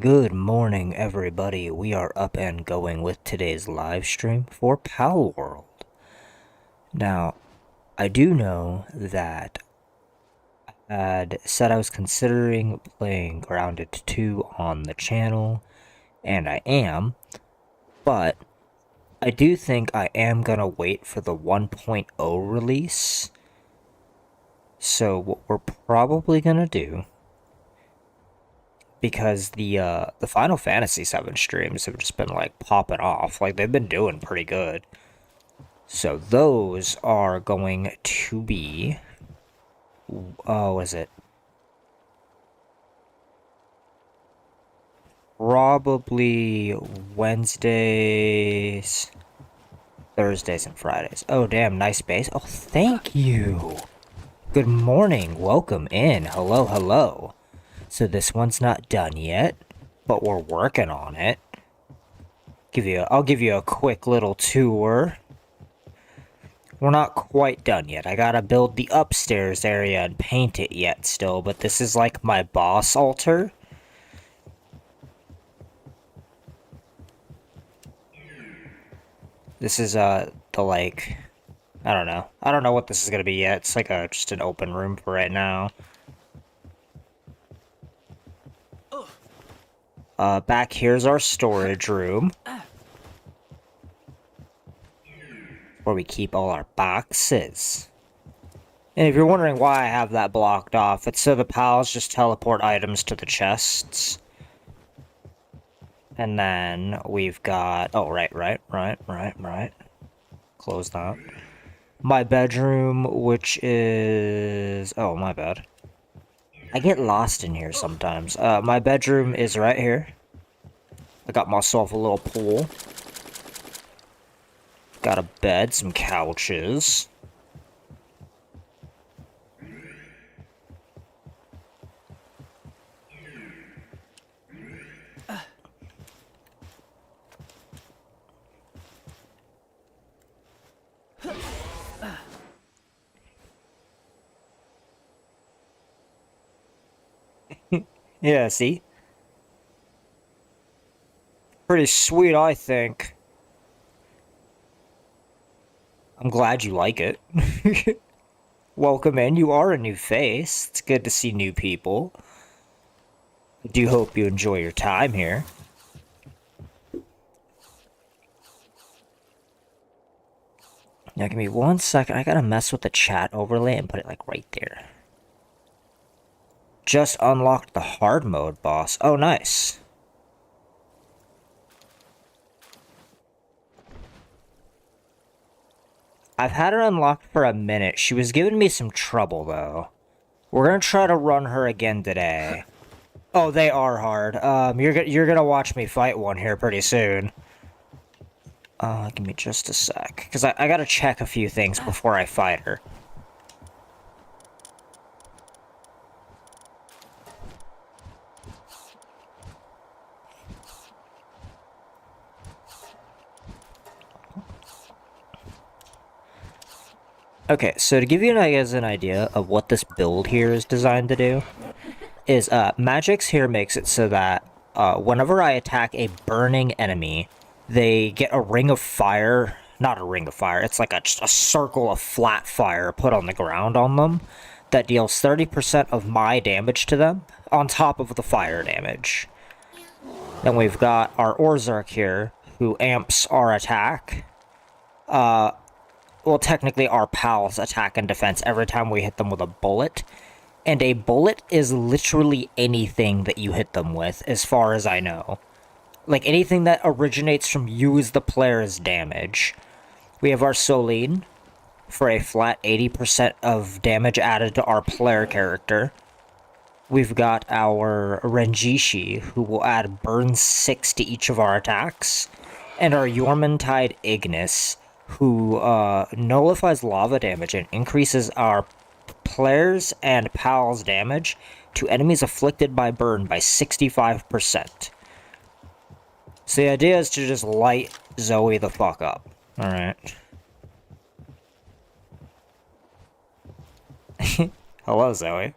Good morning, everybody. We are up and going with today's live stream for Palworld. Now, I do know that I had said I was considering playing Grounded 2 on the channel, and I am, but I do think I am gonna wait for the 1.0 release. So what we're probably gonna do, because the Final Fantasy VII streams have just been like popping off, like they've been doing pretty good. So those are going to be, oh, is it? Probably Wednesdays, Thursdays, and Fridays. Oh, damn, nice base. Oh, thank you. Good morning. Welcome in. Hello, hello. So this one's not done yet, but we're working on it. I'll give you a quick little tour. We're not quite done yet. I gotta build the upstairs area and paint it yet still, but this is like my boss altar. This is, the, like, I don't know. I don't know what this is gonna be yet. It's like just an open room for right now. Back here's our storage room, where we keep all our boxes. And if you're wondering why I have that blocked off, it's so the pals just teleport items to the chests. And then we've got, oh, right. Close that. My bedroom, which is, oh, my bad. I get lost in here sometimes. My bedroom is right here. I got myself a little pool. Got a bed, some couches. Yeah, see? Pretty sweet, I think. I'm glad you like it. Welcome in. You are a new face. It's good to see new people. I do hope you enjoy your time here. Now, give me 1 second. I gotta mess with the chat overlay and put it, like, right there. Just unlocked the hard mode boss. Oh, nice. I've had her unlocked for a minute. She was giving me some trouble, though. We're gonna try to run her again today. Oh, they are hard. You're gonna watch me fight one here pretty soon. Give me just a sec. Because I gotta check a few things before I fight her. Okay, so to give you guys an idea of what this build here is designed to do, is Magix here makes it so that whenever I attack a burning enemy, they get a ring of fire. Not a ring of fire, it's like a circle of flat fire put on the ground on them that deals 30% of my damage to them on top of the fire damage. Then we've got our Orzark here, who amps our attack. Well, technically our pals attack and defense every time we hit them with a bullet. And a bullet is literally anything that you hit them with, as far as I know. Like, anything that originates from you as the player's damage. We have our Solene, for a flat 80% of damage added to our player character. We've got our Renjishi, who will add burn 6 to each of our attacks. And our Yormantide Ignis, who nullifies lava damage and increases our players' and pals' damage to enemies afflicted by burn by 65%. So the idea is to just light ZOE the fuck up. Alright. Hello, ZOE.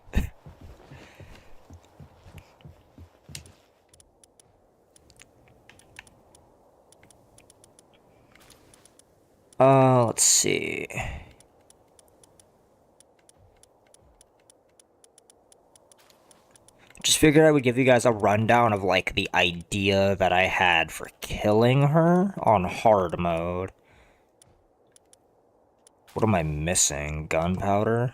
Let's see. Just figured I would give you guys a rundown of, like, the idea that I had for killing her on hard mode. What am I missing? Gunpowder?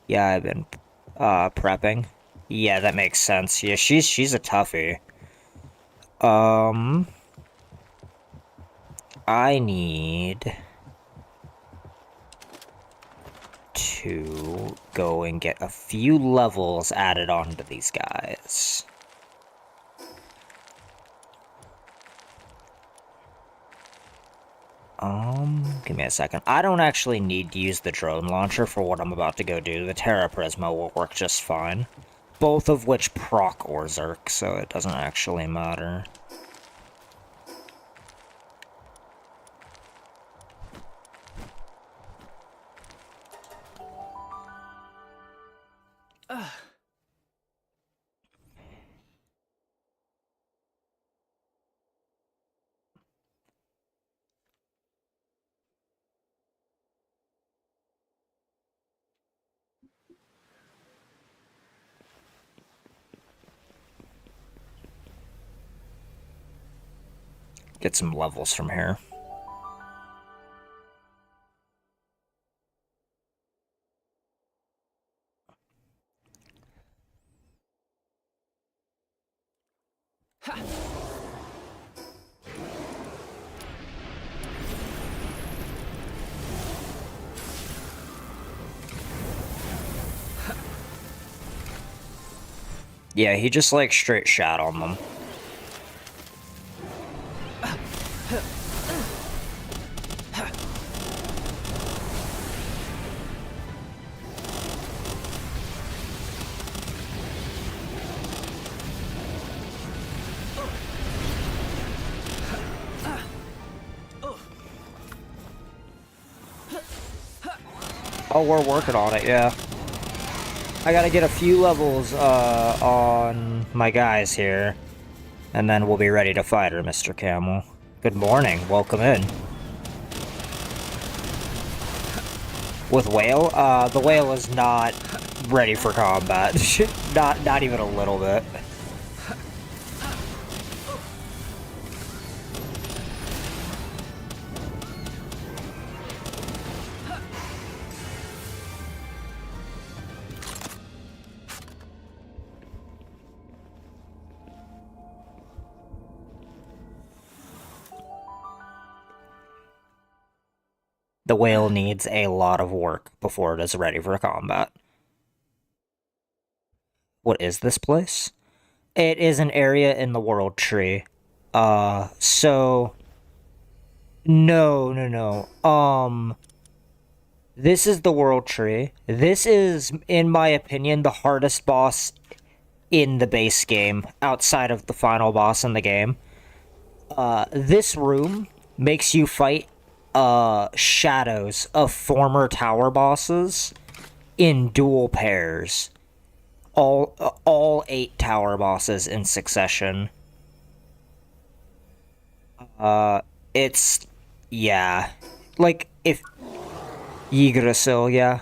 Yeah, I've been, prepping. Yeah, that makes sense. Yeah, she's a toughie. I need to go and get a few levels added onto these guys. Give me a second. I don't actually need to use the drone launcher for what I'm about to go do. The Terra Prisma will work just fine. Both of which proc Orzerk, so it doesn't actually matter. Get some levels from here. Yeah, he just, like, straight shot on them. Oh, we're working on it, yeah. I gotta get a few levels, on my guys here. And then we'll be ready to fight her, Mr. Camel. Good morning, welcome in. With Whale? The Whale is not ready for combat. Not even a little bit. The Whale needs a lot of work before it is ready for combat. What is this place? It is an area in the world tree. So... No. This is the world tree. This is, in my opinion, the hardest boss in the base game, outside of the final boss in the game. This room makes you fight shadows of former tower bosses in dual pairs. All 8 tower bosses in succession. It's... yeah. Like, if... Yggdrasil, yeah.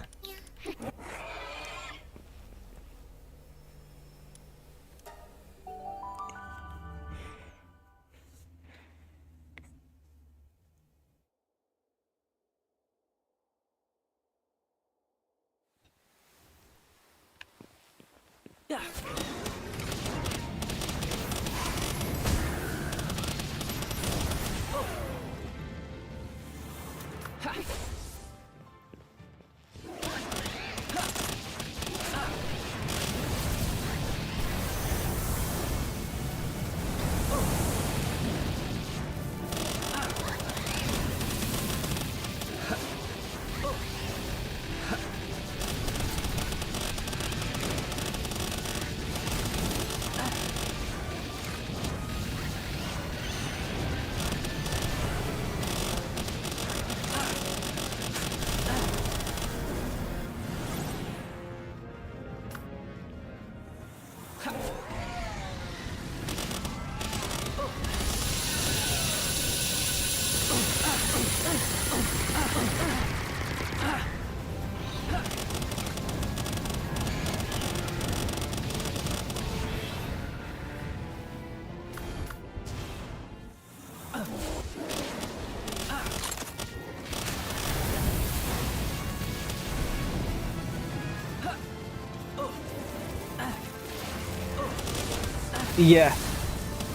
Yeah.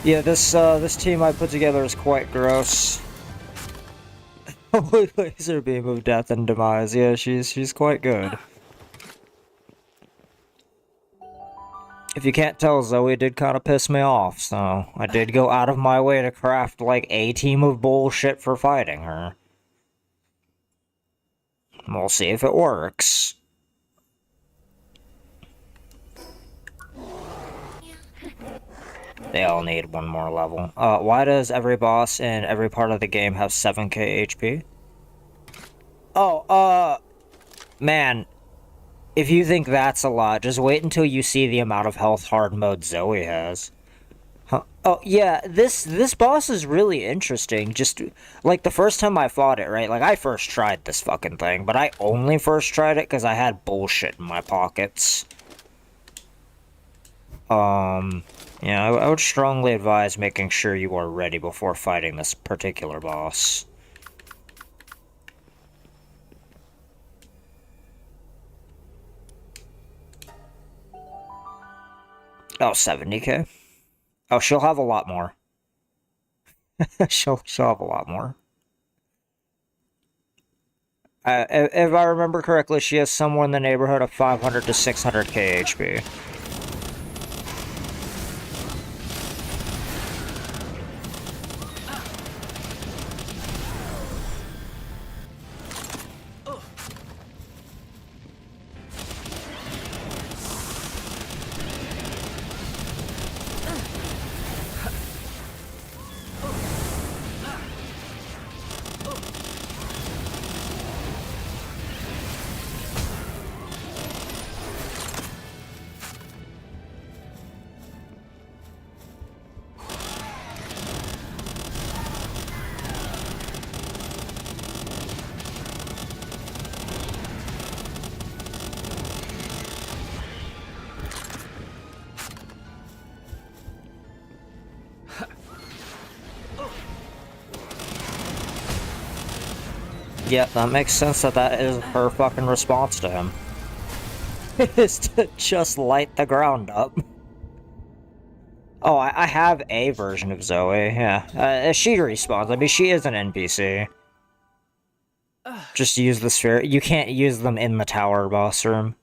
Yeah, this team I put together is quite gross. Laser beam of death and demise. Yeah, she's quite good. If you can't tell, Zoe did kind of piss me off, so I did go out of my way to craft, like, a team of bullshit for fighting her. We'll see if it works. They all need one more level. Why does every boss in every part of the game have 7k HP? Oh, man, if you think that's a lot, just wait until you see the amount of health hard mode Zoe has. Huh. Oh, yeah, this boss is really interesting. Just, like, the first time I fought it, right? Like, I first tried this fucking thing, but I only first tried it because I had bullshit in my pockets. Yeah, I would strongly advise making sure you are ready before fighting this particular boss. Oh, 70k? Oh, she'll have a lot more. she'll have a lot more. If I remember correctly, she has somewhere in the neighborhood of 500 to 600k HP. Yeah, that makes sense that is her fucking response to him. Is to just light the ground up. Oh, I have a version of Zoe, yeah. She respawns. I mean, she is an NPC. Just use the sphere. You can't use them in the tower boss room.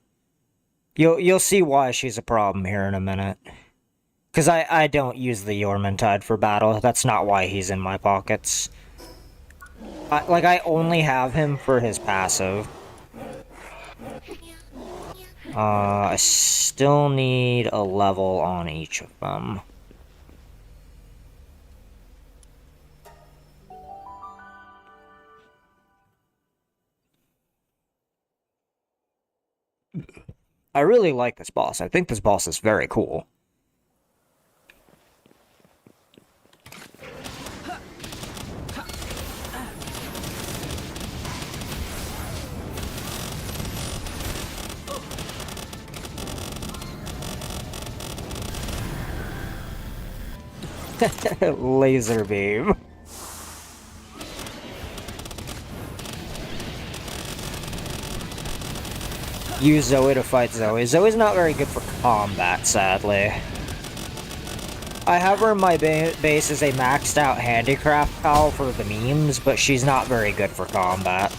You'll see why she's a problem here in a minute. Because I don't use the Yormantide for battle. That's not why he's in my pockets. I only have him for his passive. I still need a level on each of them. I really like this boss. I think this boss is very cool. Laser beam. Use Zoe to fight Zoe. Zoe's not very good for combat, sadly. I have her in my base as a maxed out handicraft pal for the memes, but she's not very good for combat.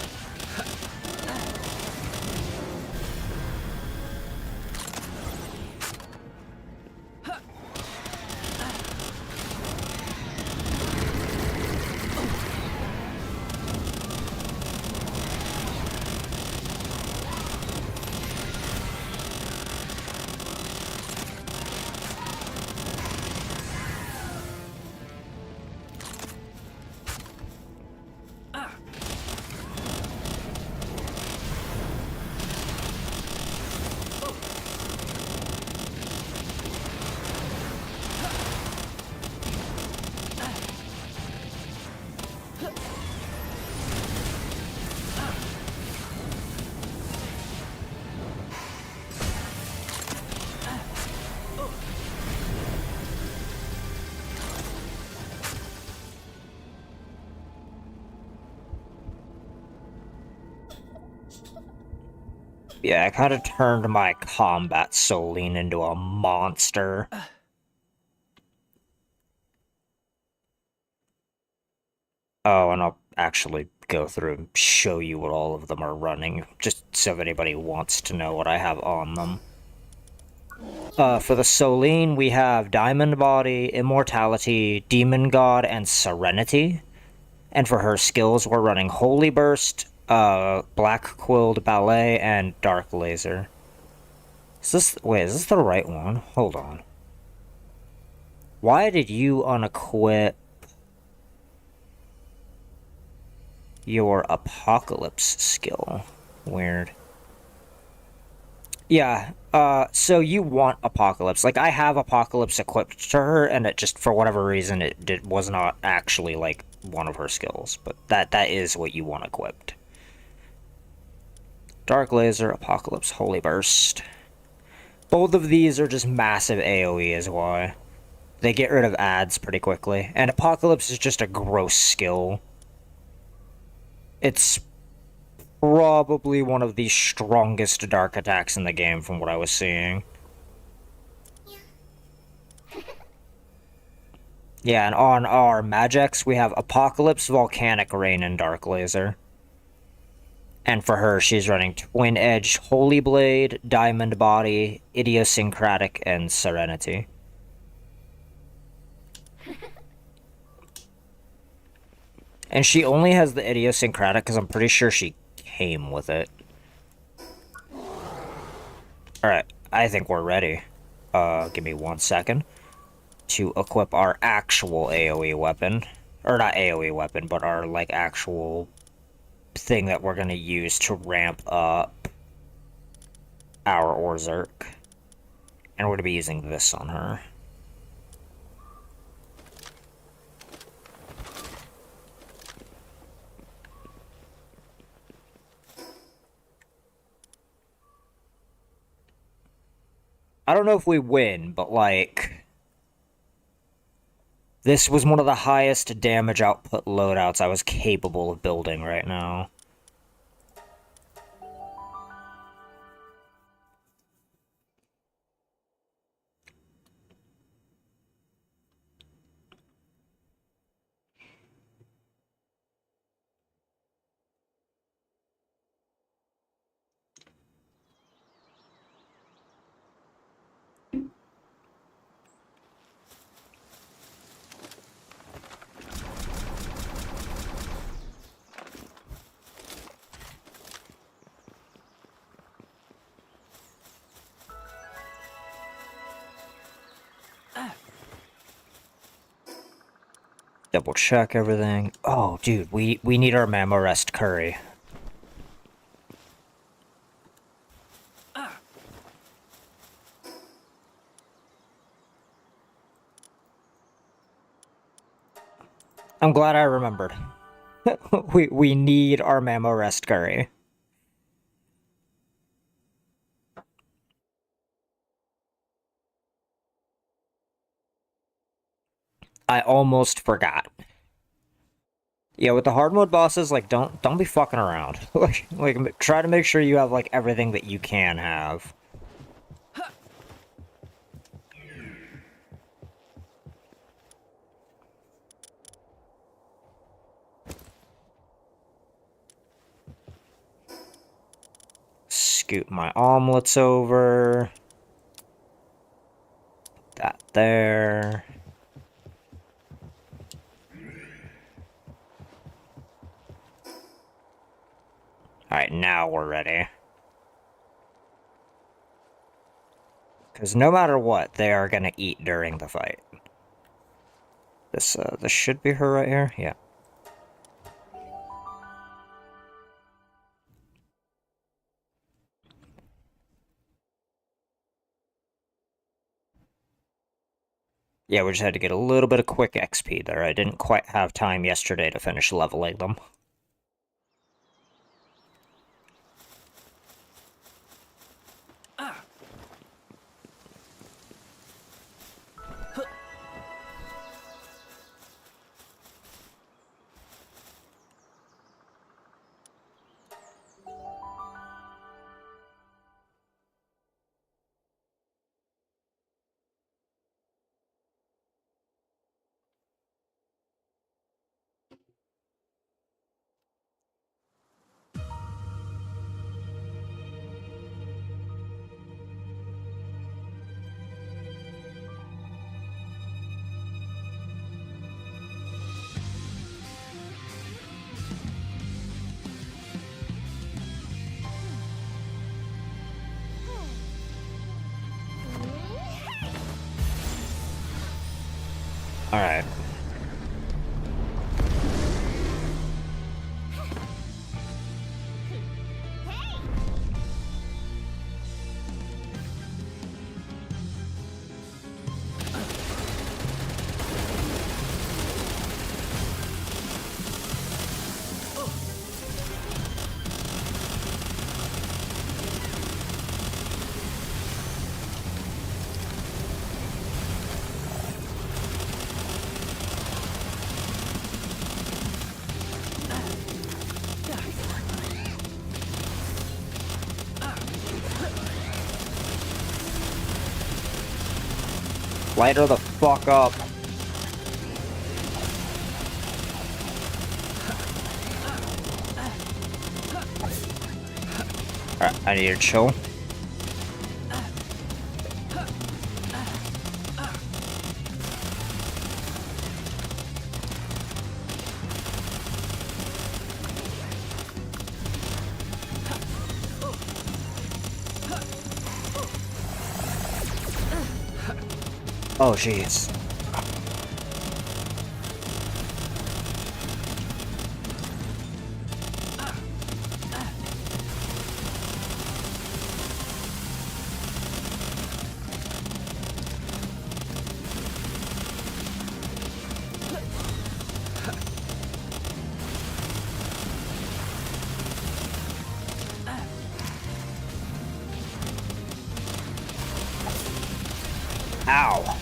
Yeah, I kind of turned my combat Soline into a monster. Oh, and I'll actually go through and show you what all of them are running, just so if anybody wants to know what I have on them. For the Solene, we have Diamond Body, Immortality, Demon God, and Serenity. And for her skills, we're running Holy Burst, Black Quilled Ballet, and Dark Laser. Is this the right one? Hold on. Why did you unequip your Apocalypse skill? Weird. Yeah, so you want Apocalypse. Like, I have Apocalypse equipped to her, and it just, for whatever reason, was not actually, like, one of her skills. But that is what you want equipped. Dark Laser, Apocalypse, Holy Burst. Both of these are just massive AoE is why. They get rid of ads pretty quickly. And Apocalypse is just a gross skill. It's probably one of the strongest dark attacks in the game from what I was seeing. Yeah, and on our Magics, we have Apocalypse, Volcanic Rain, and Dark Laser. And for her, she's running Twin Edge, Holy Blade, Diamond Body, Idiosyncratic, and Serenity. And she only has the Idiosyncratic because I'm pretty sure she came with it. Alright, I think we're ready. Give me 1 second to equip our actual AoE weapon. Or not AoE weapon, but our, like, actual thing that we're gonna use to ramp up our Orzerk. And we're gonna be using this on her. I don't know if we win, but, like, this was one of the highest damage output loadouts I was capable of building right now. Double check everything. Oh, dude, we need our Mammo Rest Curry. I'm glad I remembered. we need our Mammo Rest Curry. I almost forgot. Yeah, with the hard mode bosses, like, don't be fucking around. like, try to make sure you have, like, everything that you can have. Scoot my omelets over. That there. Alright, now we're ready. Because no matter what, they are gonna eat during the fight. This should be her right here? Yeah. Yeah, we just had to get a little bit of quick XP there. I didn't quite have time yesterday to finish leveling them. Alright. Light her the fuck up. Alright, I need to chill. Oh, jeez. Ow.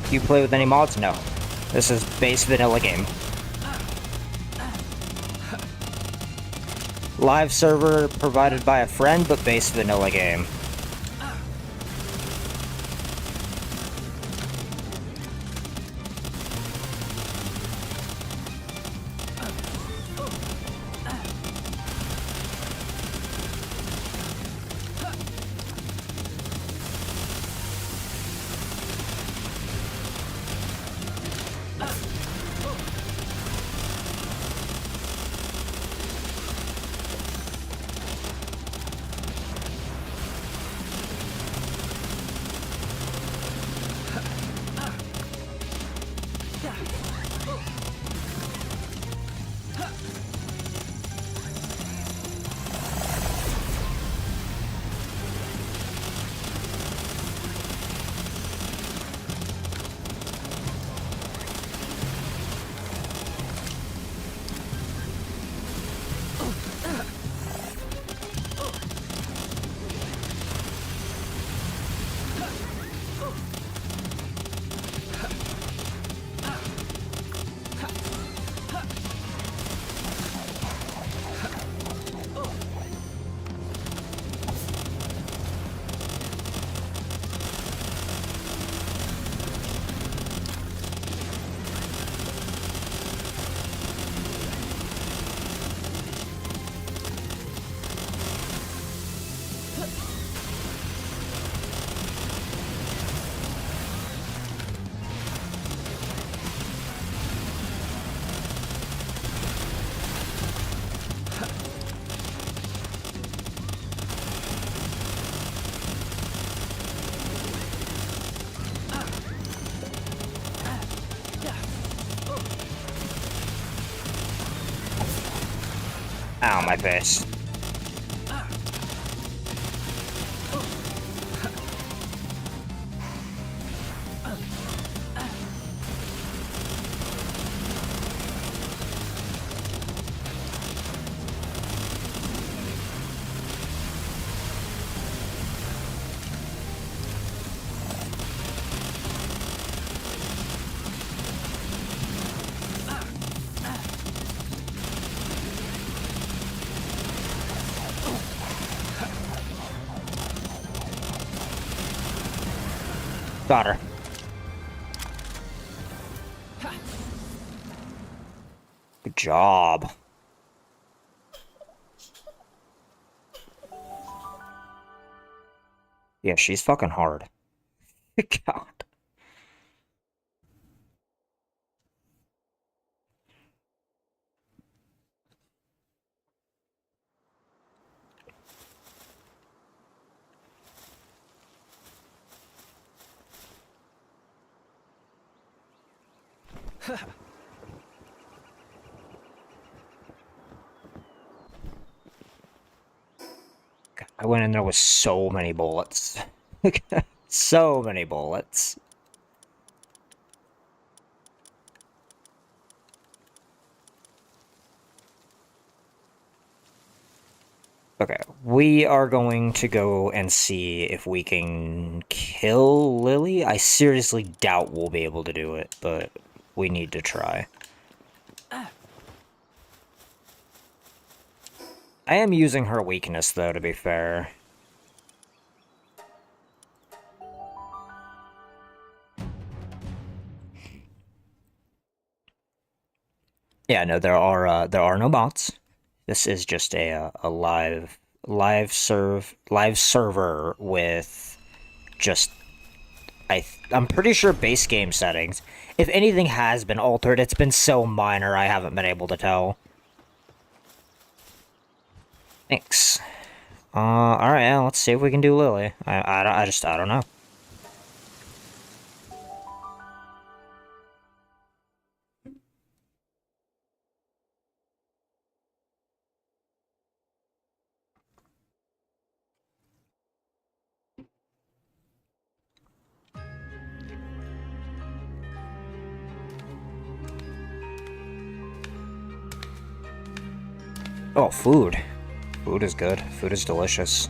Do you play with any mods? No. This is base vanilla game. Live server provided by a friend, but base vanilla game. Ow, my face. Got her. Good job. Yeah, she's fucking hard. God. I went in there with so many bullets. So many bullets. Okay, we are going to go and see if we can kill Lily. I seriously doubt we'll be able to do it, but we need to try. I am using her weakness, though, to be fair. Yeah, no, there are no bots. This is just a live server with just I'm pretty sure base game settings. If anything has been altered, it's been so minor I haven't been able to tell. Thanks. Alright, yeah, let's see if we can do Lily. I don't know. Oh, food. Food is good. Food is delicious.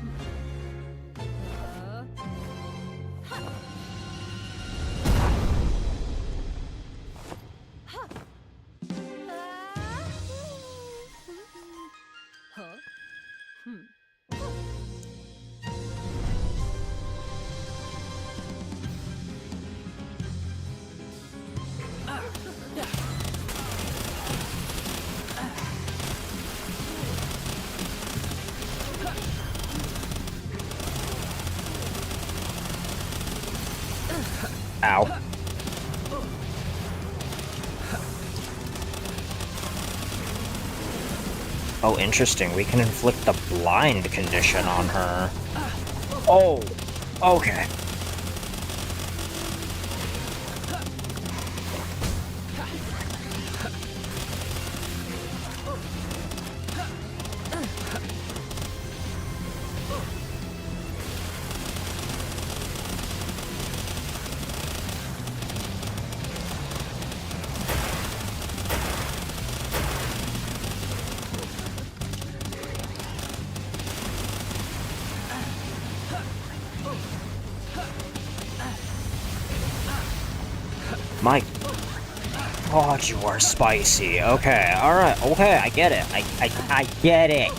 Ow. Oh, interesting. We can inflict the blind condition on her. Oh, okay. My God, you are spicy. Okay, alright, okay, I get it. I get it.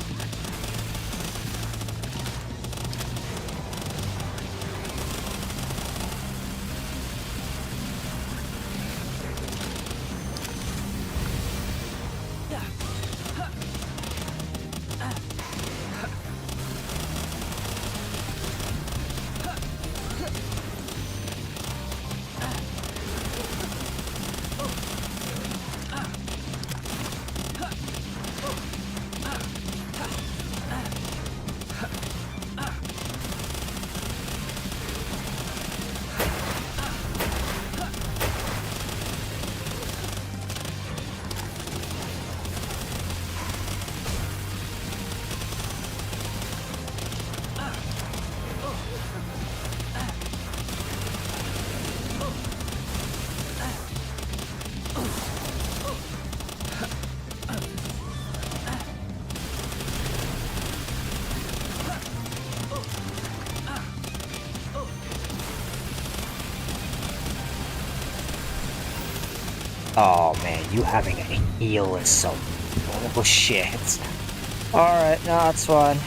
Oh man, you having a heal is so bullshit. Alright, no, that's fine.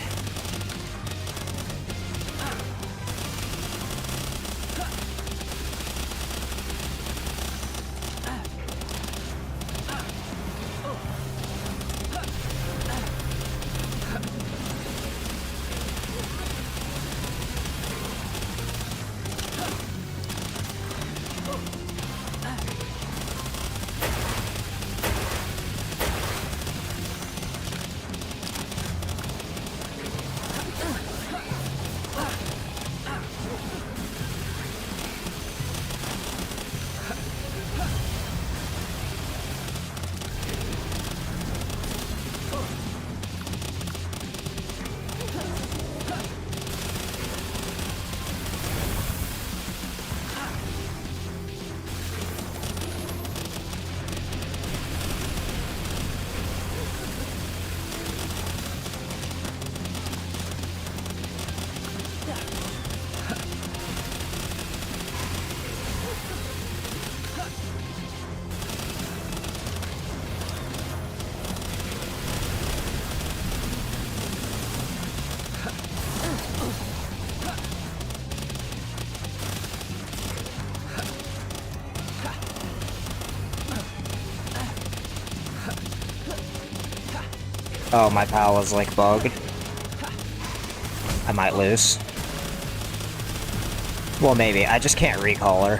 Oh, my pal is like bugged. I might lose. Well, maybe. I just can't recall her.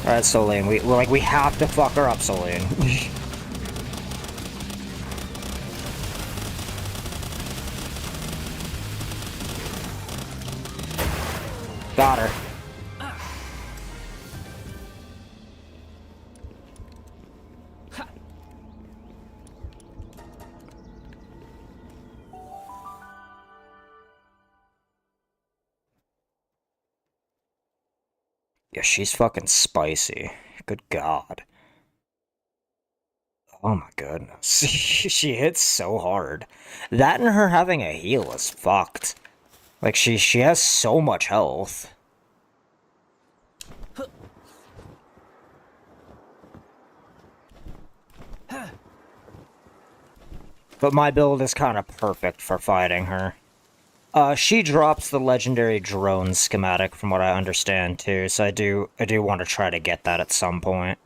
Alright, Celine. We have to fuck her up, Celine. Got her. Yeah, she's fucking spicy. Good God. Oh my goodness. She hits so hard. That and her having a heal is fucked. Like, she has so much health. But my build is kind of perfect for fighting her. She drops the legendary drone schematic from what I understand too, so I do want to try to get that at some point.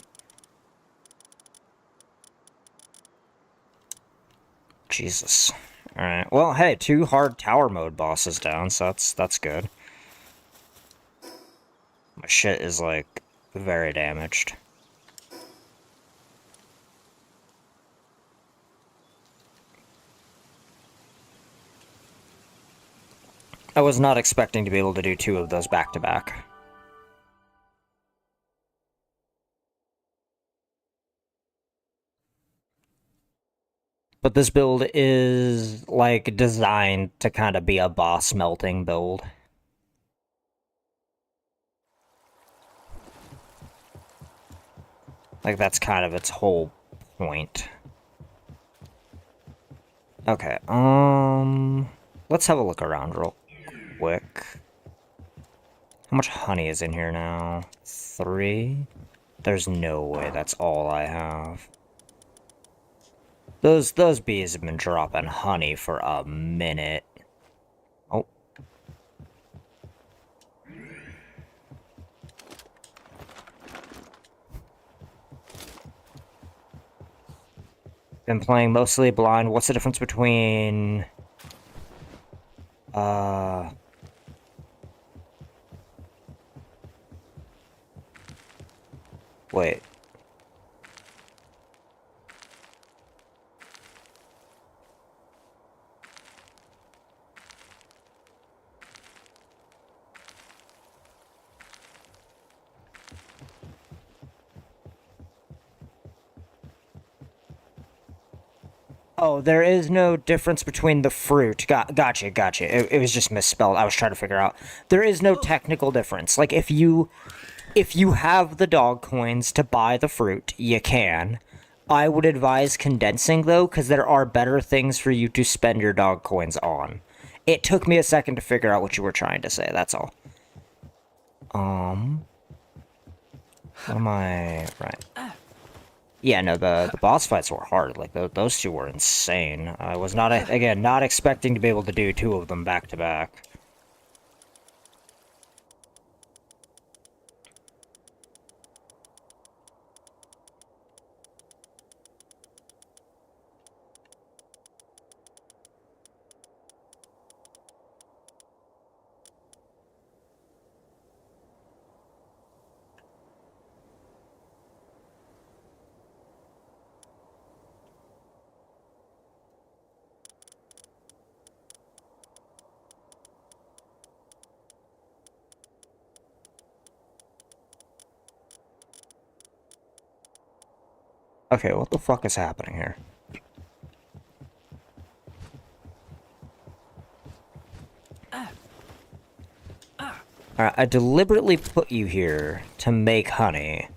Jesus. Alright, well, hey, 2 hard tower mode bosses down, so that's good. My shit is, like, very damaged. I was not expecting to be able to do 2 of those back-to-back. But this build is, like, designed to kind of be a boss melting build. Like, that's kind of its whole point. Okay, let's have a look around real quick. How much honey is in here now? 3? There's no way that's all I have. Those bees have been dropping honey for a minute. Oh. Been playing mostly blind. What's the difference between... Wait. Oh, there is no difference between the fruit. Gotcha. It was just misspelled. I was trying to figure out. There is no technical difference. Like, if you have the dog coins to buy the fruit, you can. I would advise condensing, though, because there are better things for you to spend your dog coins on. It took me a second to figure out what you were trying to say, that's all. What am I... Right. Yeah, no, the boss fights were hard. Like, those 2 were insane. I was not, again, not expecting to be able to do 2 of them back to back. Okay, what the fuck is happening here? Alright, I deliberately put you here to make honey.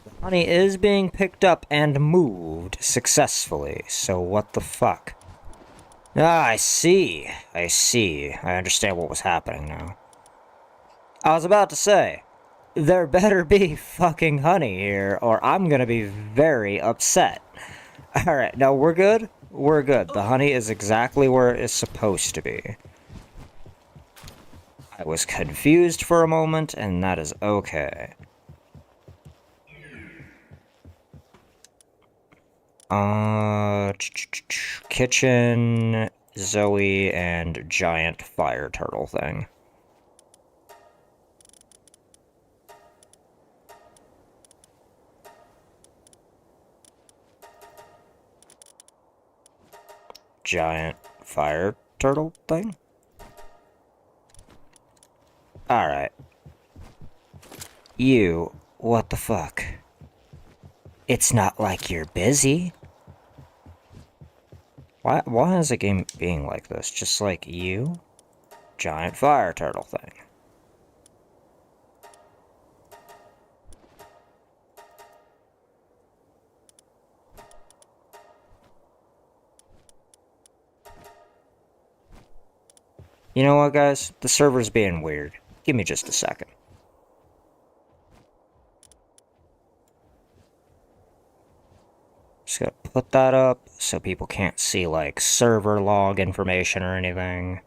The honey is being picked up and moved successfully, so what the fuck? Ah, I see. I understand what was happening now. I was about to say, there better be fucking honey here, or I'm gonna be very upset. Alright, no, we're good? We're good. The honey is exactly where it is supposed to be. I was confused for a moment, and that is okay. Kitchen, ZOE, and giant fire turtle thing. Giant fire turtle thing? Alright. You, what the fuck? It's not like you're busy. Why is the game being like this? Just like you? Giant fire turtle thing. You know what, guys? The server's being weird. Give me just a second. Just gotta put that up so people can't see, like, server log information or anything.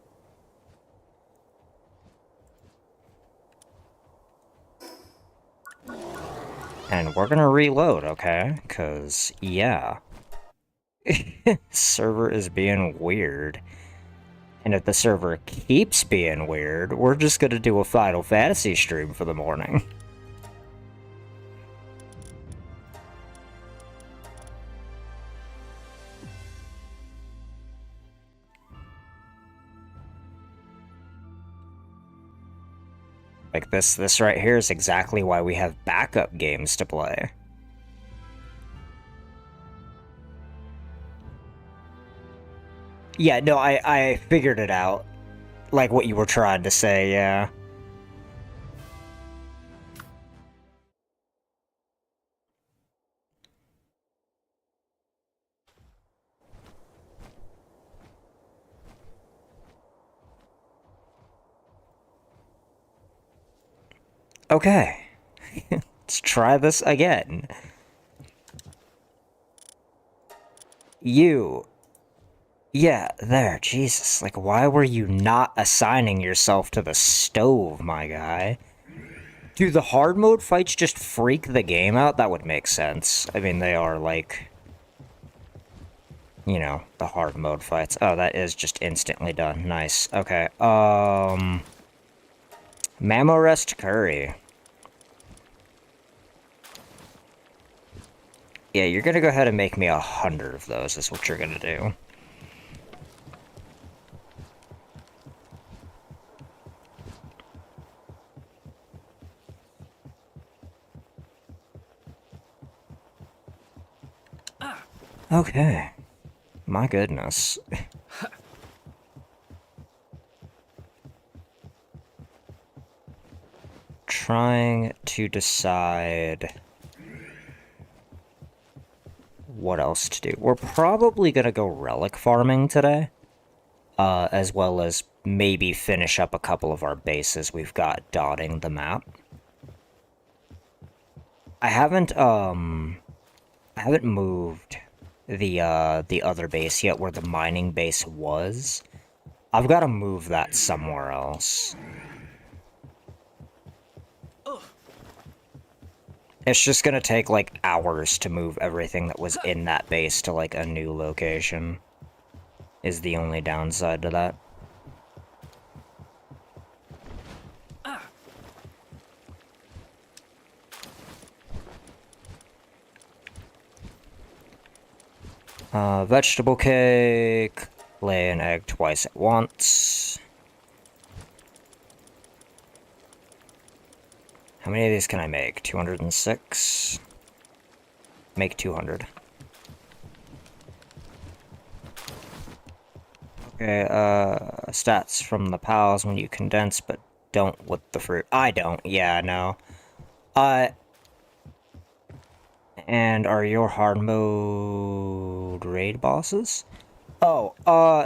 And we're gonna reload, okay? Because, yeah. Server is being weird. And if the server keeps being weird, we're just gonna do a Final Fantasy stream for the morning. Like, this right here is exactly why we have backup games to play. Yeah, no, I figured it out. Like what you were trying to say, yeah. Okay. Let's try this again. You. Yeah, there, Jesus. Like, why were you not assigning yourself to the stove, my guy? Do the hard mode fights just freak the game out? That would make sense. I mean, they are, like... You know, the hard mode fights. Oh, that is just instantly done. Nice. Okay, Mamorest Curry. Yeah, you're gonna go ahead and make me 100 of those, is what you're gonna do. Okay. My goodness. Trying to decide what else to do. We're probably gonna go relic farming today. As well as maybe finish up a couple of our bases we've got dotting the map. I haven't moved the other base yet where the mining base was. I've got to move that somewhere else. It's just gonna take, like, hours to move everything that was in that base to, like, a new location. Is the only downside to that. Vegetable cake. Lay an egg twice at once. How many of these can I make? 206? Make 200. Okay, stats from the pals when you condense, but don't with the fruit. I don't, yeah, no. And are your hard mode raid bosses? Oh,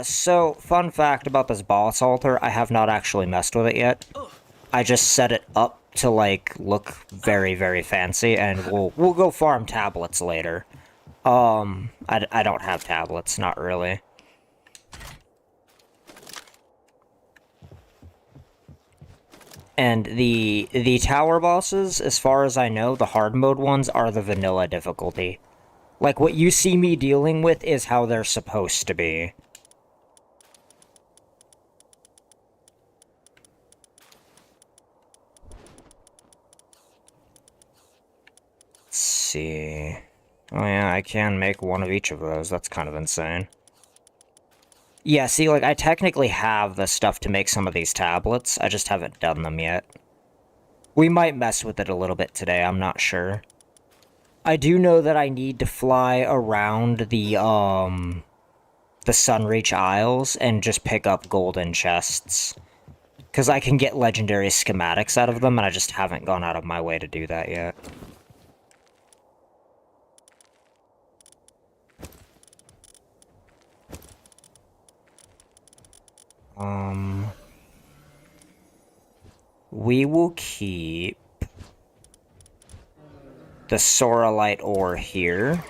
so, fun fact about this boss altar, I have not actually messed with it yet. I just set it up to, like, look very, very fancy, and we'll go farm tablets later. I don't have tablets, not really. And the tower bosses, as far as I know, the hard mode ones are the vanilla difficulty. Like, what you see me dealing with is how they're supposed to be. Let's see. Oh yeah, I can make one of each of those. That's kind of insane. Yeah, see, like, I technically have the stuff to make some of these tablets. I just haven't done them yet. We might mess with it a little bit today, I'm not sure. I do know that I need to fly around the Sunreach Isles and just pick up golden chests. Because I can get legendary schematics out of them, and I just haven't gone out of my way to do that yet. We will keep the Soralite ore here,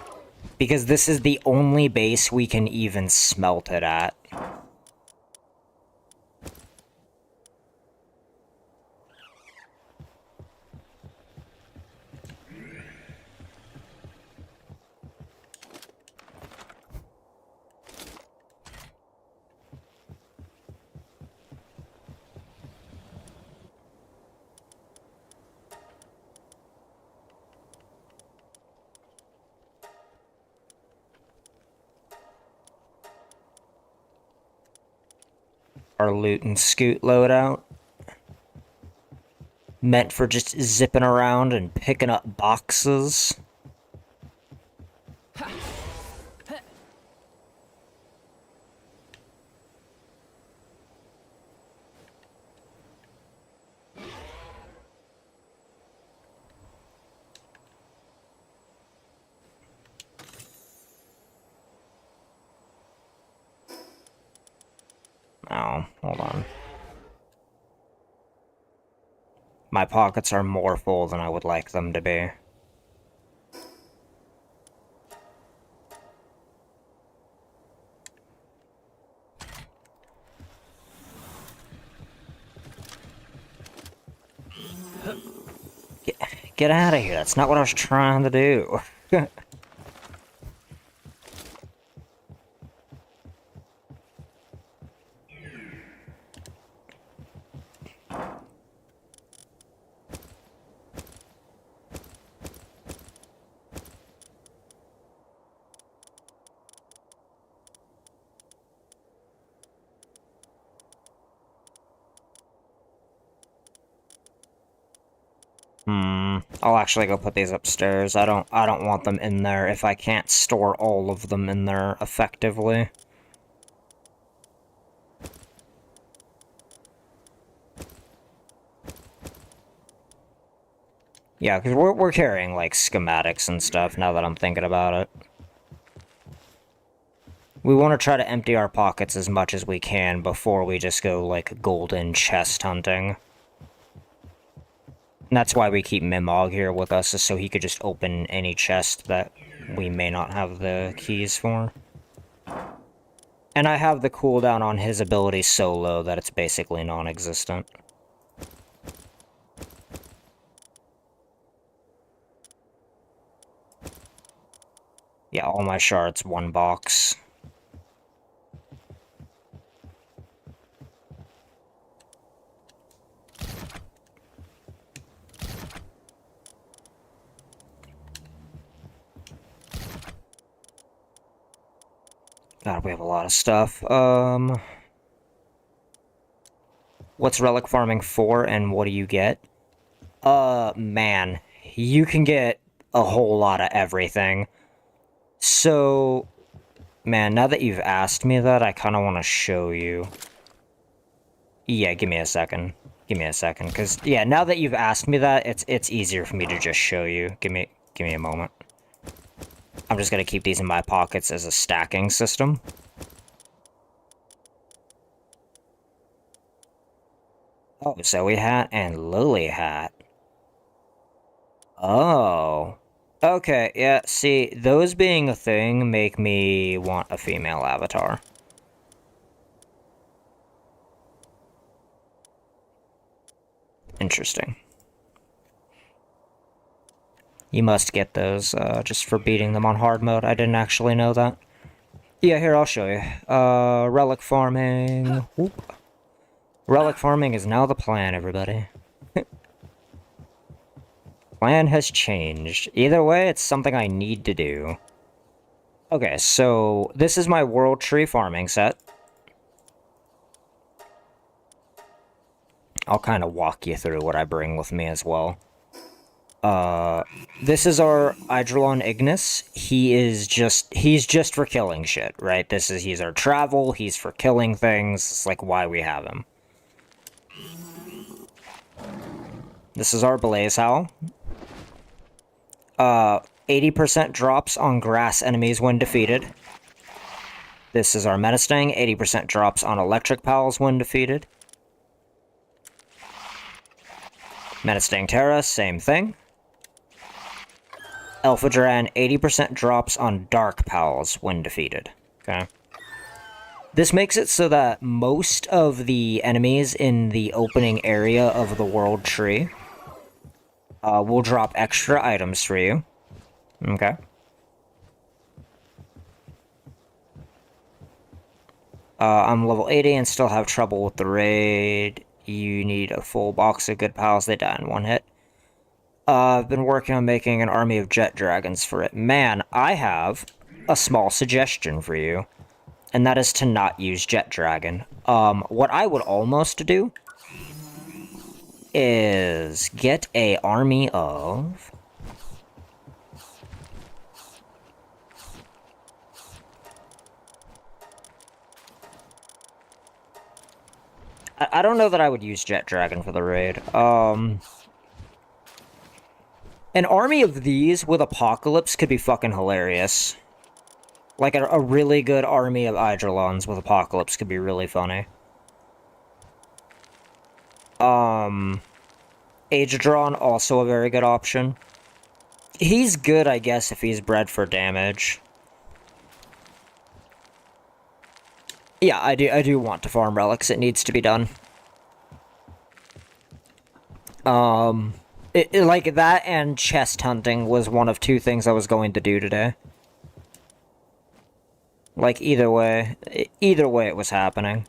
because this is the only base we can even smelt it at. Our loot and scoot loadout. Meant for just zipping around and picking up boxes. Oh, hold on. My pockets are more full than I would like them to be. Get out of here, that's not what I was trying to do. I'll actually go put these upstairs. I don't want them in there if I can't store all of them in there effectively. Yeah, because we're carrying, like, schematics and stuff now that I'm thinking about it. We want to try to empty our pockets as much as we can before we just go, like, golden chest hunting. And that's why we keep Mimog here with us, is so he could just open any chest that we may not have the keys for. And I have the cooldown on his ability so low that it's basically non-existent. Yeah, all my shards, one box. God, we have a lot of stuff. What's relic farming for, and what do you get? Man, you can get a whole lot of everything. So, man, now that you've asked me that, I kind of want to show you. Yeah, give me a second. Give me a second, because, yeah, now that you've asked me that, it's easier for me to just show you. Give me a moment. I'm just gonna keep these in my pockets as a stacking system. Oh, Zoe hat and Lily hat. Oh. Okay, yeah, see, those being a thing make me want a female avatar. Interesting. You must get those, just for beating them on hard mode. I didn't actually know that. Yeah, here, I'll show you. Relic farming. Whoop. Relic farming is now the plan, everybody. Plan has changed. Either way, it's something I need to do. Okay, so this is my world tree farming set. I'll kind of walk you through what I bring with me as well. This is our Eidrelon Ignis. He's just for killing shit, right? He's our travel, he's for killing things, it's like why we have him. This is our Blaze Howl. 80% drops on grass enemies when defeated. This is our Menacing, 80% drops on electric pals when defeated. Menacing Terra, same thing. Alpha Duran, 80% drops on dark pals when defeated. Okay. This makes it so that most of the enemies in the opening area of the world tree will drop extra items for you. Okay. I'm level 80 and still have trouble with the raid. You need a full box of good pals. They die in one hit. I've been working on making an army of jet dragons for it. Man, I have a small suggestion for you. And that is to not use jet dragon. What I would almost do is get a army of... I don't know that I would use jet dragon for the raid. An army of these with Apocalypse could be fucking hilarious. Like, a really good army of Eidrelons with Apocalypse could be really funny. Aegidron, also a very good option. He's good, I guess, if he's bred for damage. Yeah, I do want to farm relics. It needs to be done. Like, that and chest hunting was one of two things I was going to do today. Like, either way it was happening.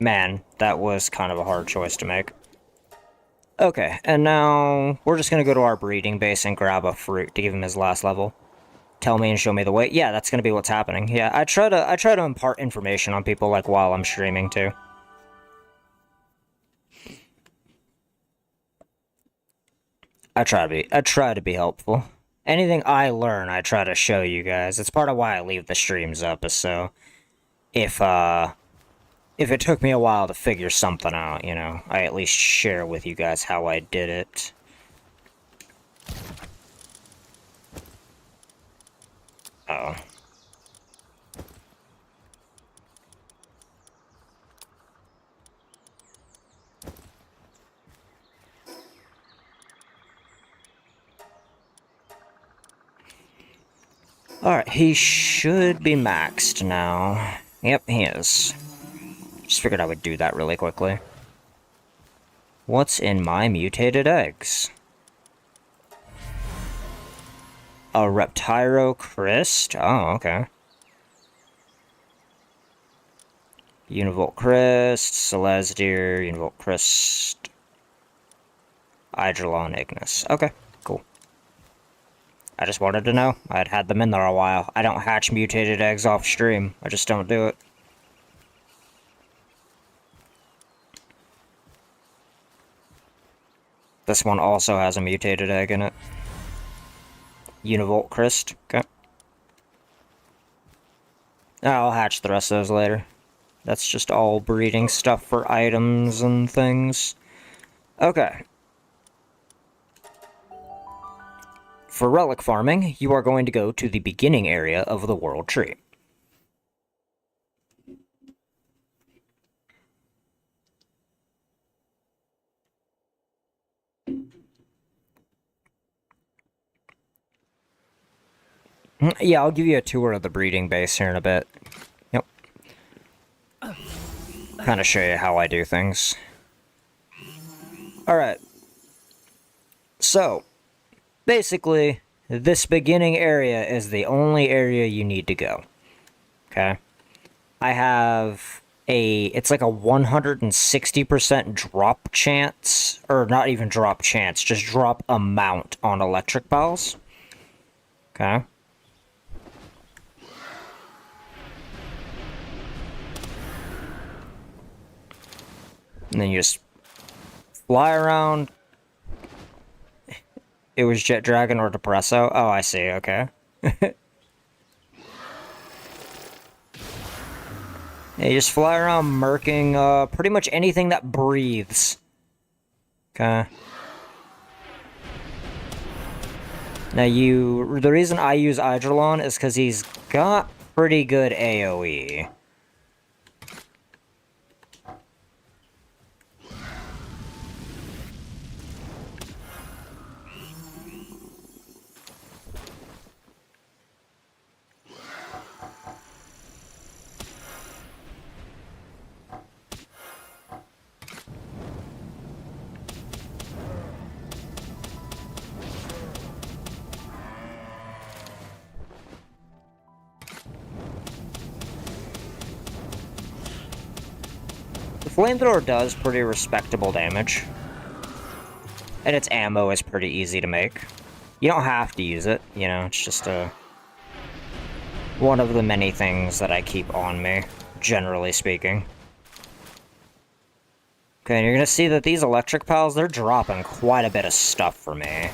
Man, that was kind of a hard choice to make. Okay, and now we're just gonna go to our breeding base and grab a fruit to give him his last level. Tell me and show me the way. Yeah, that's gonna be what's happening. Yeah, I try to impart information on people, like, while I'm streaming too. I try to be helpful. Anything I learn, I try to show you guys. It's part of why I leave the streams up, is so if it took me a while to figure something out, you know, I at least share with you guys how I did it. Uh-oh. Alright, he should be maxed now. Yep, he is. Just figured I would do that really quickly. What's in my mutated eggs? A Reptyro Crest? Oh, okay. Univolt Crest, Celestir, Univolt Crest, Eidrelon Ignis. Okay, cool. I just wanted to know. I'd had them in there a while. I don't hatch mutated eggs off stream. I just don't do it. This one also has a mutated egg in it. Univolt Christ. Okay. I'll hatch the rest of those later. That's just all breeding stuff for items and things. Okay. For relic farming, you are going to go to the beginning area of the world tree. Yeah, I'll give you a tour of the breeding base here in a bit. Yep. Kind of show you how I do things. Alright. So, basically, this beginning area is the only area you need to go. Okay? I have it's like a 160% drop chance, or not even drop chance, just drop amount on electric pals. Okay? And then you just fly around. It was Jet Dragon or Depresso? Oh, I see, okay. Yeah, you just fly around murking pretty much anything that breathes. Okay. Now the reason I use Eidrelon is because he's got pretty good AoE. The flamethrower does pretty respectable damage. And its ammo is pretty easy to make. You don't have to use it, you know, it's just one of the many things that I keep on me, generally speaking. Okay, and you're gonna see that these electric pals, they're dropping quite a bit of stuff for me.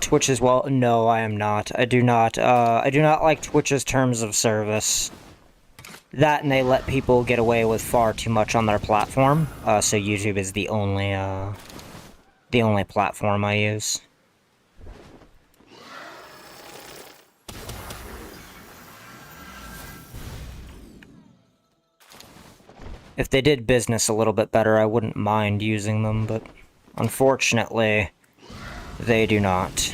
Twitch as well? No, I am not. I do not like Twitch's terms of service. That and they let people get away with far too much on their platform, so YouTube is the only platform I use. If they did business a little bit better, I wouldn't mind using them, but unfortunately, they do not.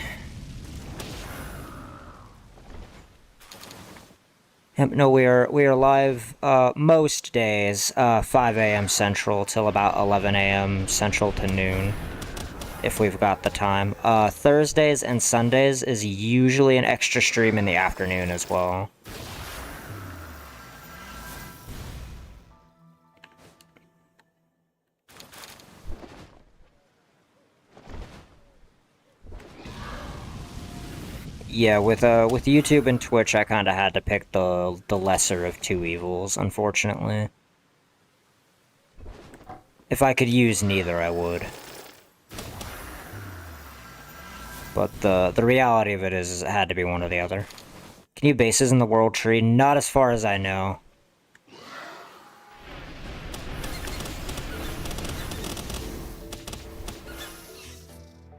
No, we are live most days, 5 a.m. Central till about 11 a.m. Central to noon, if we've got the time. Thursdays and Sundays is usually an extra stream in the afternoon as well. Yeah, with YouTube and Twitch, I kind of had to pick the lesser of two evils, unfortunately. If I could use neither, I would. But the reality of it is it had to be one or the other. New bases in the World Tree? Not as far as I know.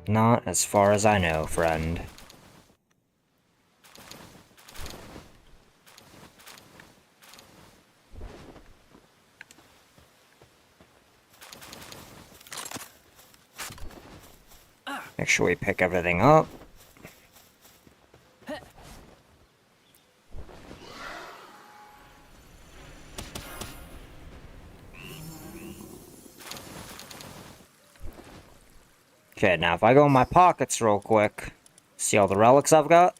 Not as far as I know, friend. Make sure we pick everything up. Okay, now if I go in my pockets real quick, see all the relics I've got?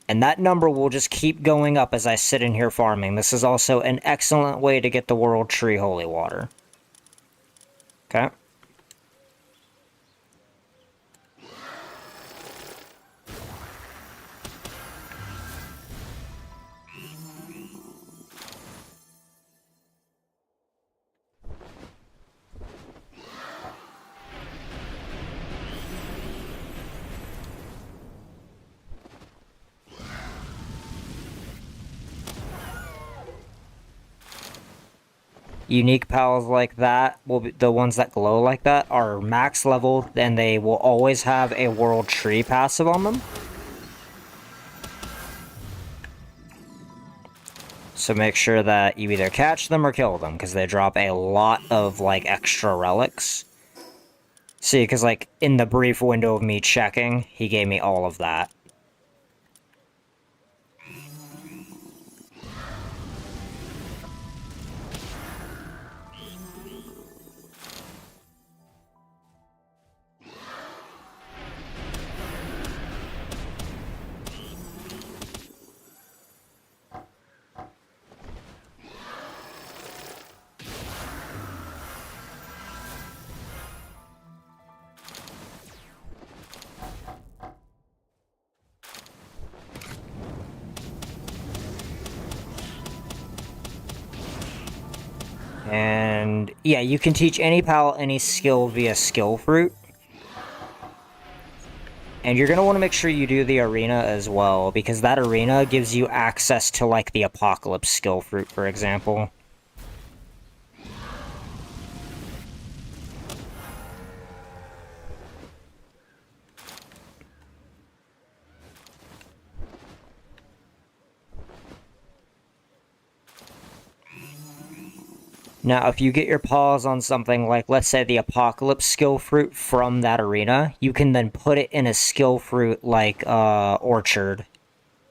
And that number will just keep going up as I sit in here farming. This is also an excellent way to get the World Tree Holy Water. Okay. Unique pals like that, will be, the ones that glow like that, are max level, and they will always have a World Tree passive on them. So make sure that you either catch them or kill them, because they drop a lot of, like, extra relics. See, because, like, in the brief window of me checking, he gave me all of that. And yeah, you can teach any pal any skill via skill fruit. And you're going to want to make sure you do the arena as well, because that arena gives you access to, like, the Apocalypse skill fruit, for example. Now, if you get your paws on something like, let's say, the Apocalypse skill fruit from that arena, you can then put it in a skill fruit like Orchard,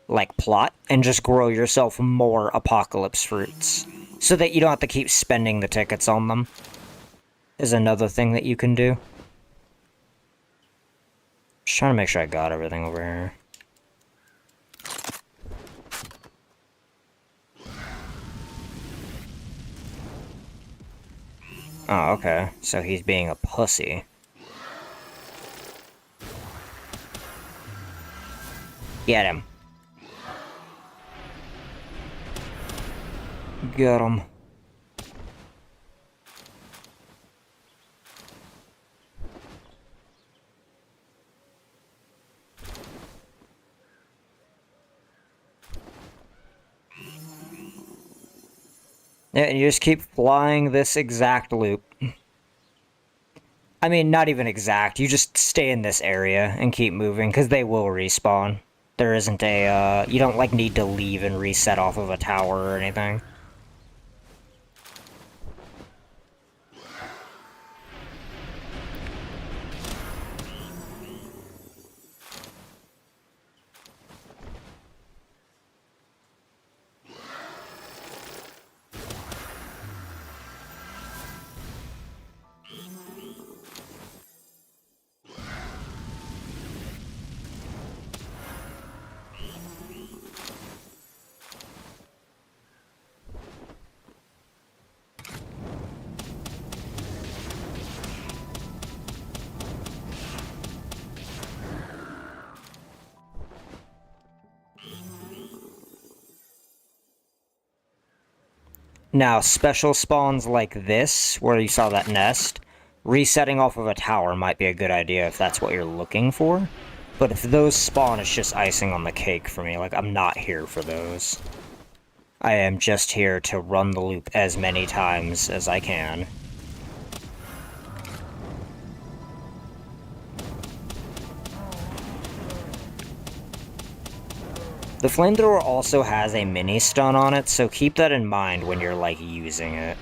like Plot, and just grow yourself more Apocalypse fruits. So that you don't have to keep spending the tickets on them. Is another thing that you can do. Just trying to make sure I got everything over here. Oh, okay. So he's being a pussy. Get him. Get him. Yeah, and you just keep flying this exact loop. I mean, not even exact. You just stay in this area and keep moving, because they will respawn. There isn't a, you don't, like, need to leave and reset off of a tower or anything. Now, special spawns like this, where you saw that nest, resetting off of a tower might be a good idea if that's what you're looking for. But if those spawn, it's just icing on the cake for me. Like, I'm not here for those. I am just here to run the loop as many times as I can. The flamethrower also has a mini stun on it, so keep that in mind when you're, like, using it.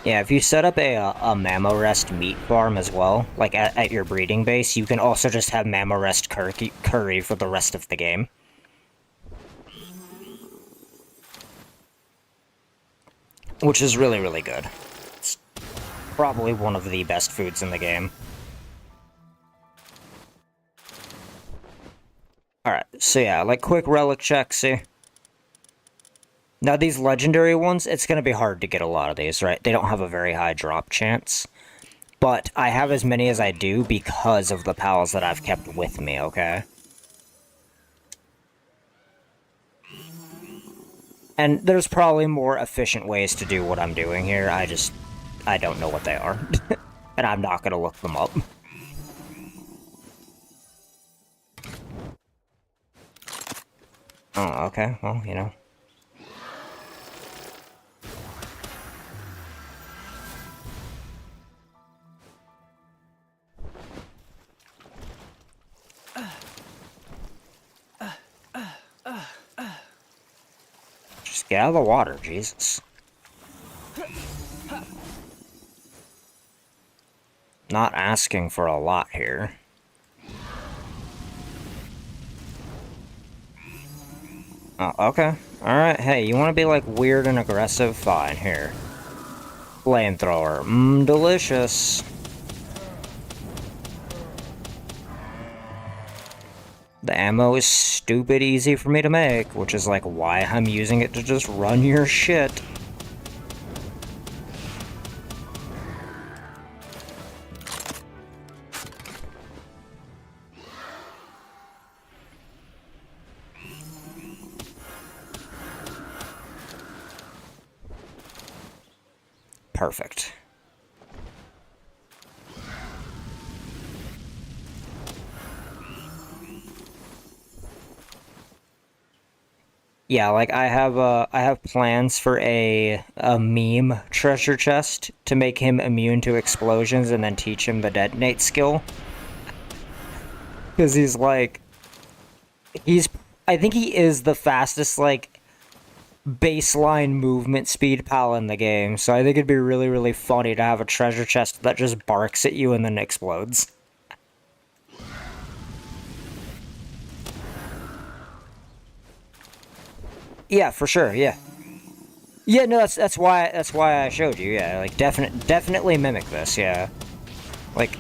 Yeah, if you set up a Mamorest meat farm as well, like at your breeding base, you can also just have Mamorest curry for the rest of the game. Which is really, really good. It's probably one of the best foods in the game. Alright, so yeah, like quick relic check, see? Now these legendary ones, it's gonna be hard to get a lot of these, right? They don't have a very high drop chance. But I have as many as I do because of the pals that I've kept with me, okay? And there's probably more efficient ways to do what I'm doing here, I don't know what they are. And I'm not gonna look them up. Oh, okay, well, you know. Just get out of the water, Jesus. Not asking for a lot here. Oh, okay. Alright, hey, you want to be, like, weird and aggressive? Fine, here. Flamethrower. Mmm, delicious. The ammo is stupid easy for me to make, which is, like, why I'm using it to just run your shit. Perfect. Yeah, like I have plans for a meme treasure chest to make him immune to explosions and then teach him the detonate skill. Cuz he's I think he is the fastest like baseline movement speed pal in the game. So I think it'd be really really funny to have a treasure chest that just barks at you and then explodes. Yeah, for sure. Yeah. Yeah, no, that's why I showed you. Yeah, like definitely mimic this. Yeah, like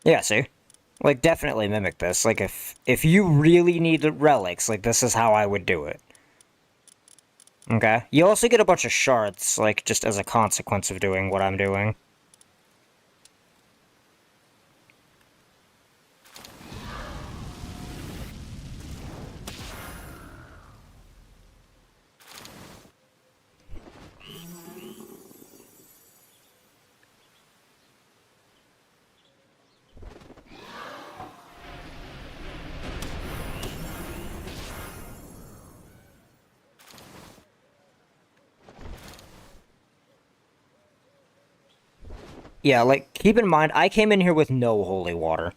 yeah. See, like definitely mimic this. Like if you really need the relics, like this is how I would do it. Okay. You also get a bunch of shards, like just as a consequence of doing what I'm doing. Yeah, like, keep in mind, I came in here with no holy water.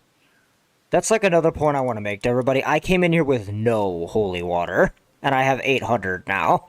That's like another point I want to make to everybody. I came in here with no holy water, and I have 800 now.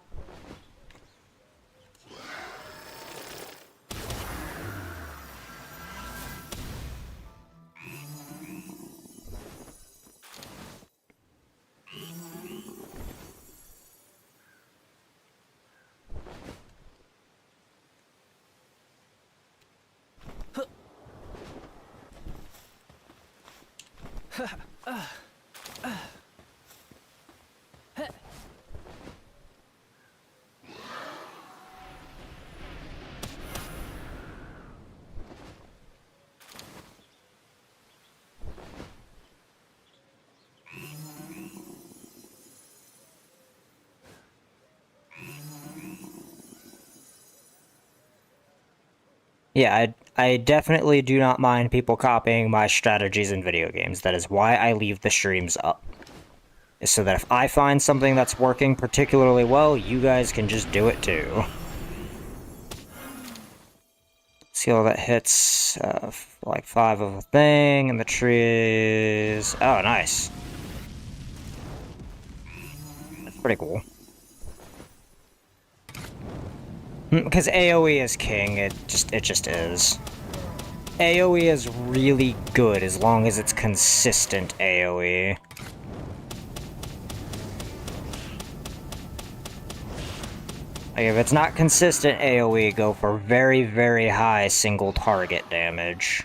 Yeah, I definitely do not mind people copying my strategies in video games. That is why I leave the streams up. Is so that if I find something that's working particularly well, you guys can just do it too. See all that hits, like 5 of a thing, and the trees. Oh, nice. That's pretty cool. Because AoE is king, it just is. AoE is really good as long as it's consistent AoE. Like, if it's not consistent AoE, go for very, very high single target damage.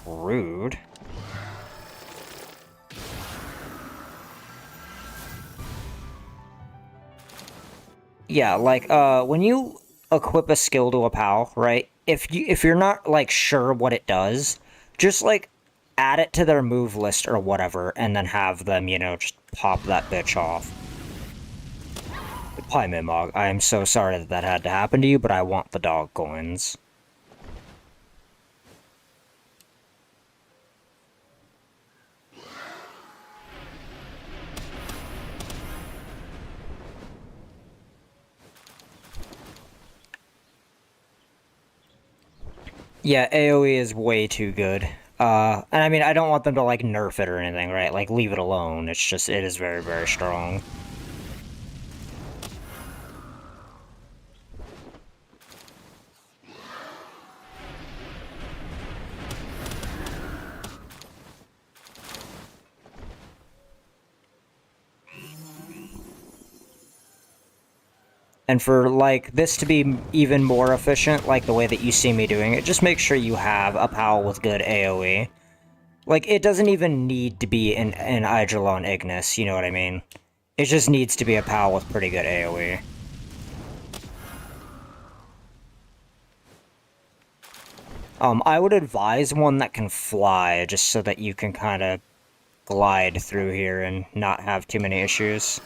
Rude. Yeah, like, when you equip a skill to a pal, right? If you're not, like, sure what it does, just, like, add it to their move list or whatever, and then have them, you know, just pop that bitch off. Hi, Mimog. I am so sorry that that had to happen to you, but I want the dog coins. Yeah, AoE is way too good. And I mean, I don't want them to, like, nerf it or anything, right? Like, leave it alone. It's just, it is very, very strong. And for, like, this to be even more efficient, like the way that you see me doing it, just make sure you have a POW with good AoE. Like, it doesn't even need to be an Eidolon Ignis, you know what I mean? It just needs to be a POW with pretty good AoE. I would advise one that can fly, just so that you can kind of glide through here and not have too many issues.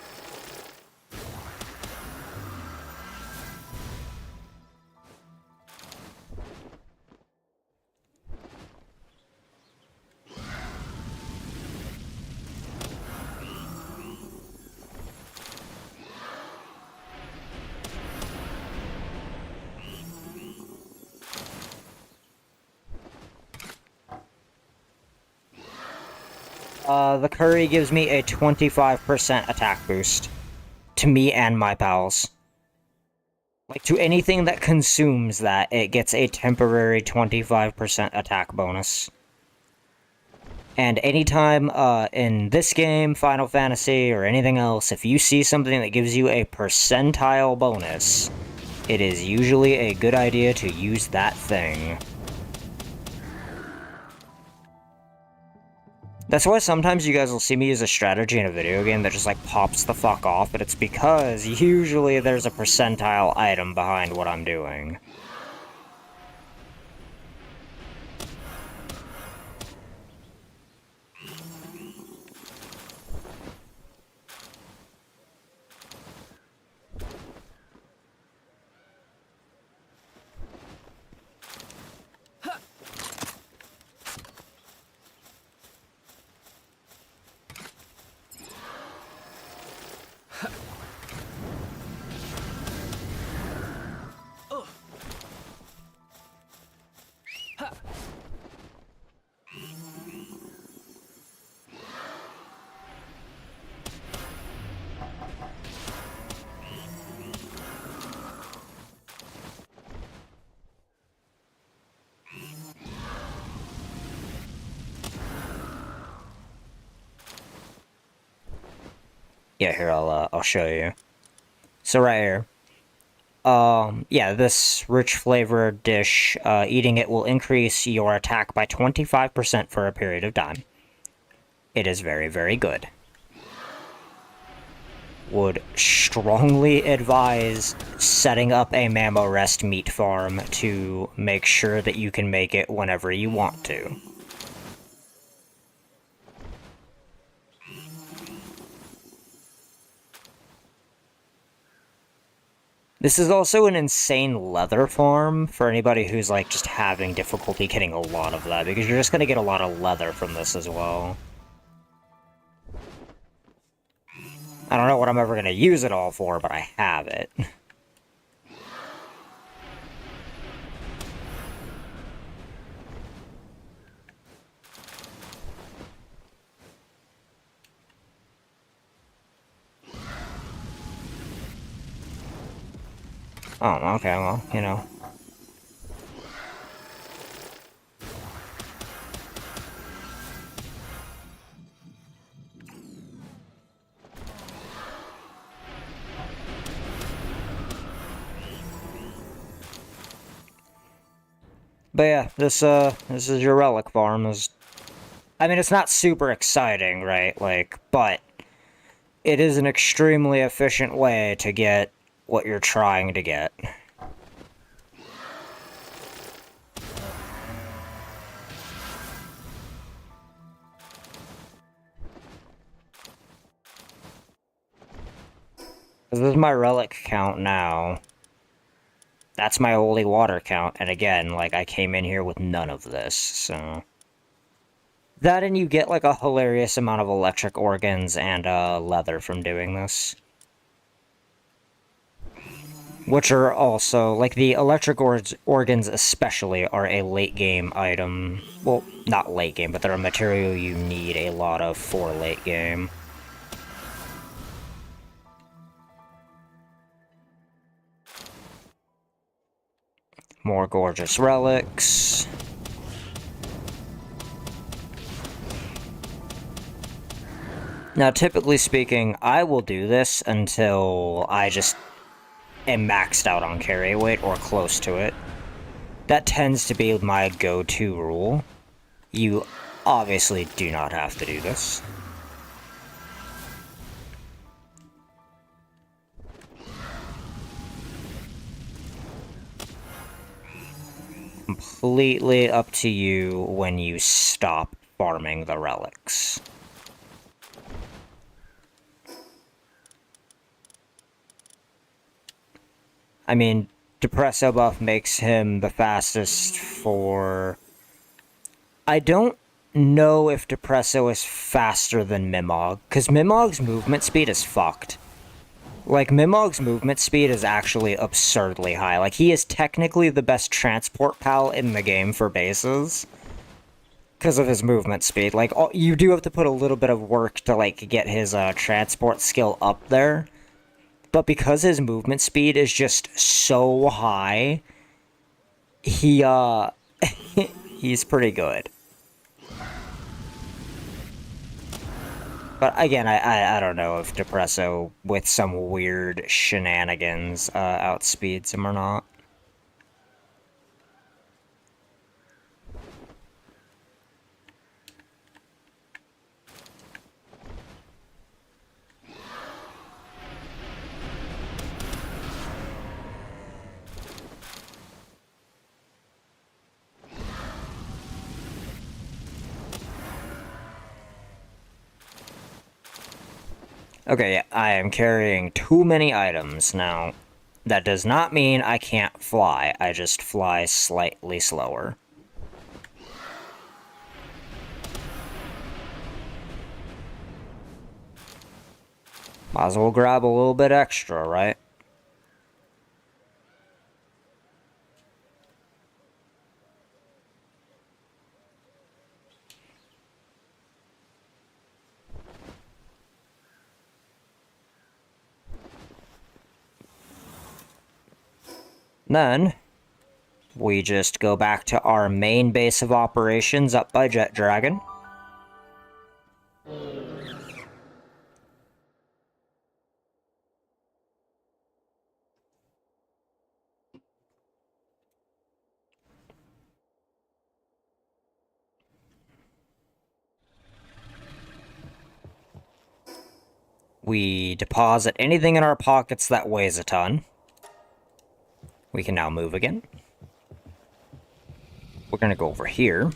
The curry gives me a 25% attack boost. To me and my pals. Like, to anything that consumes that, it gets a temporary 25% attack bonus. And anytime, in this game, Final Fantasy, or anything else, if you see something that gives you a percentile bonus, it is usually a good idea to use that thing. That's why sometimes you guys will see me use a strategy in a video game that just, like, pops the fuck off, but it's because usually there's a percentile item behind what I'm doing. Yeah, here, I'll show you. So right here. Yeah, this rich flavored dish, eating it will increase your attack by 25% for a period of time. It is very, very good. Would strongly advise setting up a Mammo Rest meat farm to make sure that you can make it whenever you want to. This is also an insane leather farm for anybody who's, like, just having difficulty getting a lot of that, because you're just gonna get a lot of leather from this as well. I don't know what I'm ever gonna use it all for, but I have it. Oh, okay, well, you know. But yeah, this is your relic farm. I mean, it's not super exciting, right? Like, but it is an extremely efficient way to get what you're trying to get. This is my relic count now. That's my holy water count, and again, like, I came in here with none of this, so... That and you get, like, a hilarious amount of electric organs and, leather from doing this. Which are also, like, the electric organs especially are a late-game item. Well, not late-game, but they're a material you need a lot of for late-game. More gorgeous relics. Now, typically speaking, I will do this until I just am maxed out on carry weight or close to it. That tends to be my go-to rule. You obviously do not have to do this. Completely up to you when you stop farming the relics. I mean, Depresso buff makes him the fastest for... I don't know if Depresso is faster than Mimog, because Mimog's movement speed is fucked. Like, Mimog's movement speed is actually absurdly high. Like, he is technically the best transport pal in the game for bases. Because of his movement speed. Like, you do have to put a little bit of work to, like, get his, transport skill up there. But because his movement speed is just so high, he, he's pretty good. But again, I don't know if Depresso, with some weird shenanigans, outspeeds him or not. Okay, yeah, I am carrying too many items now. That does not mean I can't fly, I just fly slightly slower. Might as well grab a little bit extra, right? Then, we just go back to our main base of operations up by Jet Dragon. We deposit anything in our pockets that weighs a ton. We can now move again. We're going to go over here.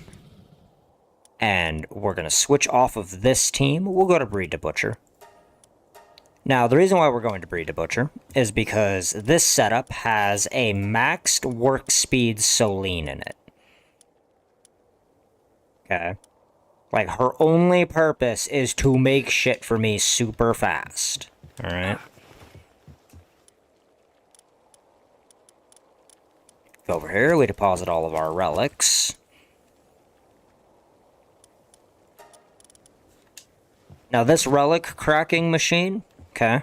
And we're going to switch off of this team. We'll go to Breed to Butcher. Now, the reason why we're going to Breed to Butcher is because this setup has a maxed work speed Soline in it. Okay. Like, her only purpose is to make shit for me super fast. Alright? Go over here, we deposit all of our relics. Now, this relic cracking machine, okay,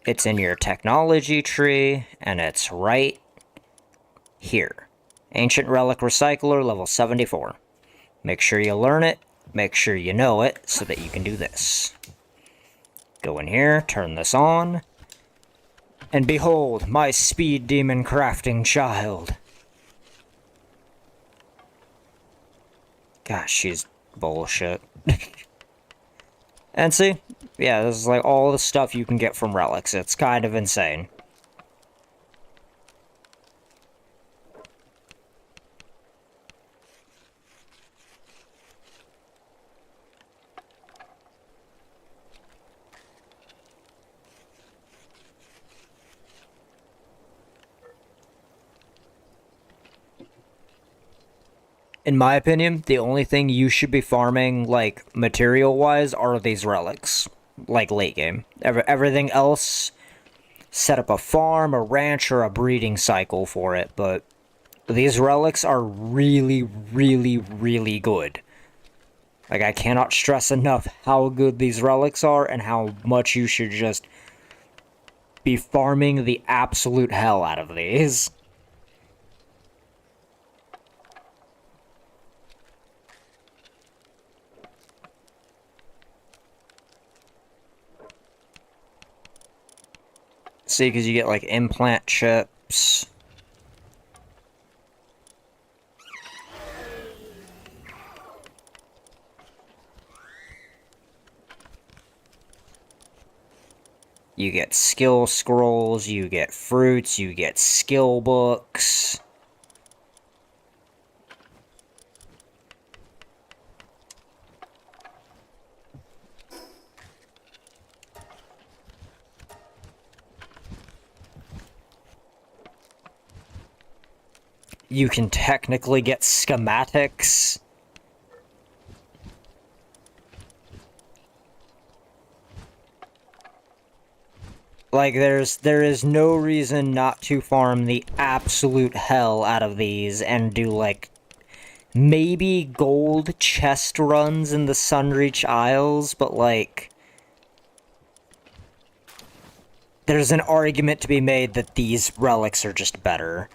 it's in your technology tree, and it's right here. Ancient Relic Recycler, level 74. Make sure you learn it, make sure you know it, so that you can do this. Go in here, turn this on, and behold, my speed demon crafting child. Gosh, she's bullshit. And see, yeah, this is like all the stuff you can get from relics. It's kind of insane. In my opinion, the only thing you should be farming, like, material-wise, are these relics. Like, late game. Everything else, set up a farm, a ranch, or a breeding cycle for it, but these relics are really, really, really good. Like, I cannot stress enough how good these relics are and how much you should just be farming the absolute hell out of these. See, because you get, like, implant chips. You get skill scrolls, you get fruits, you get skill books. You can technically get schematics. Like, there is no reason not to farm the absolute hell out of these and do, like, maybe gold chest runs in the Sunreach Isles, but, like, there's an argument to be made that these relics are just better.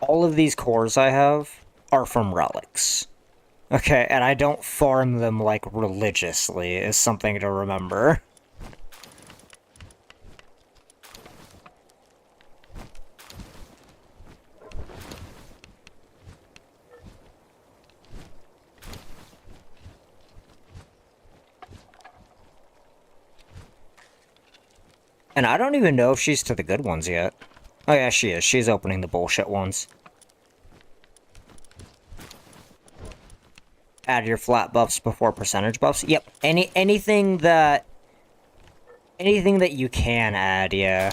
All of these cores I have are from relics. Okay, and I don't farm them, like, religiously, is something to remember. And I don't even know if she's to the good ones yet. Oh yeah, she is. She's opening the bullshit ones. Add your flat buffs before percentage buffs. Yep. Anything that you can add, yeah.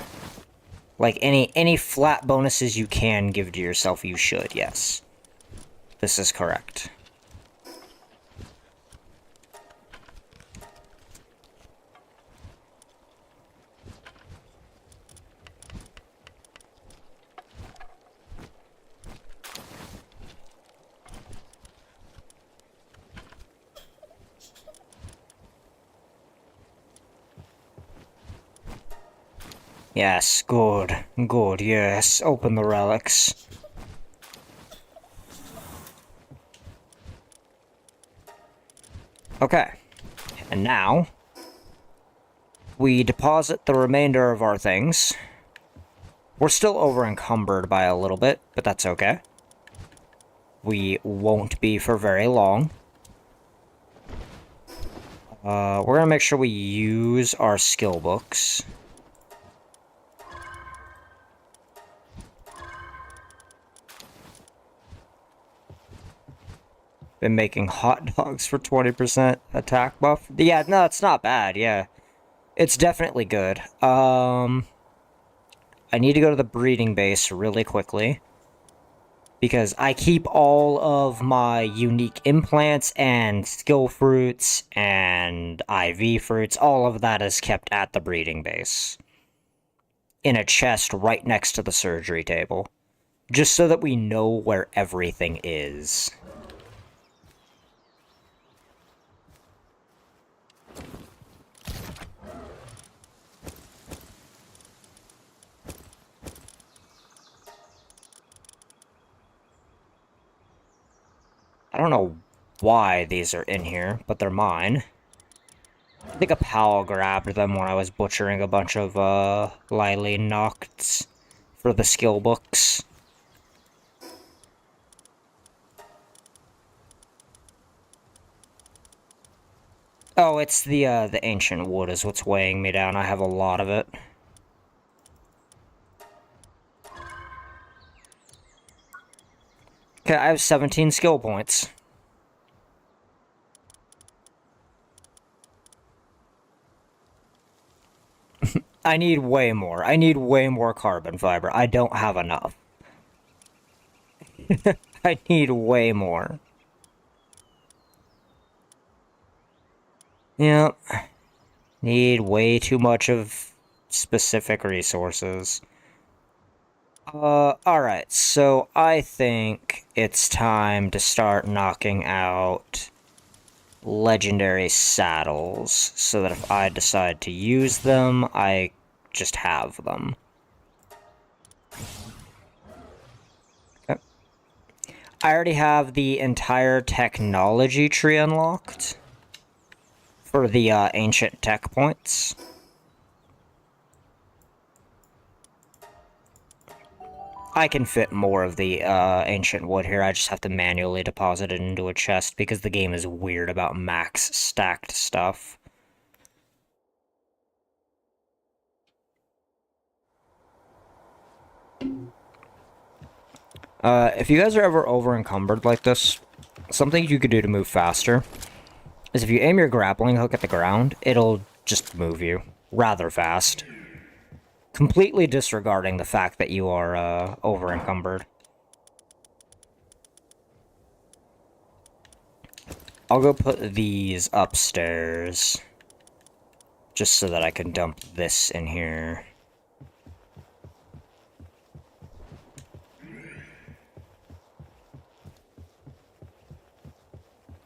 Like any flat bonuses you can give to yourself, you should, yes. This is correct. Yes, good. Good, yes. Open the relics. Okay. And now, we deposit the remainder of our things. We're still over encumbered by a little bit, but that's okay. We won't be for very long. We're gonna make sure we use our skill books. Been making hot dogs for 20% attack buff. Yeah, no, it's not bad, yeah. It's definitely good. I need to go to the breeding base really quickly, because I keep all of my unique implants and skill fruits and IV fruits. All of that is kept at the breeding base, in a chest right next to the surgery table, just so that we know where everything is. I don't know why these are in here, but they're mine. I think a pal grabbed them when I was butchering a bunch of, Lily Nocts for the skill books. Oh, it's the ancient wood is what's weighing me down. I have a lot of it. Okay, I have 17 skill points. I need way more. I need way more carbon fiber. I don't have enough. I need way more. Yep. Need way too much of specific resources. Alright, so I think it's time to start knocking out legendary saddles, so that if I decide to use them, I just have them. Okay. I already have the entire technology tree unlocked for the ancient tech points. I can fit more of the ancient wood here. I just have to manually deposit it into a chest because the game is weird about max stacked stuff. If you guys are ever over encumbered like this, something you could do to move faster is if you aim your grappling hook at the ground, it'll just move you rather fast. Completely disregarding the fact that you are over encumbered. I'll go put these upstairs, just so that I can dump this in here.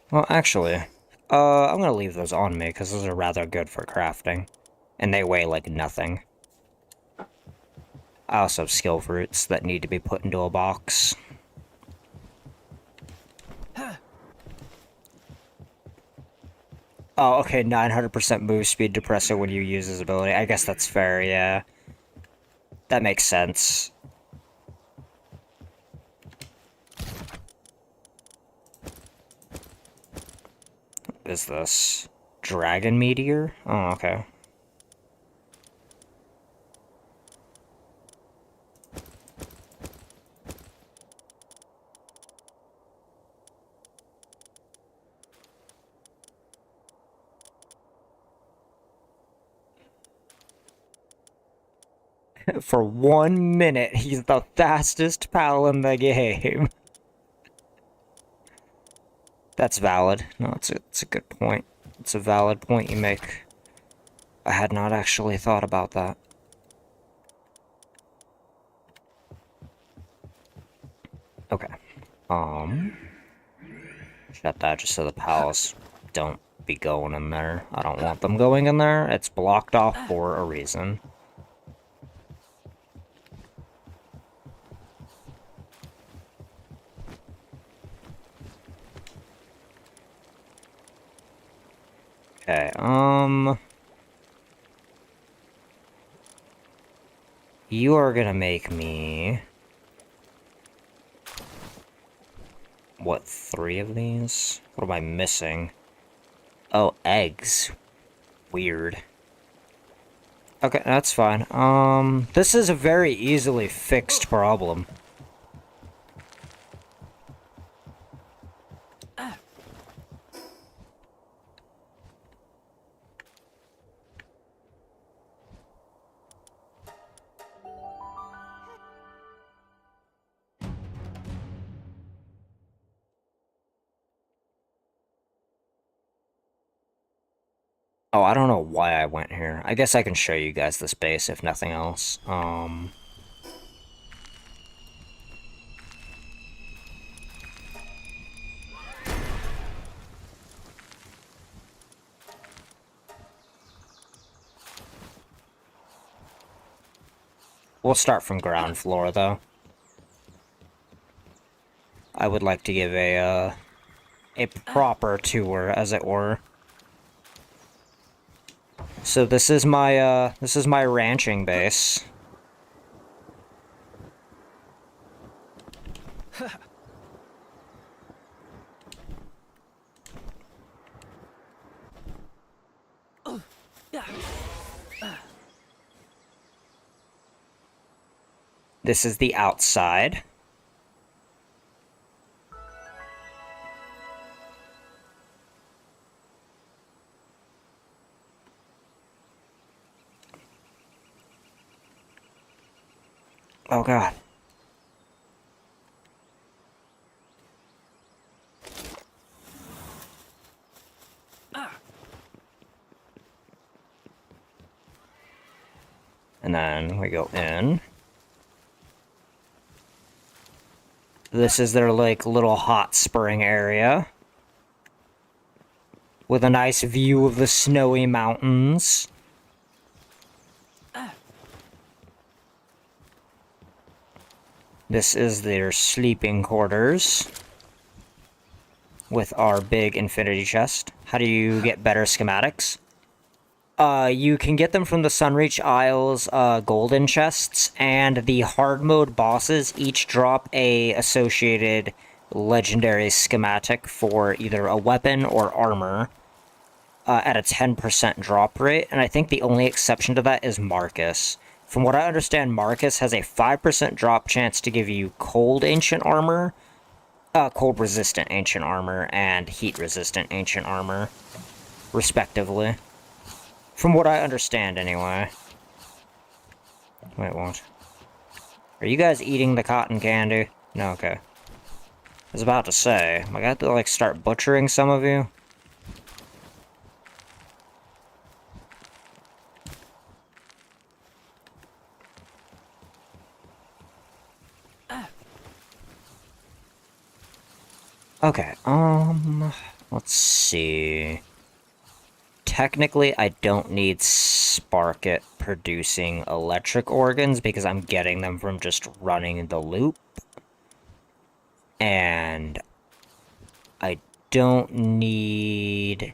Well, actually, I'm gonna leave those on me, because those are rather good for crafting. And they weigh like nothing. I also have skill fruits that need to be put into a box. Oh, okay, 900% move speed depressor when you use his ability. I guess that's fair, yeah. That makes sense. What is this? Dragon Meteor? Oh, okay. For 1 minute, he's the fastest pal in the game. That's valid. No, it's a good point. It's a valid point you make. I had not actually thought about that. Okay. Shut that just so the pals don't be going in there. I don't want them going in there. It's blocked off for a reason. Okay, you are gonna make me... What, 3 of these? What am I missing? Oh, eggs. Weird. Okay, that's fine. This is a very easily fixed problem. Oh, I don't know why I went here. I guess I can show you guys this base, if nothing else. We'll start from ground floor, though. I would like to give a proper tour, as it were. So this is my ranching base. This is the outside. Oh god. And then we go in. This is their, like, little hot spring area. With a nice view of the snowy mountains. This is their sleeping quarters. With our big infinity chest. How do you get better schematics? You can get them from the Sunreach Isles, golden chests, and the hard mode bosses each drop a associated legendary schematic for either a weapon or armor, at a 10% drop rate, and I think the only exception to that is Marcus. From what I understand, Marcus has a 5% drop chance to give you cold ancient armor, cold resistant ancient armor, and heat resistant ancient armor, respectively. From what I understand, anyway. Wait, what? Are you guys eating the cotton candy? No, okay. I was about to say, am I gonna have to, like, start butchering some of you? Okay, let's see. Technically, I don't need Sparket producing electric organs because I'm getting them from just running the loop. And I don't need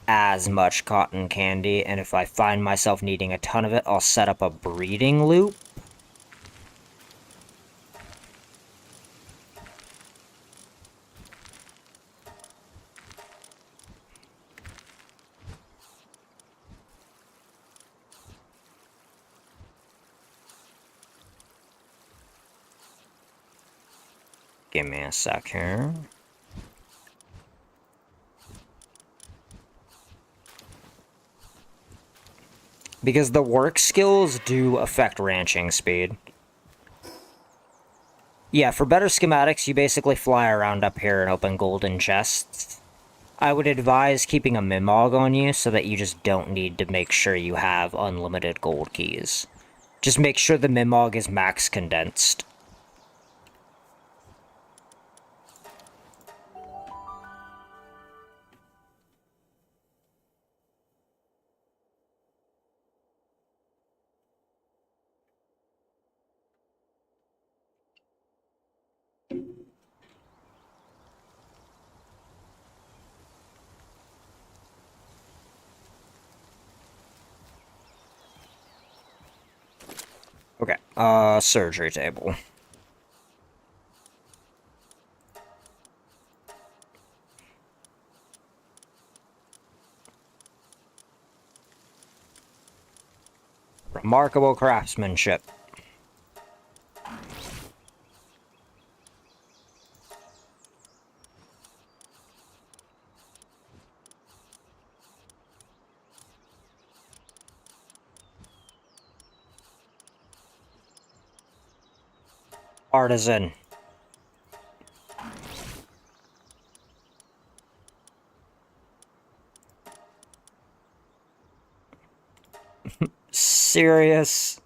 as much cotton candy, and if I find myself needing a ton of it, I'll set up a breeding loop. Give me a sec here. Because the work skills do affect ranching speed. Yeah, for better schematics, you basically fly around up here and open golden chests. I would advise keeping a Mimog on you so that you just don't need to make sure you have unlimited gold keys. Just make sure the Mimog is max condensed. Surgery table. Remarkable craftsmanship. Artisan. Serious?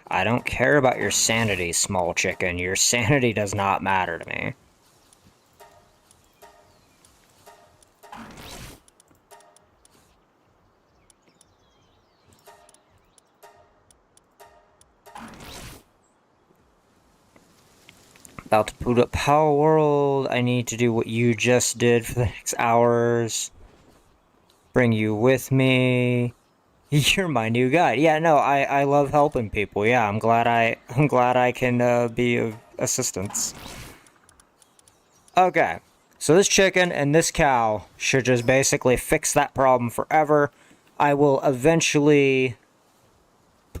I don't care about your sanity, small chicken. Your sanity does not matter to me. About to boot up Palworld. I need to do what you just did for the next hours. Bring you with me. You're my new guide. Yeah, no, I love helping people. Yeah, I'm glad I can be of assistance. Okay, so this chicken and this cow should just basically fix that problem forever. I will eventually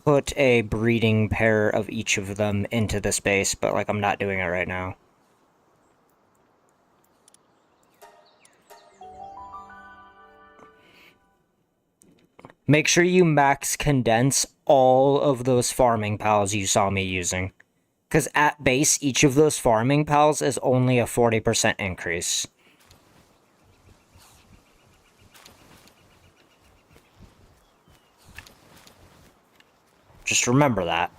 put a breeding pair of each of them into the space, but like I'm not doing it right now. Make sure you max condense all of those farming pals you saw me using. Because at base, each of those farming pals is only a 40% increase. Just remember that.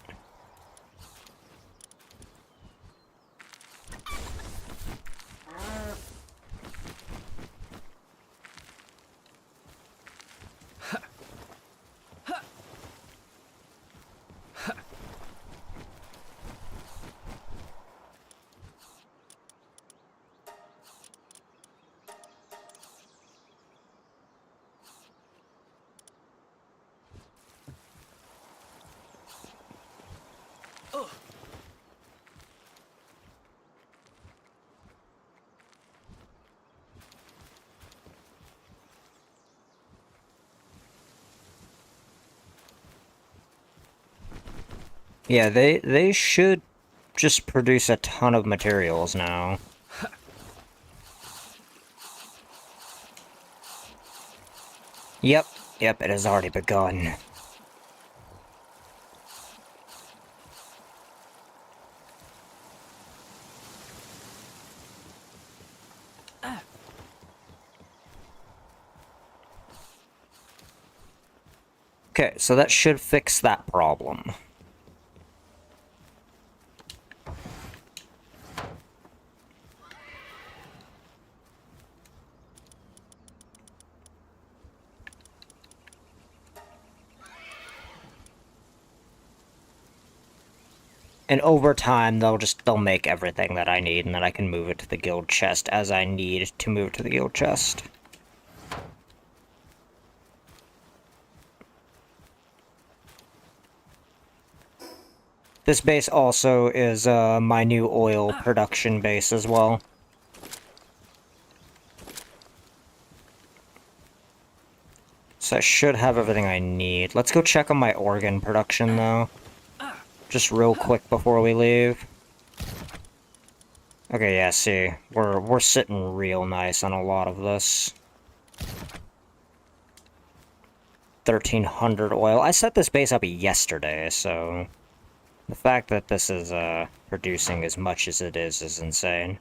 Yeah, they should just produce a ton of materials now. Yep, it has already begun. Okay, so that should fix that problem. And over time, they'll make everything that I need, and then I can move it to the guild chest as I need to move it to the guild chest. This base also is my new oil production base as well. So I should have everything I need. Let's go check on my organ production, though. Just real quick before we leave. Okay, yeah, see. We're sitting real nice on a lot of this. 1,300 oil. I set this base up yesterday, so... The fact that this is, producing as much as it is insane.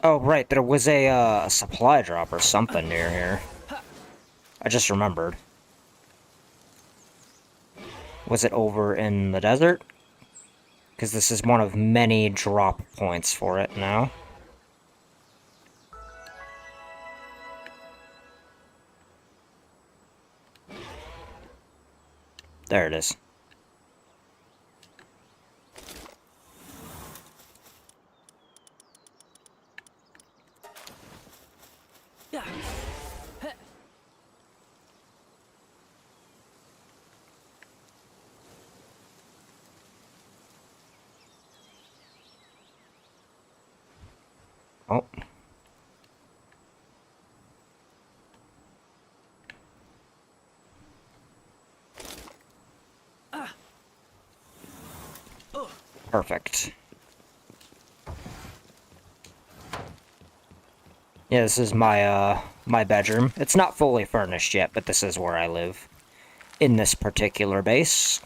Oh, right, there was a supply drop or something near here. I just remembered. Was it over in the desert? Because this is one of many drop points for it now. There it is. Oh. Perfect. Yeah, this is my bedroom. It's not fully furnished yet, but this is where I live. In this particular base.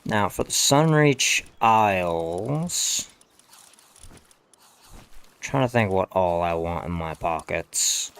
Now, for the Sunreach Isles... I'm trying to think what all I want in my pockets.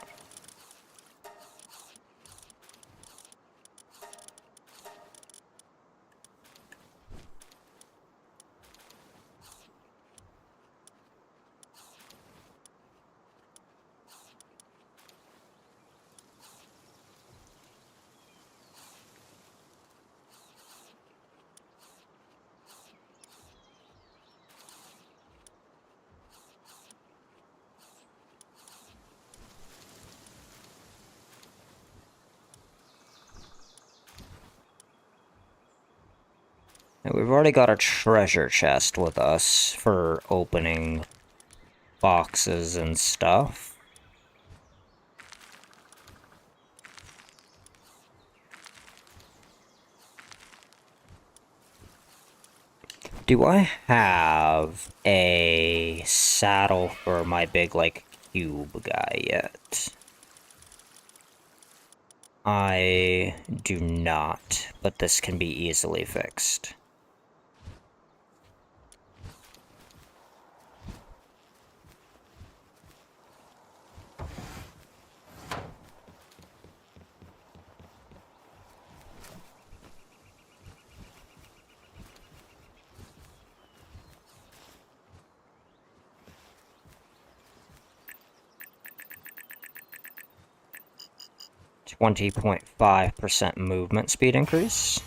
And we've already got a treasure chest with us for opening boxes and stuff. Do I have a saddle for my big, like, cube guy yet? I do not, but this can be easily fixed. .5% movement speed increase.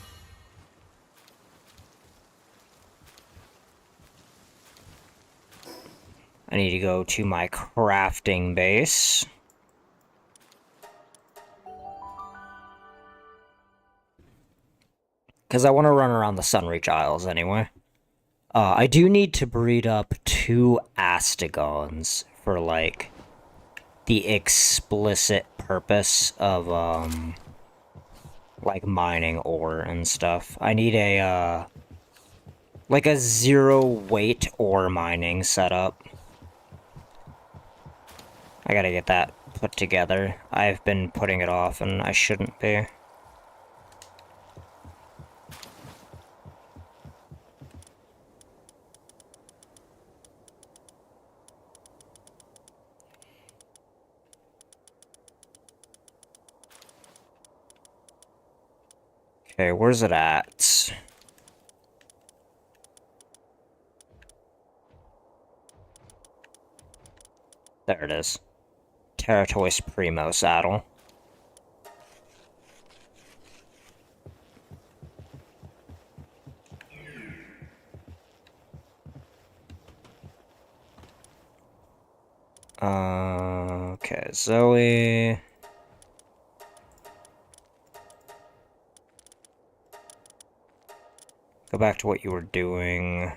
I need to go to my crafting base. Because I want to run around the Sunreach Isles anyway. I do need to breed up 2 Astigons for, like, the explicit purpose of, like, mining ore and stuff. I need a, like a 0-weight ore mining setup. I gotta get that put together. I've been putting it off, and I shouldn't be. Okay, where's it at? There it is. Terratoise Primo saddle. Okay, ZOE. Go back to what you were doing.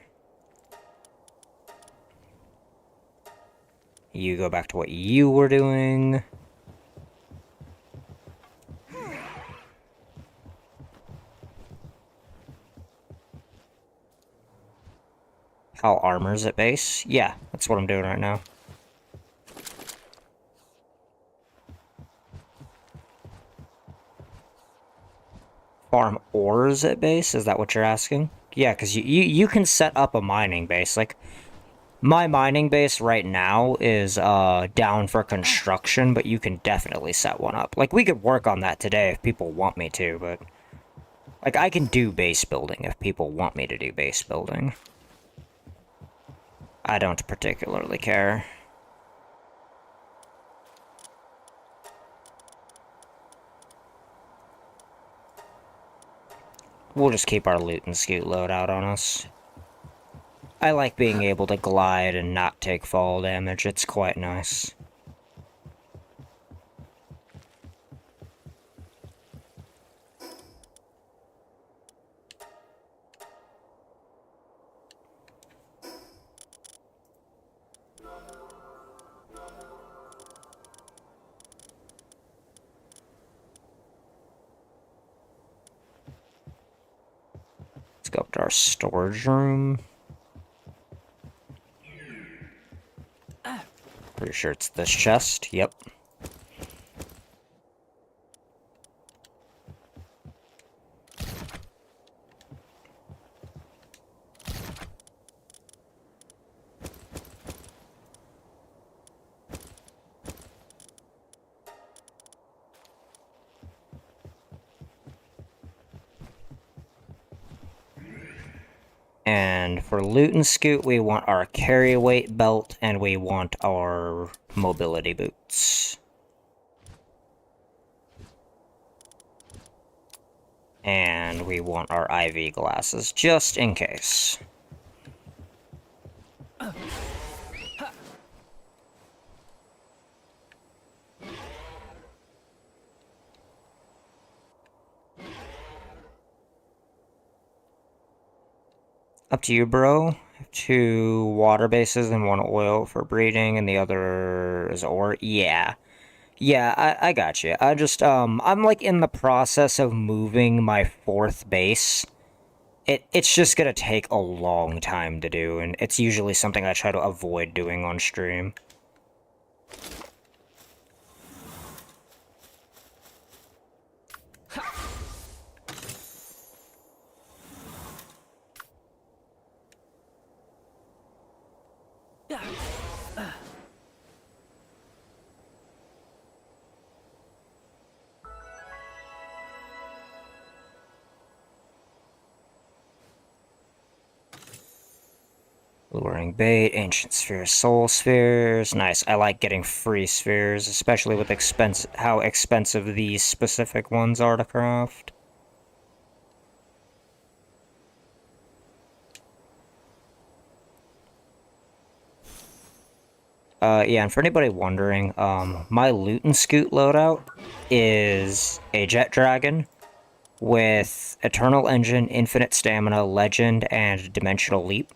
You go back to what you were doing. How armor's at base? Yeah, that's what I'm doing right now. Farm ores at base? Is that what you're asking? Yeah, because you can set up a mining base. Like, my mining base right now is down for construction, but you can definitely set one up. Like, we could work on that today if people want me to, but... Like, I can do base building if people want me to do base building. I don't particularly care. We'll just keep our loot and scoot loadout on us. I like being able to glide and not take fall damage. It's quite nice. go up to our storage room. Pretty sure it's this chest. Yep. And for loot and scoot, we want our carry weight belt, and we want our mobility boots. And we want our IV glasses, just in case. Up to you, bro. 2 water bases and 1 oil for breeding, and the other is ore. Yeah. Yeah, I got you. I'm like in the process of moving my 4th base. It's just gonna take a long time to do, and it's usually something I try to avoid doing on stream. Luring bait, ancient spheres, soul spheres. Nice. I like getting free spheres, especially with how expensive these specific ones are to craft. Yeah, and for anybody wondering, my loot and scoot loadout is a jet dragon with eternal engine, infinite stamina, legend, and dimensional leap.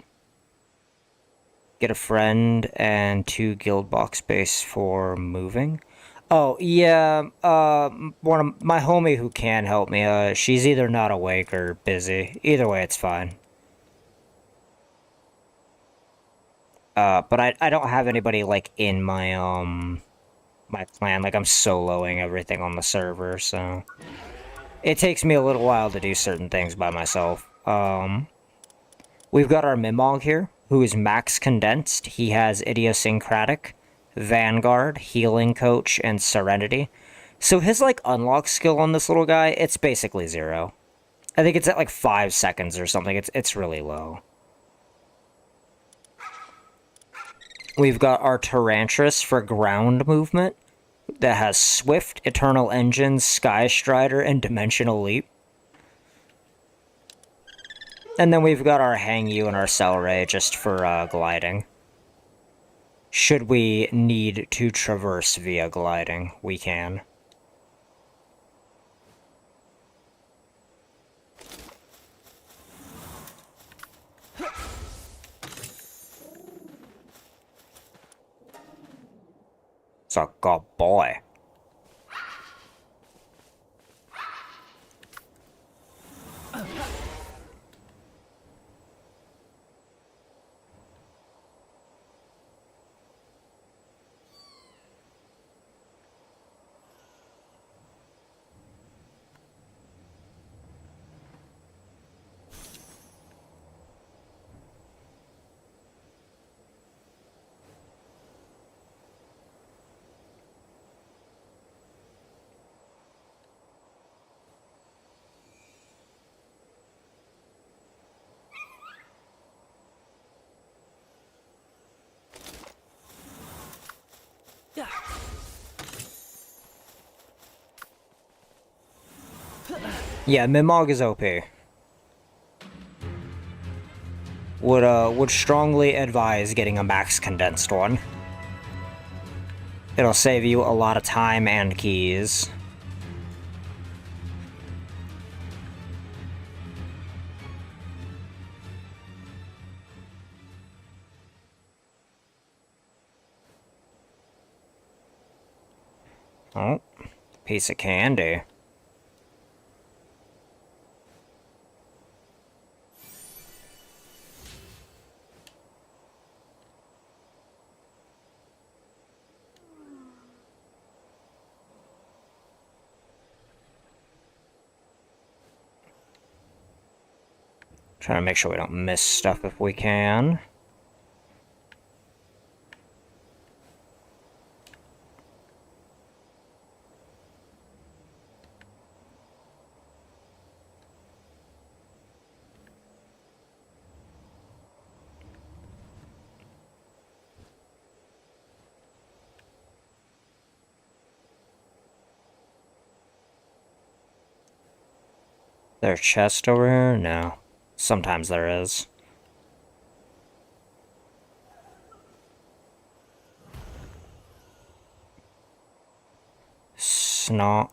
Get a friend and 2 guild box base for moving. Oh, yeah, one of my homie who can help me, she's either not awake or busy. Either way, it's fine. But I don't have anybody, like, in my, my clan. Like, I'm soloing everything on the server, so... It takes me a little while to do certain things by myself. We've got our Mimog here, who is max condensed. He has Idiosyncratic, Vanguard, Healing Coach, and Serenity. So his, like, unlock skill on this little guy, it's basically 0. I think it's at, like, 5 seconds or something. It's really low. We've got our Tyrantris for ground movement that has Swift, Eternal Engine, Sky Strider, and Dimensional Leap. And then we've got our Hang You and our Cell Ray just for gliding. Should we need to traverse via gliding, we can. It's a good boy. Yeah, Mimog is OP. Would strongly advise getting a max condensed one. It'll save you a lot of time and keys. Oh, piece of candy. Trying to make sure we don't miss stuff if we can. There a chest over here? No. Sometimes there is. Snock.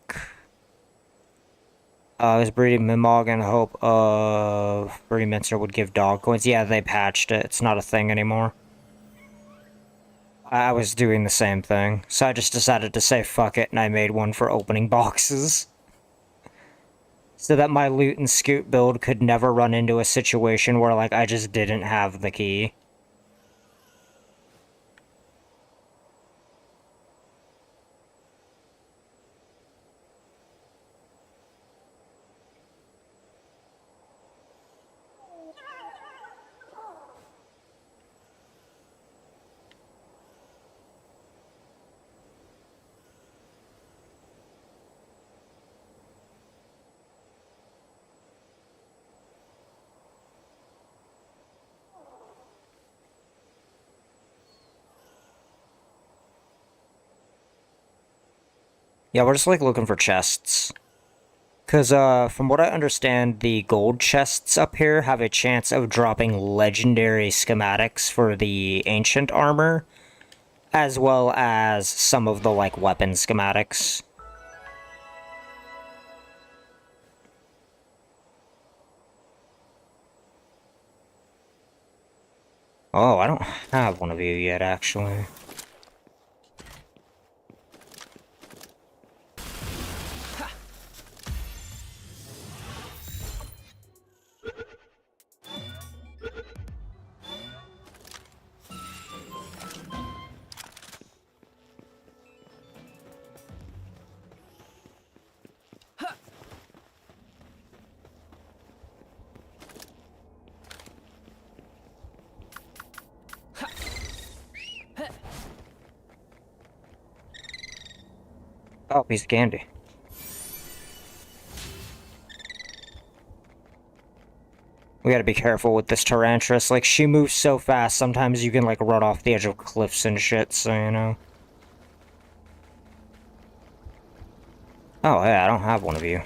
I was breeding Mimog in the hope of Rematch would give dog coins. Yeah, they patched it. It's not a thing anymore. I was doing the same thing, so I just decided to say fuck it, and I made one for opening boxes. So that my loot and scoot build could never run into a situation where, like, I just didn't have the key. Yeah, we're just, like, looking for chests. Because, from what I understand, the gold chests up here have a chance of dropping legendary schematics for the ancient armor, as well as some of the, like, weapon schematics. Oh, I don't have one of you yet, actually. Oh, piece of candy. We gotta be careful with this Tarantress. Like, she moves so fast, sometimes you can, like, run off the edge of cliffs and shit, so, you know. Oh, yeah, I don't have one of you.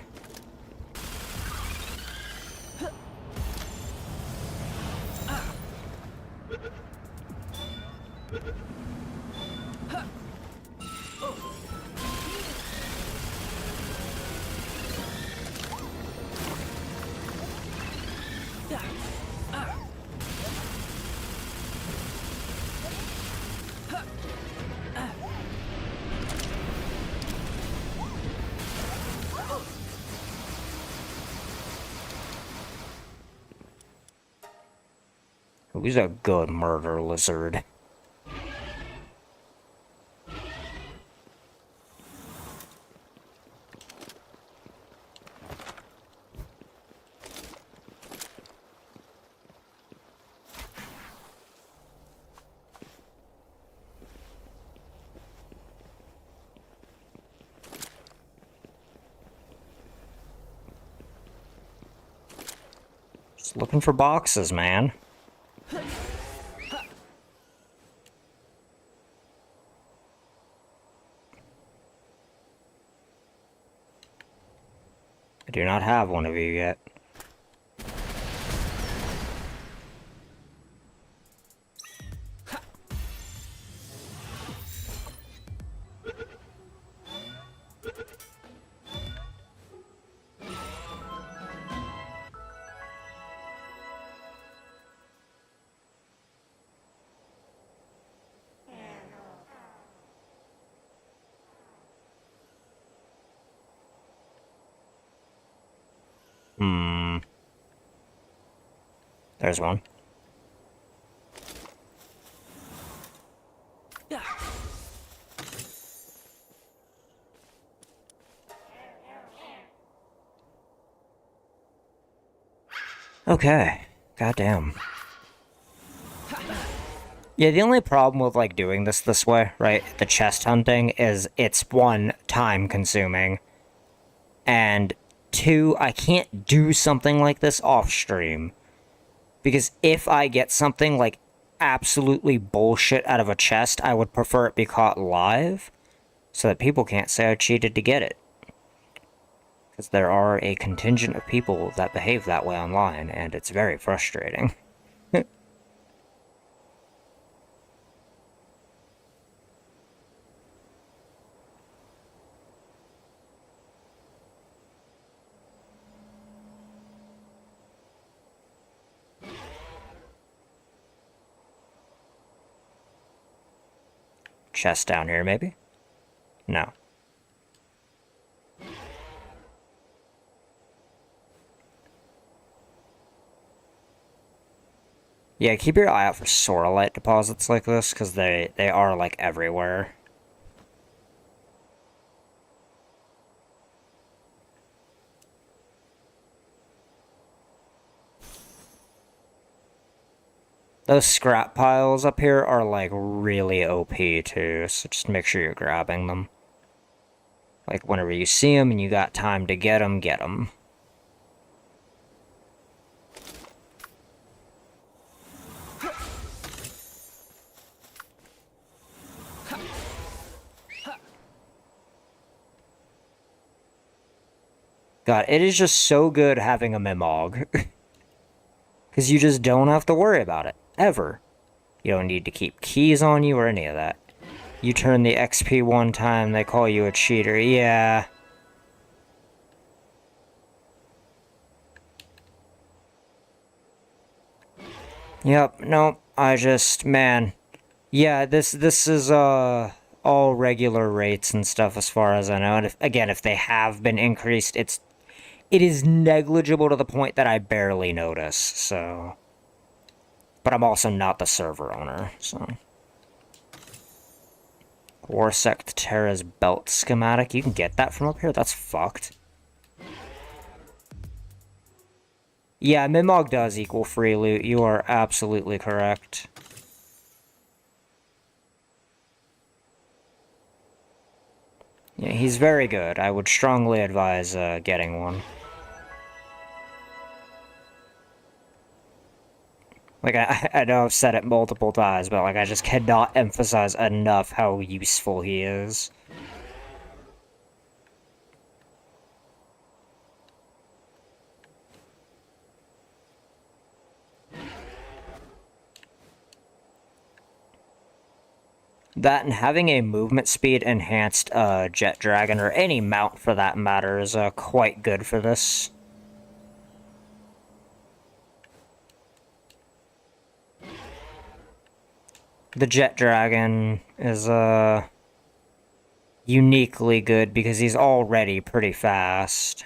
Who's a good murder lizard? Just looking for boxes, man. I do not have one of you yet. There's one. Okay. Goddamn. Yeah, the only problem with, like, doing this way, right, the chest hunting, is it's, one, time consuming, and two, I can't do something like this off stream. Because if I get something, like, absolutely bullshit out of a chest, I would prefer it be caught live, so that people can't say I cheated to get it. Because there are a contingent of people that behave that way online, and it's very frustrating. Chest down here, maybe? No. Yeah, keep your eye out for sorolite deposits like this, because they are, like, everywhere. Those scrap piles up here are, like, really OP, too, so just make sure you're grabbing them. Like, whenever you see them and you got time to get them, get them. God, it is just so good having a Mimog. Because you just don't have to worry about it. Ever. You don't need to keep keys on you or any of that. You turn the XP one time, they call you a cheater. Yeah. Yep, nope, I just, man. Yeah, this is, all regular rates and stuff as far as I know. And if they have been increased, it is negligible to the point that I barely notice, so. But I'm also not the server owner, so. Warsect Terra's belt schematic. You can get that from up here? That's fucked. Yeah, Mimog does equal free loot. You are absolutely correct. Yeah, he's very good. I would strongly advise getting one. Like, I know I've said it multiple times, but, like, I just cannot emphasize enough how useful he is. That and having a movement speed enhanced jet dragon, or any mount for that matter, is quite good for this. The jet dragon is uniquely good because he's already pretty fast.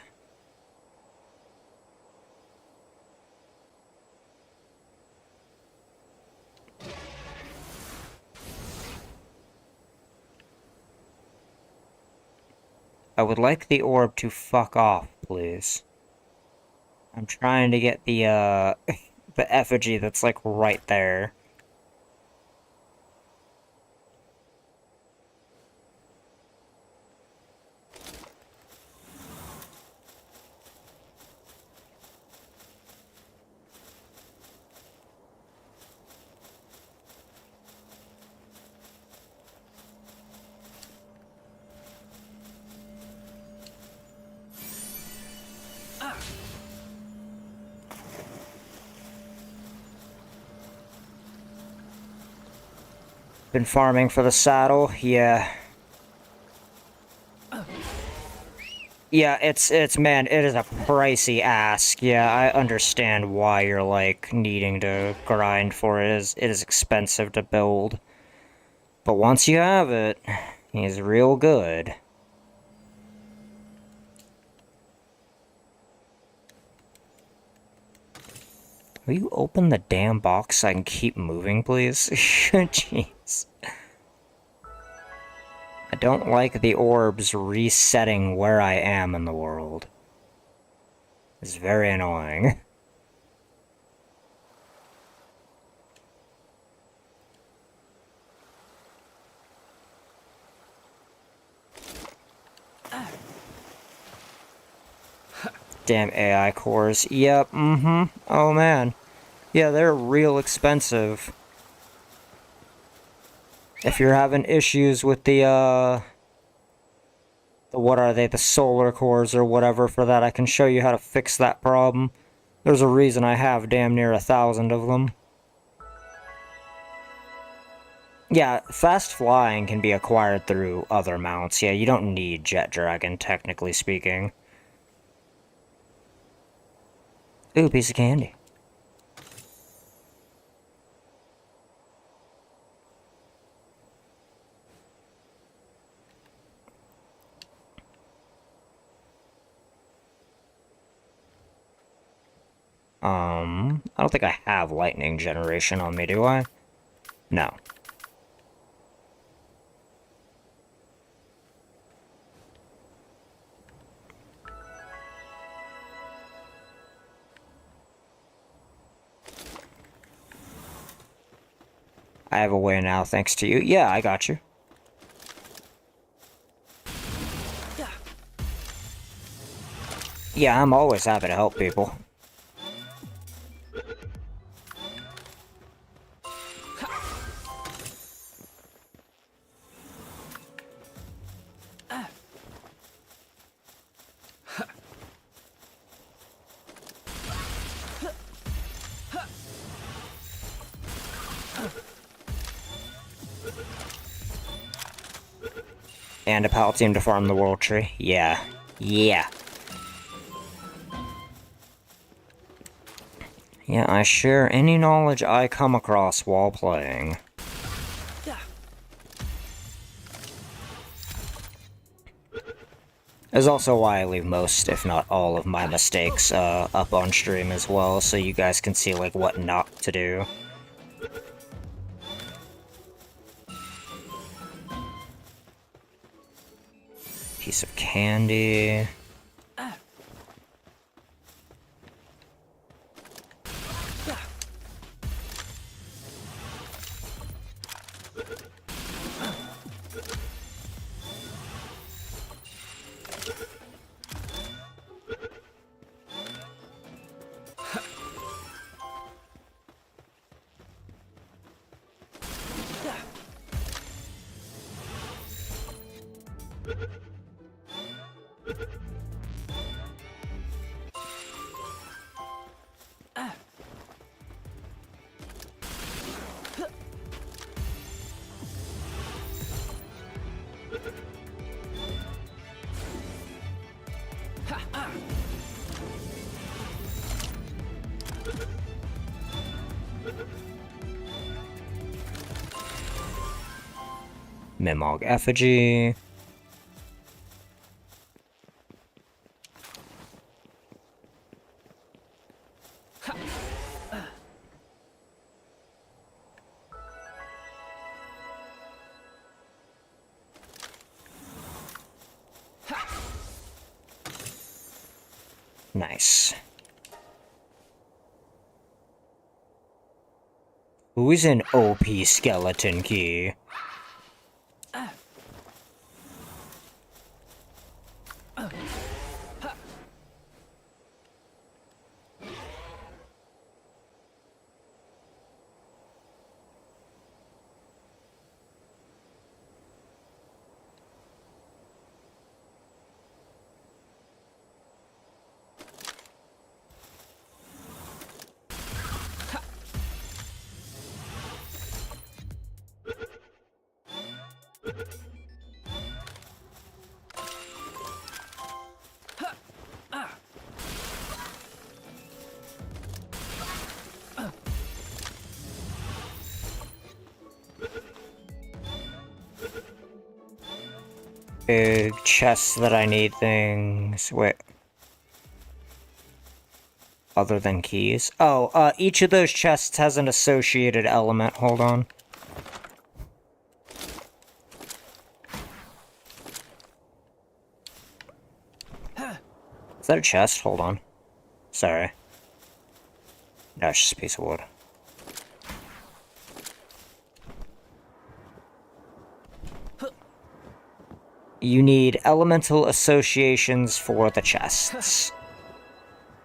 I would like the orb to fuck off, please. I'm trying to get the the effigy that's, like, right there. Been farming for the saddle, yeah. Yeah, man, it is a pricey ask. Yeah, I understand why you're, like, needing to grind for it. It is expensive to build. But once you have it, he's real good. Will you open the damn box so I can keep moving, please? Jeez. I don't like the orbs resetting where I am in the world. It's very annoying. Damn AI cores. Yep, Oh man. Yeah, they're real expensive. If you're having issues with the what are they, the solar cores or whatever for that, I can show you how to fix that problem. There's a reason I have damn near 1,000 of them. Yeah, fast flying can be acquired through other mounts. Yeah, you don't need Jet Dragon, technically speaking. Ooh, piece of candy. I don't think I have lightning generation on me, do I? No. I have a way now, thanks to you. Yeah, I got you. Yeah, I'm always happy to help people. And a Palworld to farm the World Tree. Yeah. Yeah. Yeah, I share any knowledge I come across while playing. Is also why I leave most, if not all, of my mistakes up on stream as well, so you guys can see, like, what not to do. Piece of candy. Mimog Effigy. Nice. Who is an OP skeleton key? Big chests that I need things. Wait. Other than keys? Oh, each of those chests has an associated element. Hold on. Is that a chest? Hold on. Sorry. No, it's just a piece of wood. You need elemental associations for the chests.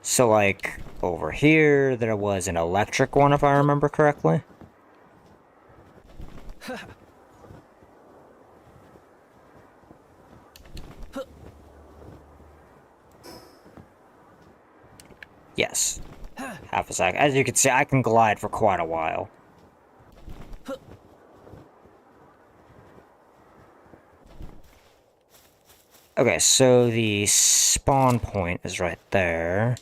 So, like, over here, there was an electric one, if I remember correctly. Yes. Half a sec. As you can see, I can glide for quite a while. Okay, so the spawn point is right there.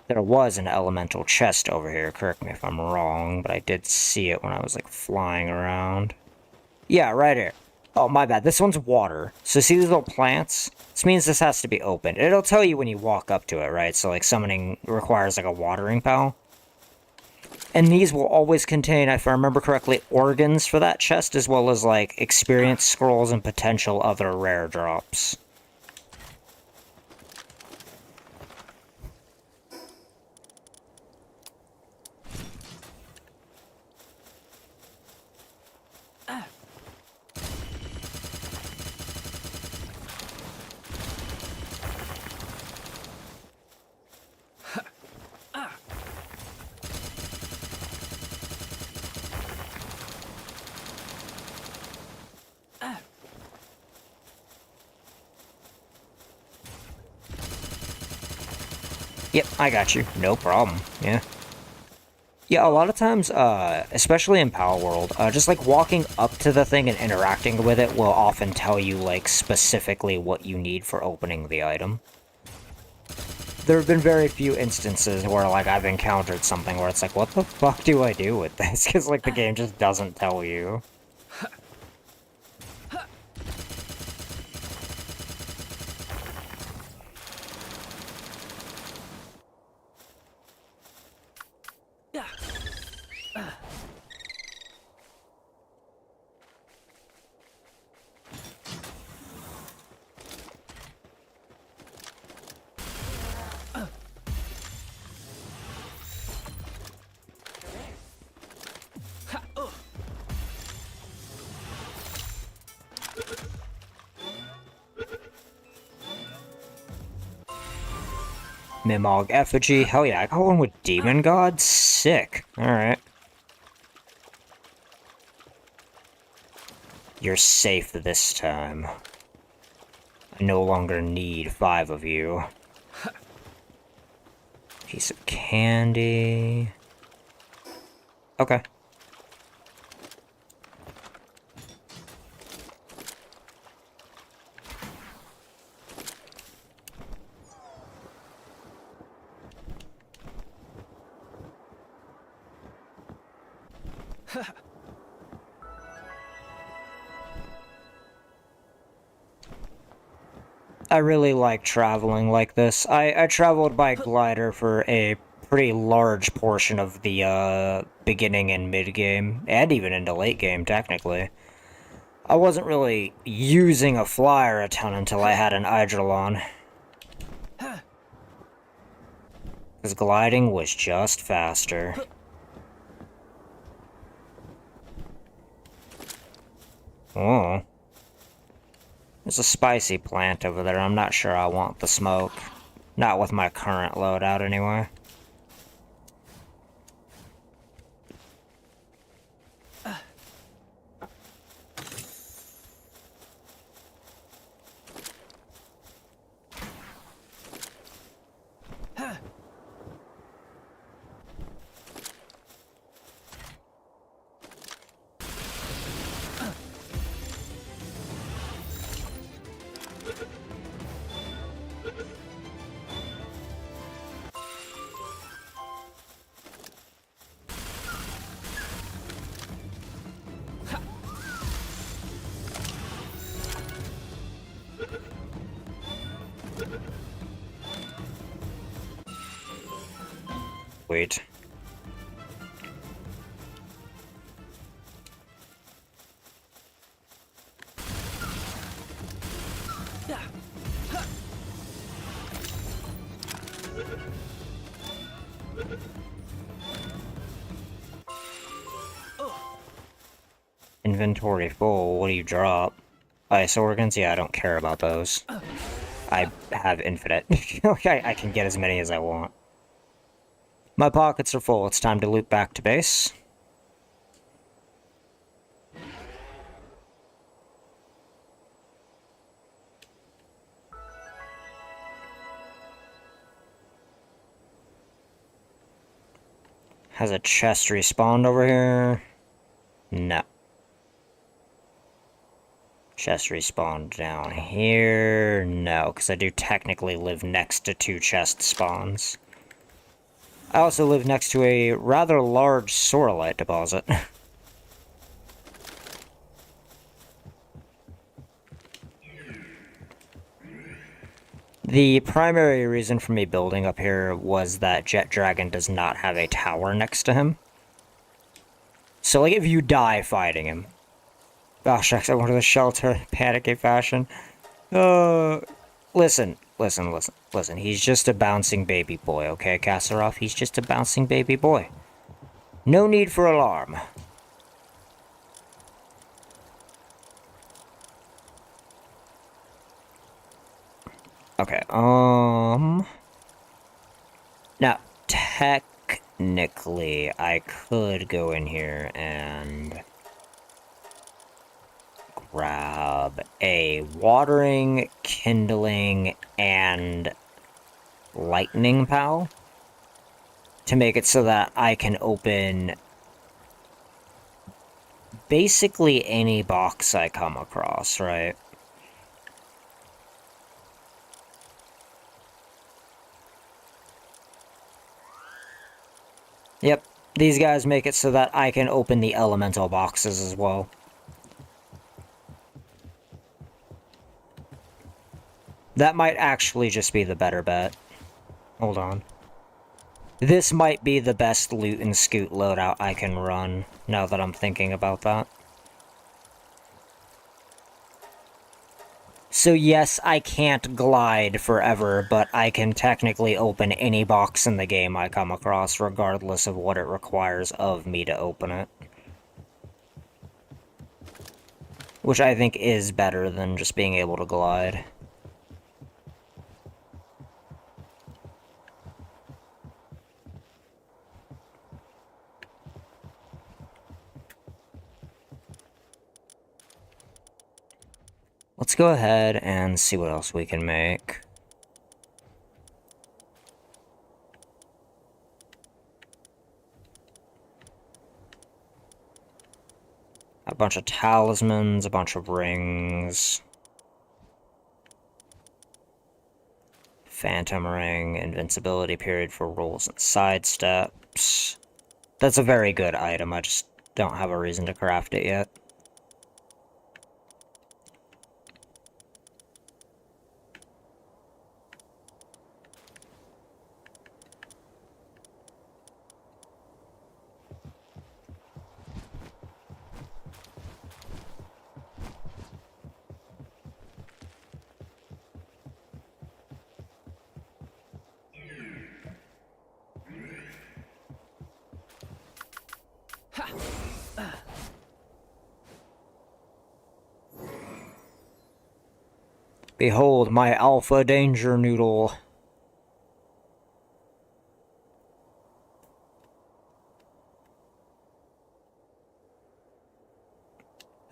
There was an elemental chest over here, correct me if I'm wrong, but I did see it when I was, like, flying around. Yeah, right here. Oh, my bad. This one's water. So see these little plants? This means this has to be open. It'll tell you when you walk up to it, right? So, like, summoning requires, like, a watering pal. And these will always contain, if I remember correctly, organs for that chest, as well as, like, experience scrolls and potential other rare drops. Yep, I got you. No problem. Yeah. Yeah, a lot of times, especially in Palworld, just like walking up to the thing and interacting with it will often tell you, like, specifically what you need for opening the item. There have been very few instances where, like, I've encountered something where it's like, what the fuck do I do with this? Because, like, the game just doesn't tell you. Mimog Effigy, hell yeah, I got one with Demon God? Sick. Alright. You're safe this time. I no longer need 5 of you. Piece of candy... Okay. I really like traveling like this. I traveled by glider for a pretty large portion of the, beginning and mid-game, and even into late game, technically. I wasn't really using a flyer a ton until I had an Eidrolon. Because gliding was just faster. Oh. There's a spicy plant over there. I'm not sure I want the smoke. Not with my current loadout, anyway. Wait. Inventory full. What do you drop? Ice organs? Yeah, I don't care about those. I have infinite. I can get as many as I want. My pockets are full. It's time to loop back to base. Has a chest respawned over here? No. Chest respawned down here? No, because I do technically live next to 2 chest spawns. I also live next to a rather large sorrelite deposit. The primary reason for me building up here was that Jet Dragon does not have a tower next to him. So, like, if you die fighting him... Gosh, I went to the shelter, panicky fashion. Listen. He's just a bouncing baby boy, okay, Kasserov? He's just a bouncing baby boy. No need for alarm. Okay, now, technically, I could go in here and grab a watering, kindling, and lightning pal to make it so that I can open basically any box I come across, right? Yep, these guys make it so that I can open the elemental boxes as well. That might actually just be the better bet. Hold on. This might be the best loot and scoot loadout I can run, now that I'm thinking about that. So yes, I can't glide forever, but I can technically open any box in the game I come across, regardless of what it requires of me to open it. Which I think is better than just being able to glide. Let's go ahead and see what else we can make. A bunch of talismans, a bunch of rings. Phantom ring, invincibility period for rolls and sidesteps. That's a very good item, I just don't have a reason to craft it yet. Behold my alpha danger noodle.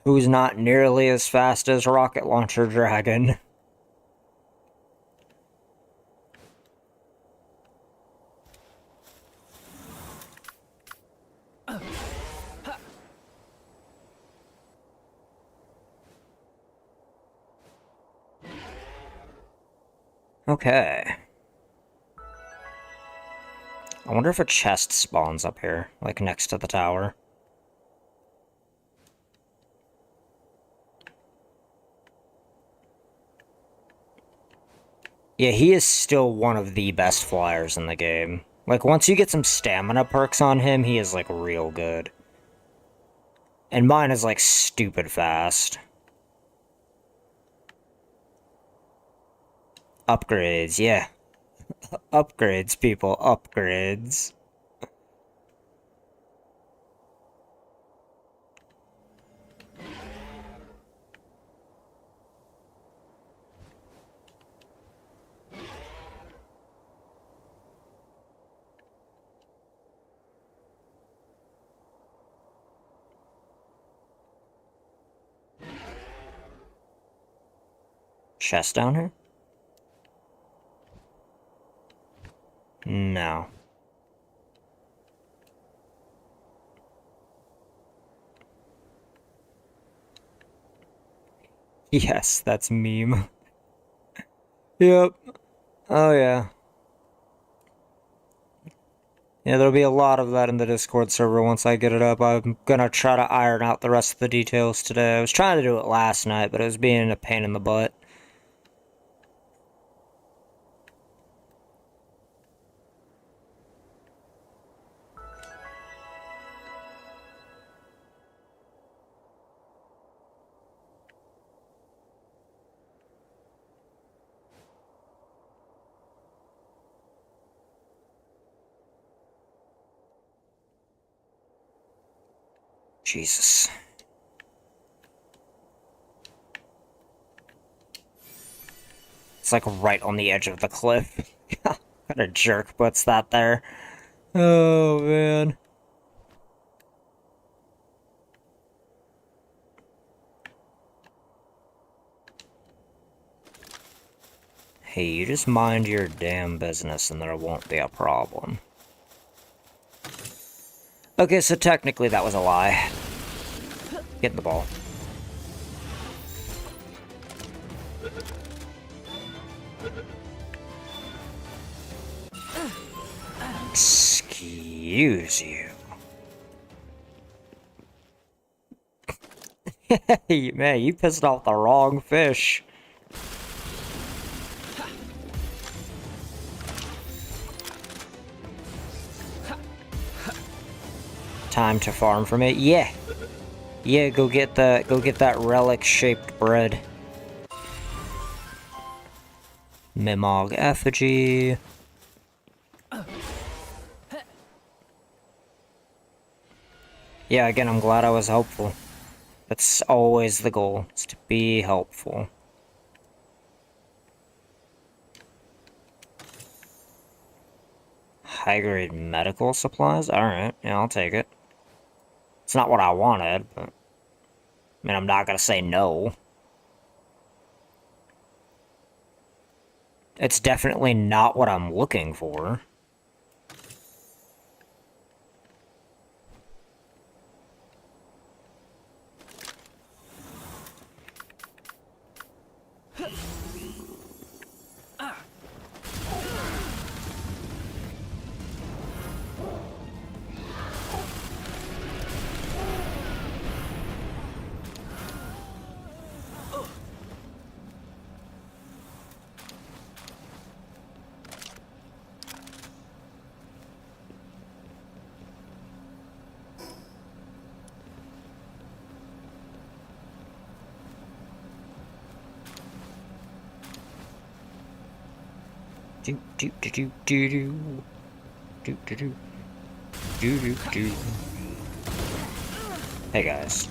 Who's not nearly as fast as Rocket Launcher Dragon. Okay. I wonder if a chest spawns up here, like next to the tower. Yeah, he is still one of the best flyers in the game. Like, once you get some stamina perks on him, he is, like, real good. And mine is, like, stupid fast. Upgrades, yeah. Upgrades, people, upgrades. Chest down here? No. Yes, that's meme. Yep. Oh yeah. Yeah, there'll be a lot of that in the Discord server once I get it up. I'm gonna try to iron out the rest of the details today. I was trying to do it last night, but it was being a pain in the butt. Jesus. It's like right on the edge of the cliff. What a jerk puts that there. Oh, man. Hey, you just mind your damn business and there won't be a problem. Okay, so technically that was a lie. Get in the ball. Excuse you. Hey, man, you pissed off the wrong fish. Time to farm from it. Yeah. Yeah, go get that relic-shaped bread. Mimog effigy. Yeah, again, I'm glad I was helpful. That's always the goal, is to be helpful. High-grade medical supplies? Alright, yeah, I'll take it. It's not what I wanted, but... I mean, I'm not gonna say no. It's definitely not what I'm looking for. Do do do do do do do do do do do do. Hey guys.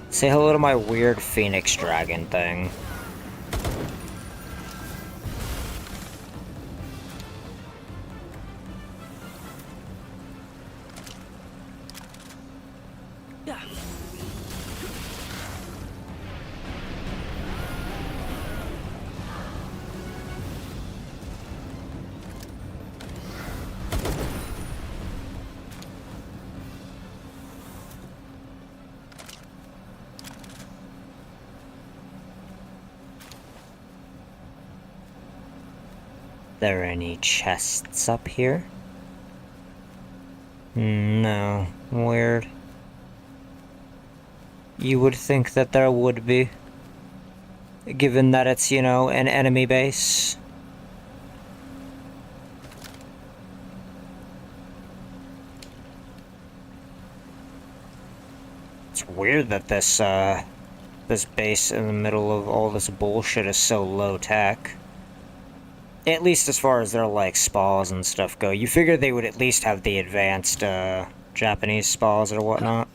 Say hello to my weird phoenix dragon thing. There any chests up here? No. Weird. You would think that there would be. Given that it's, you know, an enemy base. It's weird that this base in the middle of all this bullshit is so low tech. At least as far as their, like, spas and stuff go. You figure they would at least have the advanced, Japanese spas or whatnot.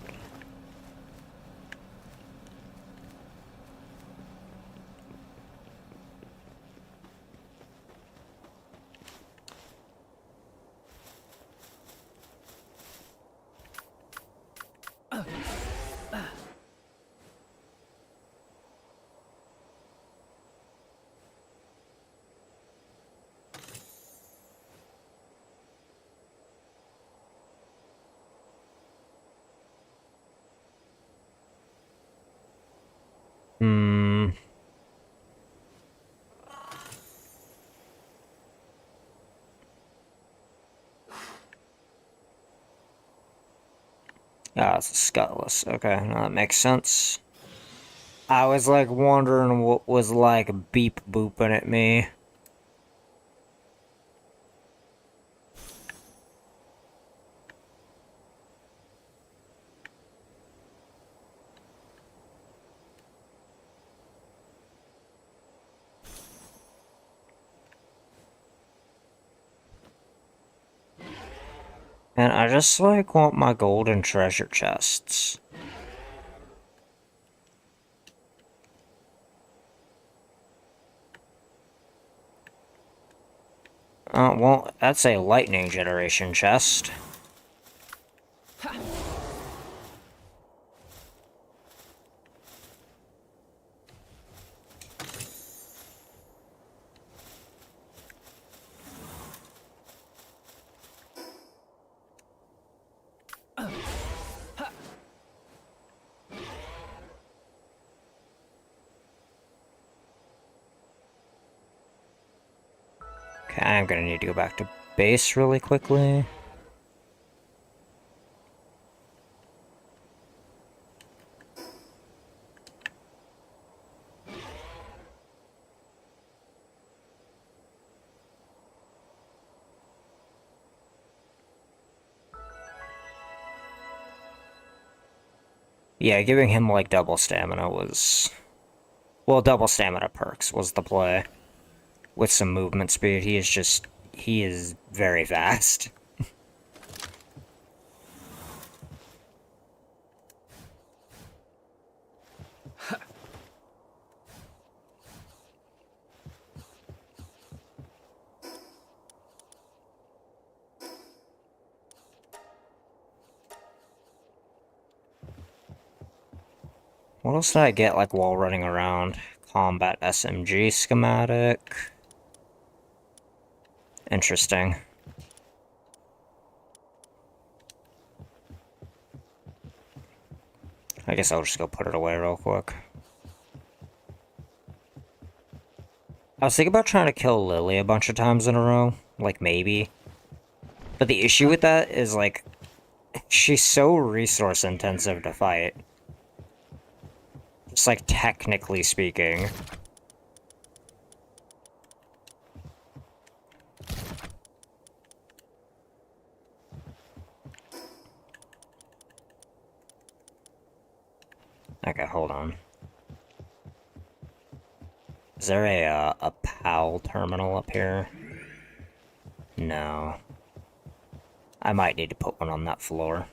Hmm. Ah, it's a Skutless. Okay, no, that makes sense. I was like wondering what was like beep booping at me. And I just like want my golden treasure chests. Well, that's a lightning generation chest. Okay, I'm gonna need to go back to base really quickly. Yeah, giving him like double stamina was... Well, double stamina perks was the play. With some movement speed, he is just... He is very fast. What else did I get, like, while running around? Combat SMG schematic. Interesting. I guess I'll just go put it away real quick. I was thinking about trying to kill Lily a bunch of times in a row. Like, maybe. But the issue with that is, like, she's so resource intensive to fight. Just, like, technically speaking. Okay, hold on. Is there a PAL terminal up here? No. I might need to put one on that floor.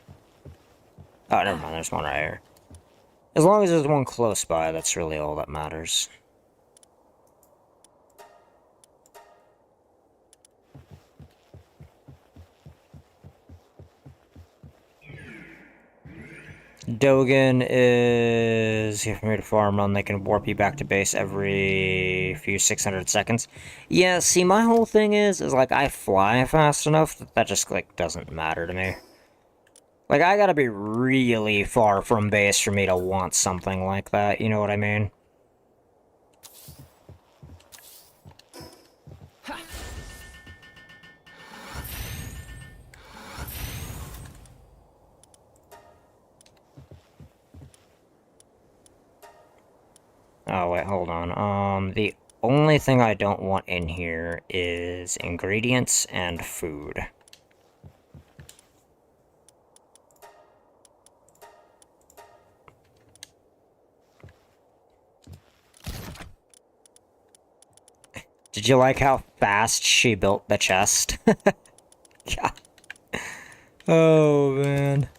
Oh, never mind, there's one right here. As long as there's one close by, that's really all that matters. Dogen is here for me to farm on. They can warp you back to base every few 600 seconds. Yeah, see, my whole thing is like, I fly fast enough that just, like, doesn't matter to me. Like, I gotta be really far from base for me to want something like that, you know what I mean? Oh, wait, hold on. The only thing I don't want in here is ingredients and food. Did you like how fast she built the chest? Yeah. Oh, man.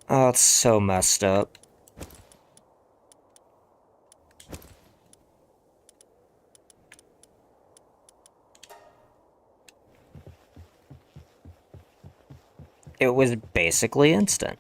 Oh, it's so messed up. It was basically instant.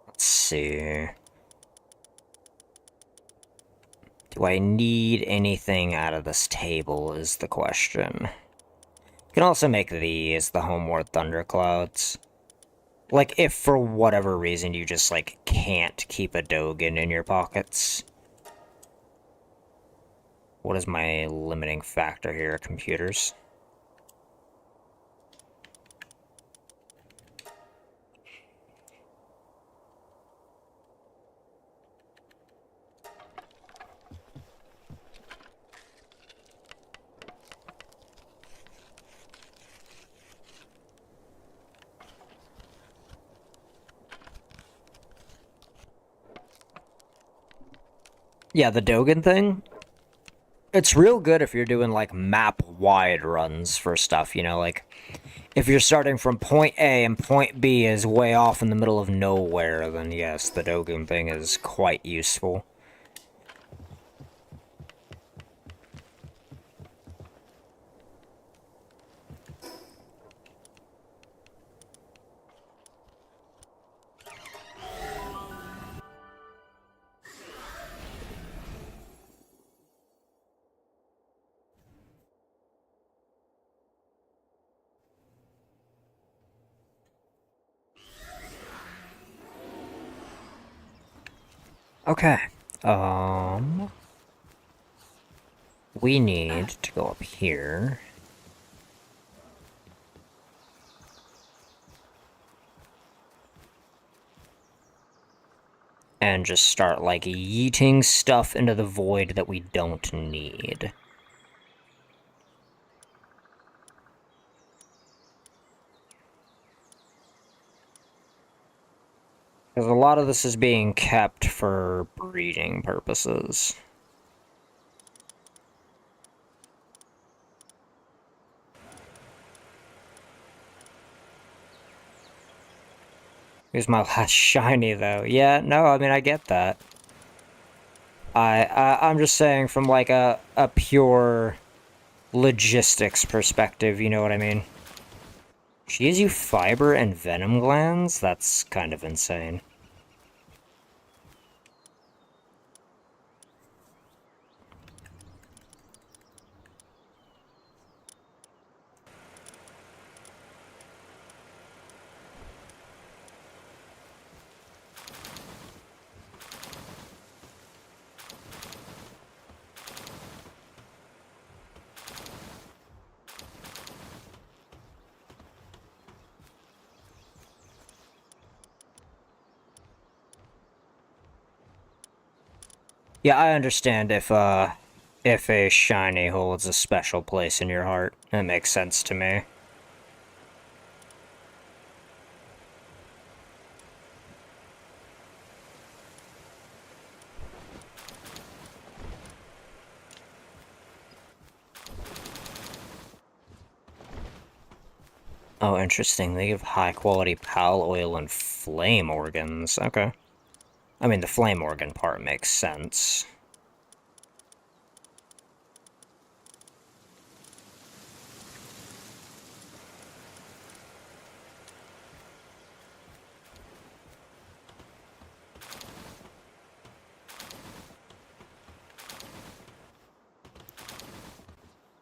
Let's see. Do I need anything out of this table is the question. You can also make these the Homeward Thunderclouds. Like, if for whatever reason you just, like, can't keep a Dogen in your pockets. What is my limiting factor here? Computers. Yeah, the Dogen thing, it's real good if you're doing, like, map-wide runs for stuff, you know, like, if you're starting from point A and point B is way off in the middle of nowhere, then yes, the Dogen thing is quite useful. Okay, we need to go up here. And just start, like, yeeting stuff into the void that we don't need. Because a lot of this is being kept for breeding purposes. Here's my last shiny, though. Yeah, no, I mean, I get that. I'm just saying from, like, a pure logistics perspective, you know what I mean? She gives you fiber and venom glands? That's kind of insane. Yeah, I understand if a shiny holds a special place in your heart. That makes sense to me. Oh, interesting. They give high-quality pal oil and flame organs. Okay. I mean, the flame organ part makes sense.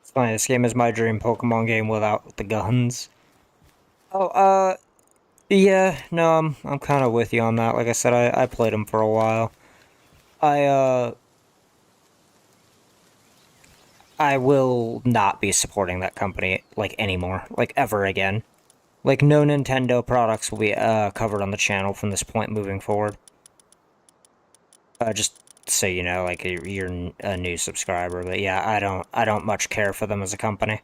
It's funny, this game is my dream Pokemon game without the guns. Oh, yeah, no, I'm kind of with you on that. Like I said, I played them for a while. I, I will not be supporting that company, like, anymore. Like, ever again. Like, no Nintendo products will be, covered on the channel from this point moving forward. Just so you know, like, you're a new subscriber, but yeah, I don't much care for them as a company.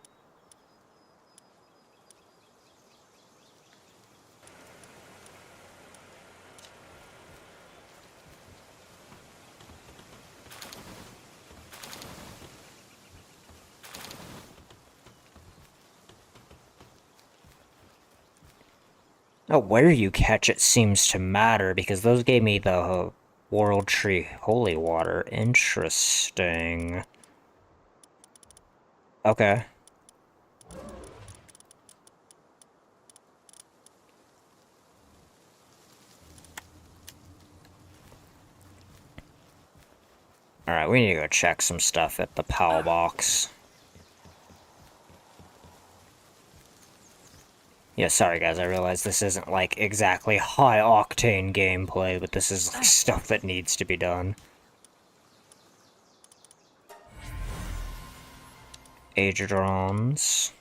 Oh, where you catch it seems to matter, because those gave me the World Tree Holy Water. Interesting. Okay. Alright, we need to go check some stuff at the PAL box. Yeah, sorry guys, I realize this isn't like exactly high-octane gameplay, but this is like, stuff that needs to be done. Agedrons.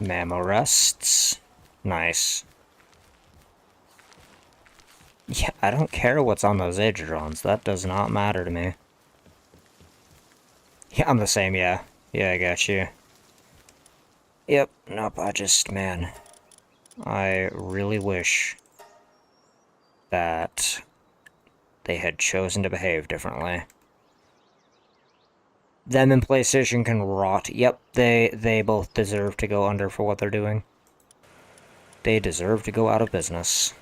Mammorests. Nice. Yeah, I don't care what's on those Agedrons. That does not matter to me. Yeah, I'm the same, yeah. Yeah, I got you. Yep, nope, man... I really wish that they had chosen to behave differently. Them and PlayStation can rot. Yep, they both deserve to go under for what they're doing. They deserve to go out of business.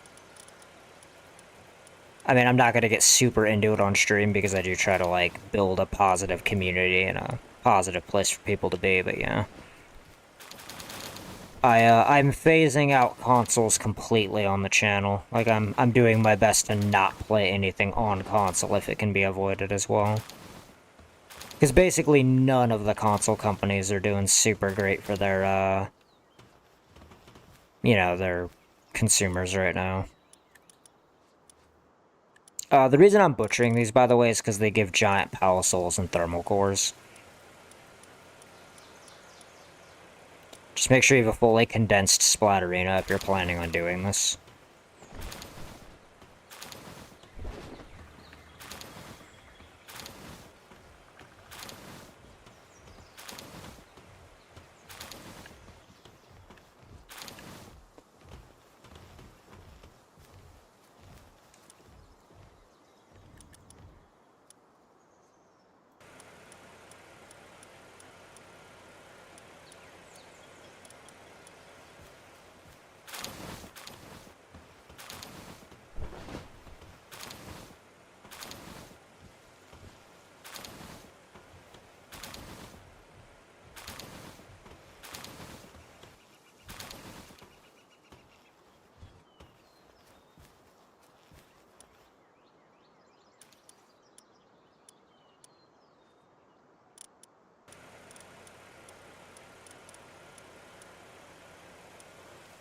I mean, I'm not gonna get super into it on stream because I do try to, like, build a positive community and a positive place for people to be, but yeah. I'm phasing out consoles completely on the channel. Like, I'm doing my best to not play anything on console if it can be avoided as well. Because basically none of the console companies are doing super great for their, you know, their consumers right now. The reason I'm butchering these, by the way, is because they give giant power souls and thermal cores. Just make sure you have a fully condensed Splatterina if you're planning on doing this.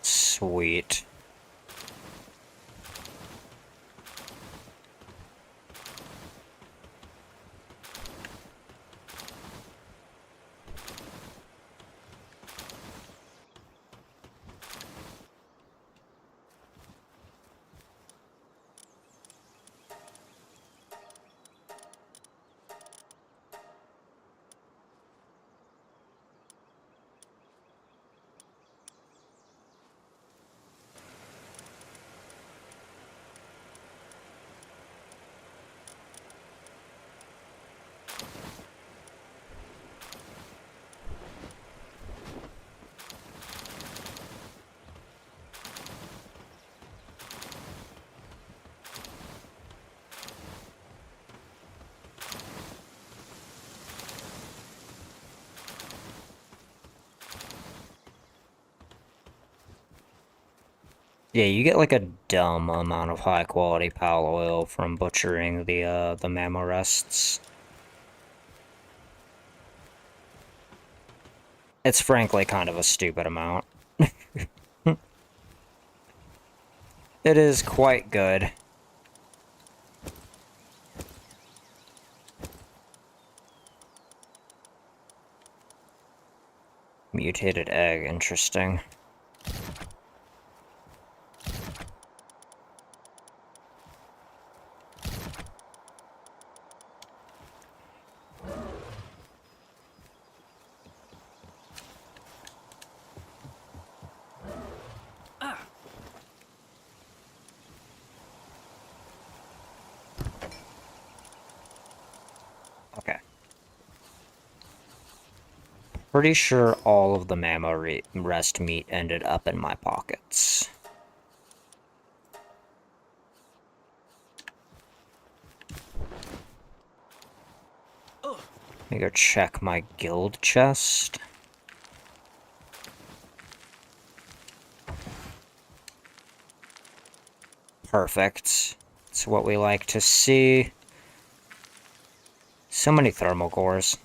Sweet. Yeah, you get like a dumb amount of high quality pal oil from butchering the Mammorests. It's frankly kind of a stupid amount. It is quite good. Mutated egg, interesting. Okay. Pretty sure all of the mammo rest meat ended up in my pockets. Let me go check my guild chest. Perfect. It's what we like to see. So many thermal cores.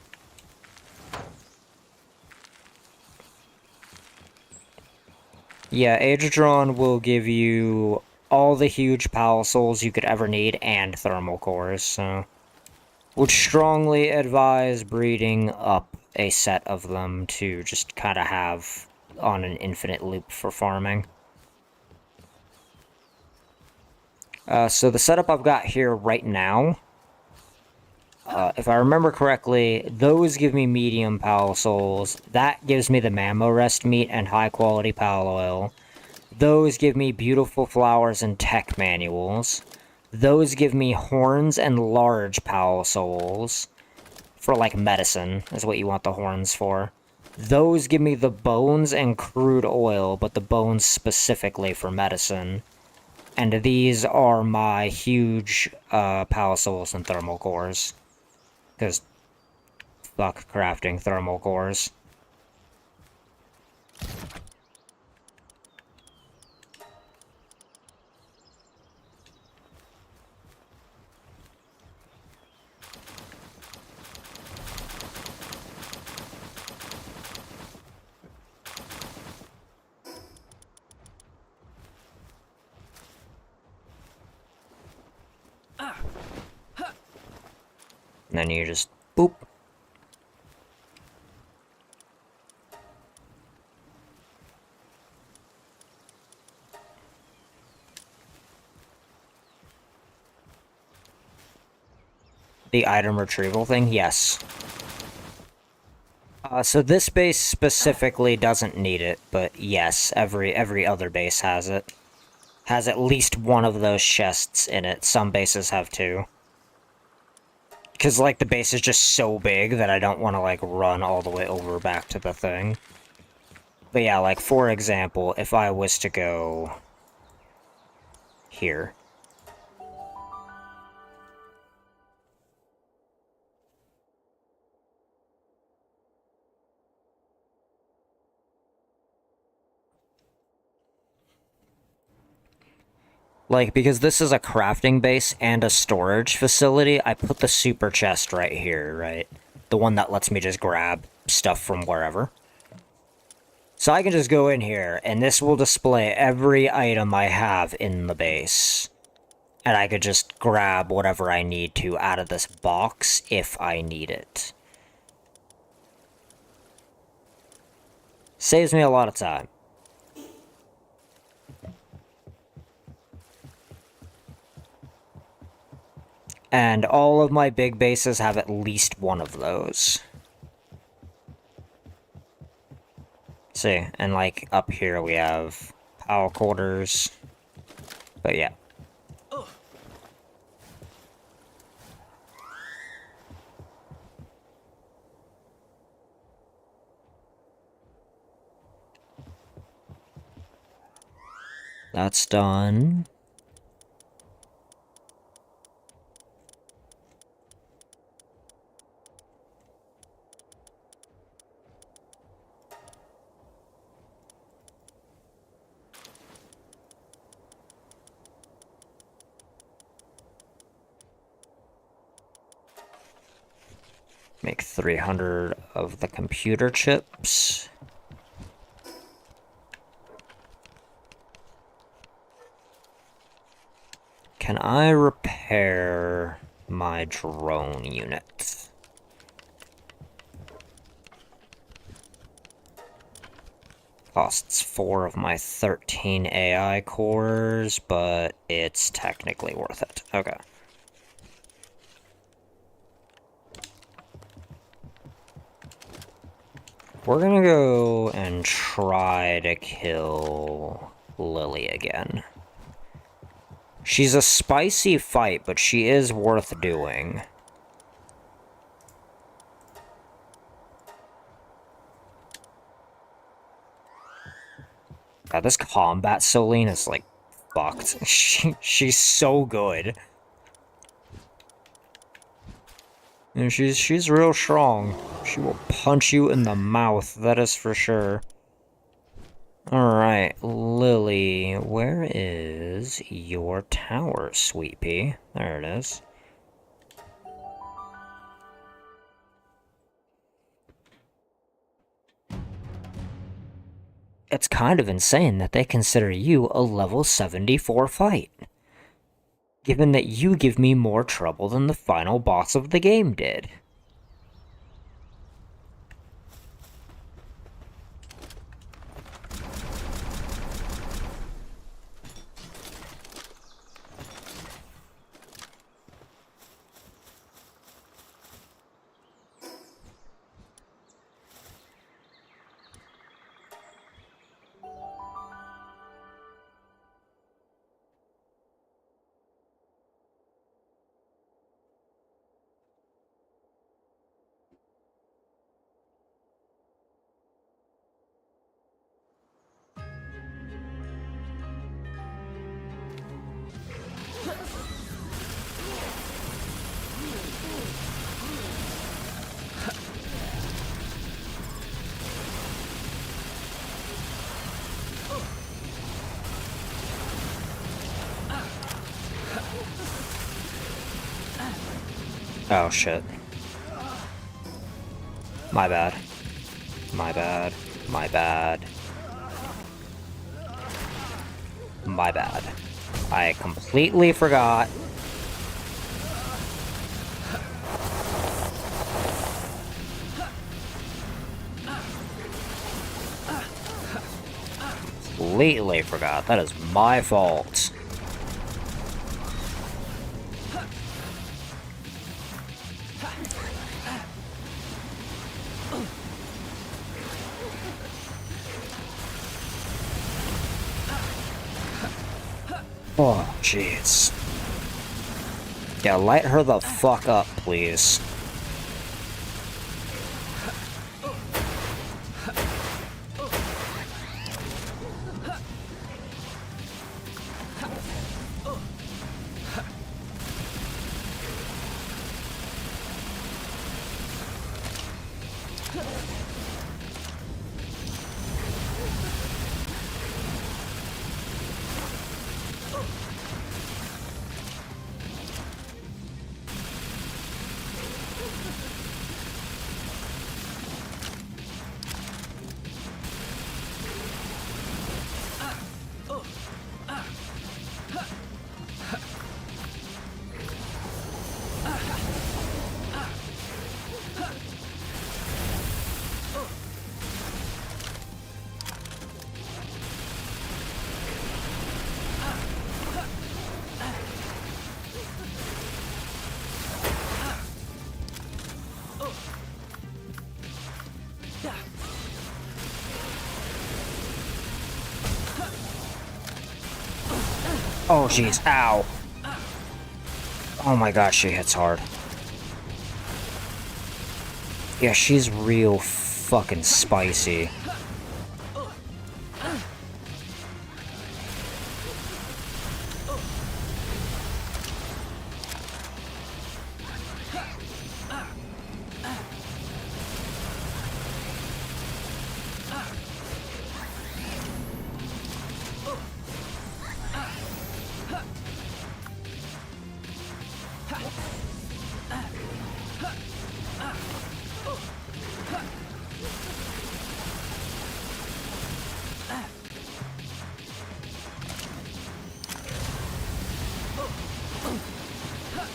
Yeah, Aerodron will give you all the huge Pal Souls you could ever need and thermal cores, so... Would strongly advise breeding up a set of them to just kind of have on an infinite loop for farming. So the setup I've got here right now, if I remember correctly, those give me medium Pal Souls. That gives me the Mammo Rest Meat and high quality Pal Oil. Those give me beautiful flowers and tech manuals. Those give me horns and large Pal Souls. For, like, medicine, is what you want the horns for. Those give me the bones and crude oil, but the bones specifically for medicine. And these are my huge Pal Souls and thermal cores. Because, fuck crafting thermal cores. And then you just boop. The item retrieval thing? Yes. So this base specifically doesn't need it, but yes, every other base has it. Has at least one of those chests in it. Some bases have two. Because, like, the base is just so big that I don't want to, like, run all the way over back to the thing. But yeah, like, for example, if I was to go... here. Like, because this is a crafting base and a storage facility, I put the super chest right here, right? The one that lets me just grab stuff from wherever. So I can just go in here, and this will display every item I have in the base. And I could just grab whatever I need to out of this box if I need it. Saves me a lot of time. And all of my big bases have at least one of those. See, and like up here we have power quarters. But yeah. That's done. Make 300 of the computer chips. Can I repair my drone unit? Costs 4 of my 13 AI cores, but it's technically worth it. Okay. We're gonna go and try to kill Lily again. She's a spicy fight, but she is worth doing. Yeah, this combat Celine is like fucked. She's so good. And she's real strong. She will punch you in the mouth, that is for sure. Alright, Lily, where is your tower, sweet pea? There it is. It's kind of insane that they consider you a level 74 fight, given that you give me more trouble than the final boss of the game did. Oh shit. My bad. My bad. My bad. My bad. I completely forgot. Completely forgot. That is my fault. Oh, jeez. Yeah, light her the fuck up, please. Oh, jeez. Ow. Oh my gosh, she hits hard. Yeah, she's real fucking spicy.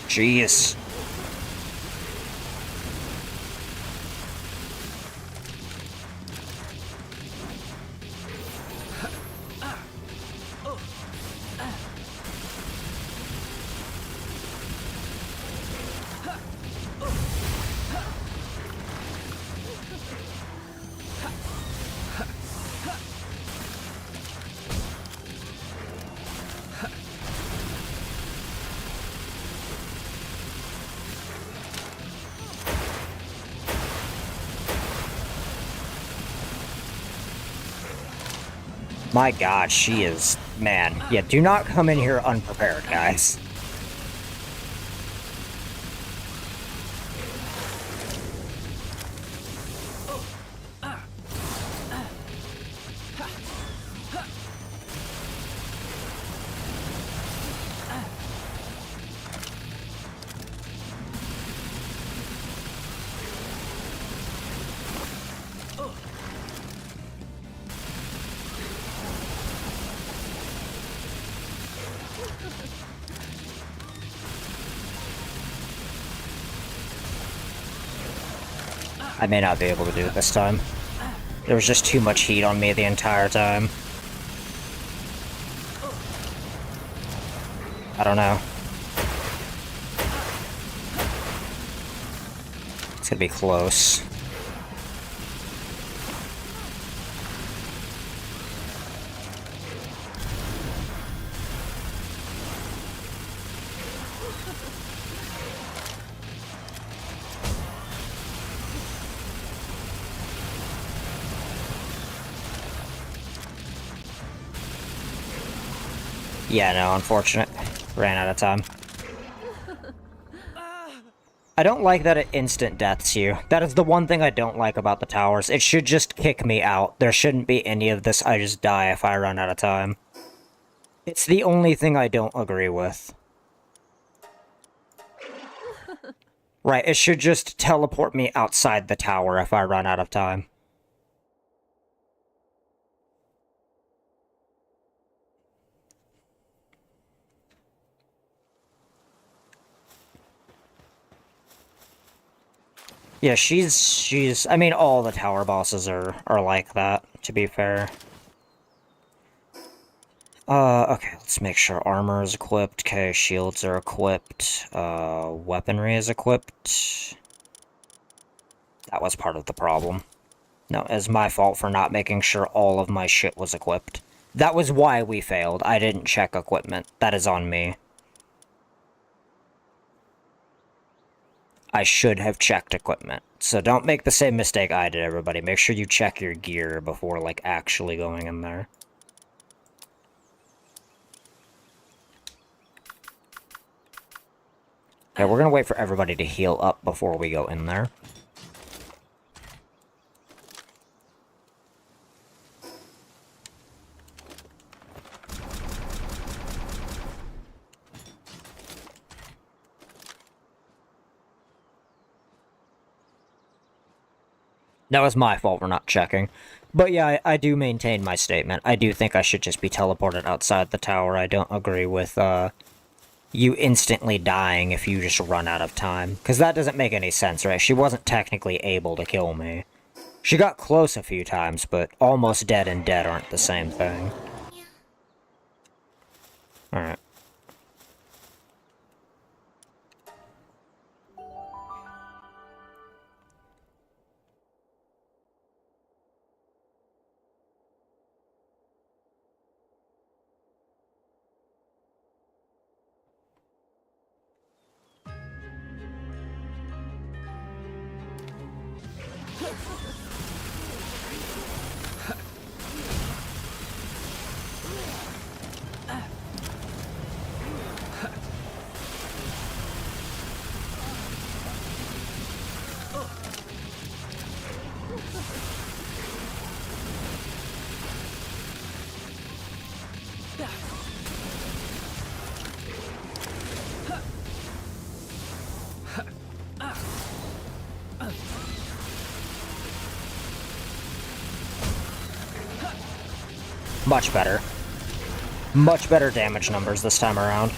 Jeez. My god, she is... Man. Yeah, do not come in here unprepared, guys. I may not be able to do it this time. There was just too much heat on me the entire time. I don't know. It's gonna be close. Yeah, no, unfortunate. Ran out of time. I don't like that it instant deaths you. That is the one thing I don't like about the towers. It should just kick me out. There shouldn't be any of this I just die if I run out of time. It's the only thing I don't agree with. Right, it should just teleport me outside the tower if I run out of time. Yeah, she's... I mean, all the tower bosses are like that, to be fair. Okay, let's make sure armor is equipped. Okay, shields are equipped. Weaponry is equipped. That was part of the problem. No, it's my fault for not making sure all of my shit was equipped. That was why we failed. I didn't check equipment. That is on me. I should have checked equipment. So don't make the same mistake I did, everybody. Make sure you check your gear before, like, actually going in there. Yeah, we're gonna wait for everybody to heal up before we go in there. That was my fault for not checking. But yeah, I do maintain my statement. I do think I should just be teleported outside the tower. I don't agree with, you instantly dying if you just run out of time. Because that doesn't make any sense, right? She wasn't technically able to kill me. She got close a few times, but almost dead and dead aren't the same thing. Alright. Much better. Much better damage numbers this time around.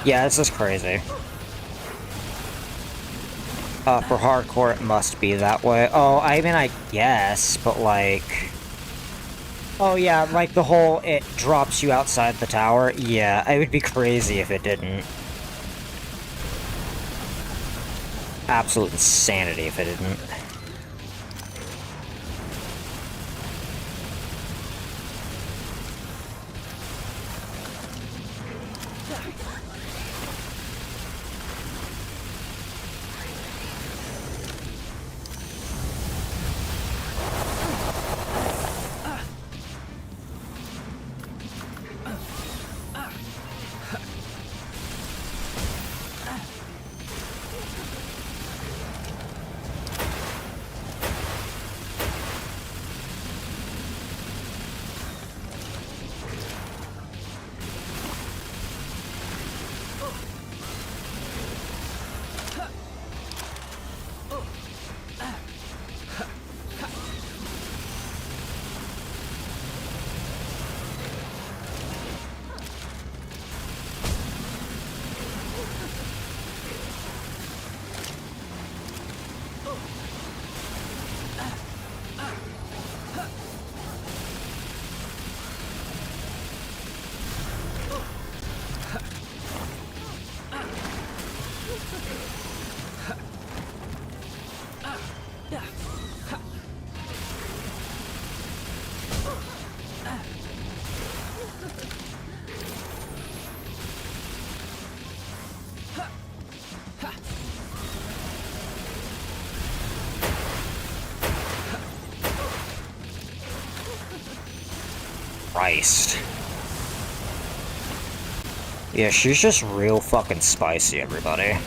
Yeah, this is crazy. For hardcore, it must be that way. Oh, I mean, I guess, but like... Oh yeah, like the whole, it drops you outside the tower? Yeah, it would be crazy if it didn't. Absolute insanity if it didn't. Christ. Yeah, she's just real fucking spicy, everybody.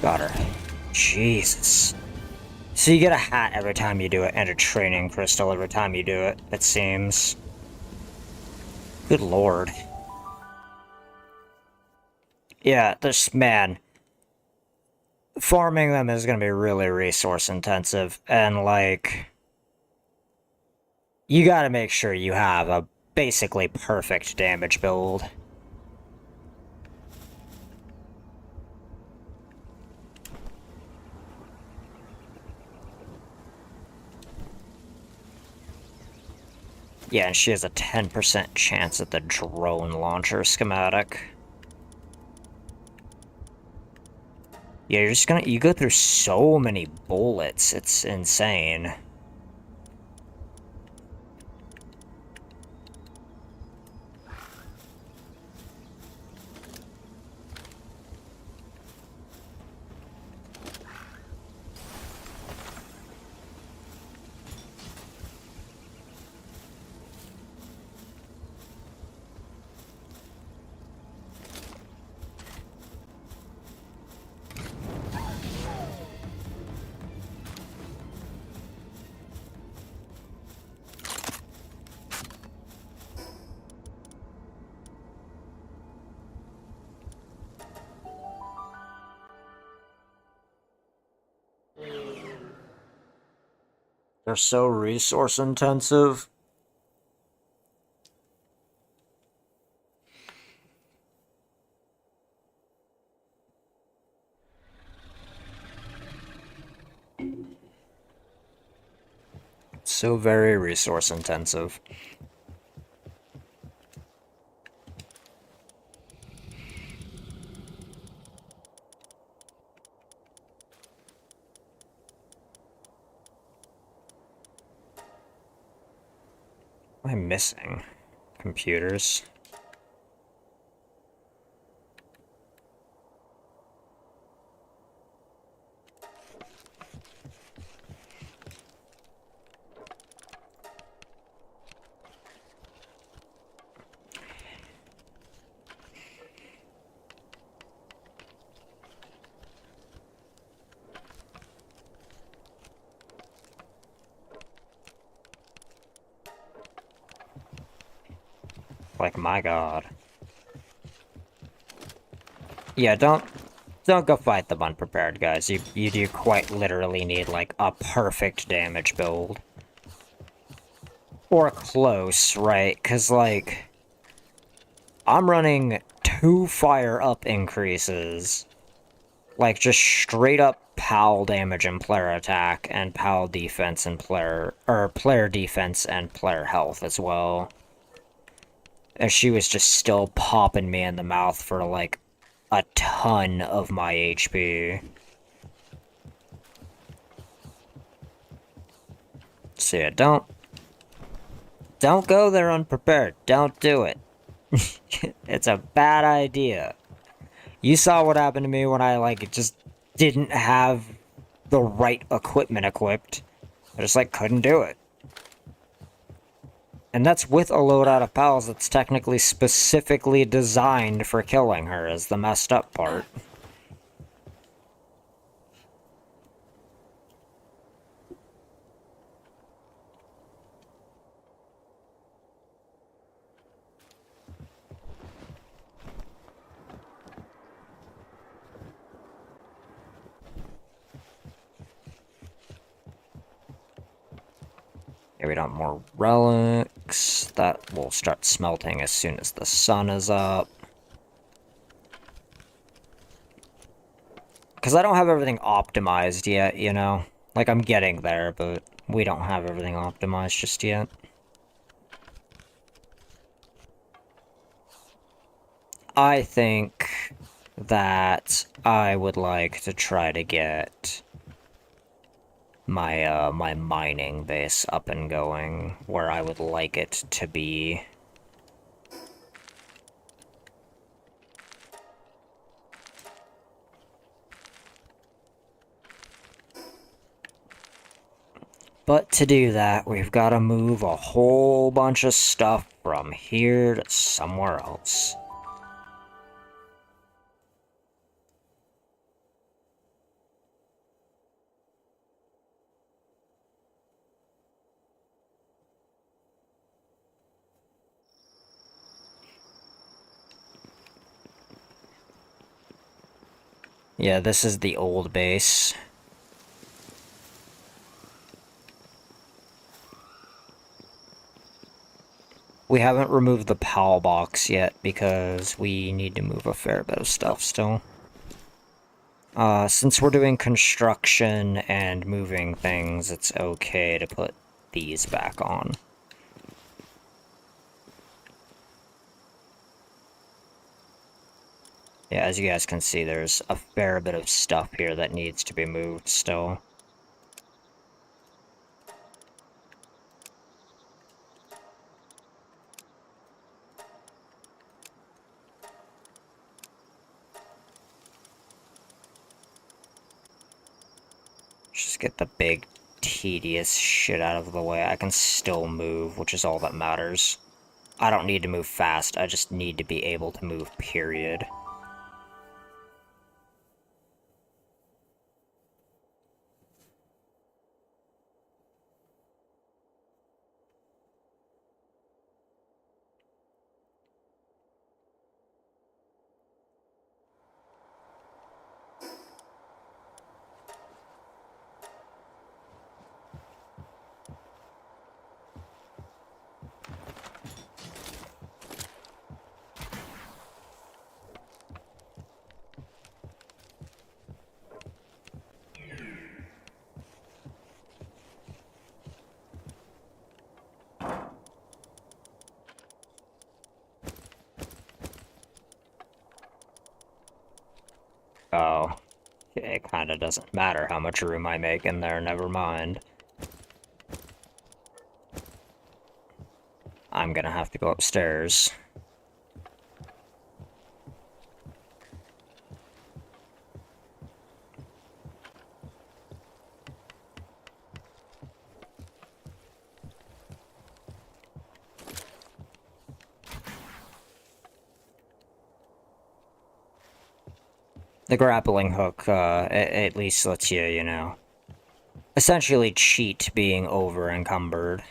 Got her. Jesus. So you get a hat every time you do it, and a training crystal every time you do it, it seems. Good lord. Yeah, this, man. Farming them is gonna be really resource intensive, and like... You gotta make sure you have a basically perfect damage build. Yeah, and she has a 10% chance at the drone launcher schematic. Yeah, you go through so many bullets, it's insane. They're so resource intensive. So very resource intensive. What am I missing? Computers. Like, my god. Yeah, don't go fight them unprepared, guys. You do quite literally need, like, a perfect damage build. Or close, right? Because, like, I'm running 2 fire up increases. Like, just straight up PAL damage and player attack, and PAL defense and player defense and player health as well. And she was just still popping me in the mouth for, like, a ton of my HP. So yeah, don't go there unprepared. Don't do it. It's a bad idea. You saw what happened to me when I, like, just didn't have the right equipment equipped. I just, like, couldn't do it. And that's with a loadout of pals that's technically specifically designed for killing her, is the messed up part. Yeah, we don't more relics. That will start smelting as soon as the sun is up. Because I don't have everything optimized yet, you know? Like, I'm getting there, but we don't have everything optimized just yet. I think that I would like to try to get my, my mining base up and going where I would like it to be. But to do that, we've got to move a whole bunch of stuff from here to somewhere else. Yeah, this is the old base. We haven't removed the PAL box yet because we need to move a fair bit of stuff still. Since we're doing construction and moving things, it's okay to put these back on. Yeah, as you guys can see, there's a fair bit of stuff here that needs to be moved still. Just get the big, tedious shit out of the way. I can still move, which is all that matters. I don't need to move fast, I just need to be able to move, period. Oh, it kinda doesn't matter how much room I make in there, never mind. I'm gonna have to go upstairs. The grappling hook, at least lets you, you know, essentially cheat being over-encumbered.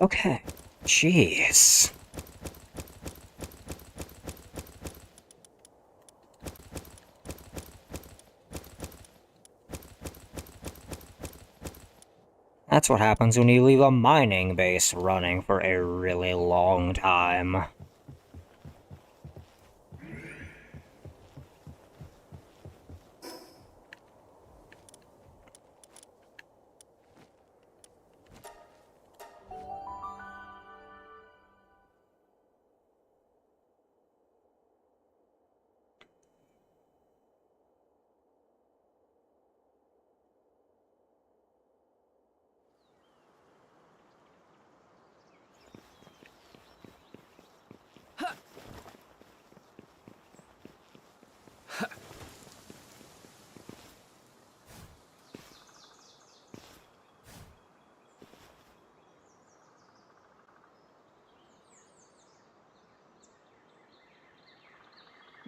Okay. Jeez. That's what happens when you leave a mining base running for a really long time.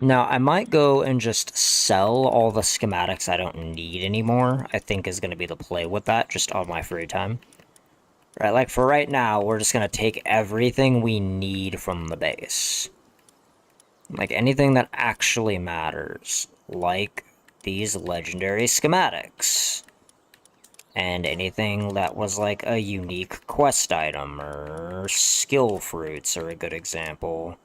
Now, I might go and just sell all the schematics I don't need anymore, I think is going to be the play with that, just on my free time. Right, like for right now, we're just going to take everything we need from the base. Like anything that actually matters, like these legendary schematics. And anything that was like a unique quest item, or skill fruits are a good example.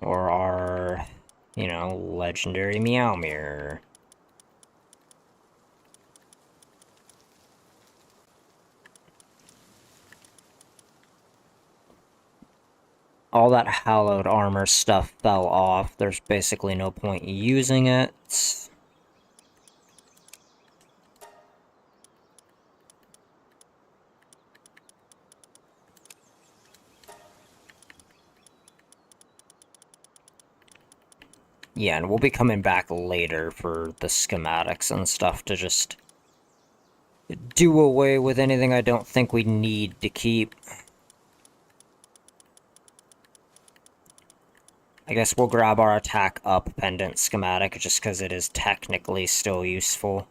Or our, you know, legendary Meow Mirror. All that hallowed armor stuff fell off. There's basically no point using it. Yeah, and we'll be coming back later for the schematics and stuff to just do away with anything I don't think we need to keep. I guess we'll grab our attack up pendant schematic just because it is technically still useful.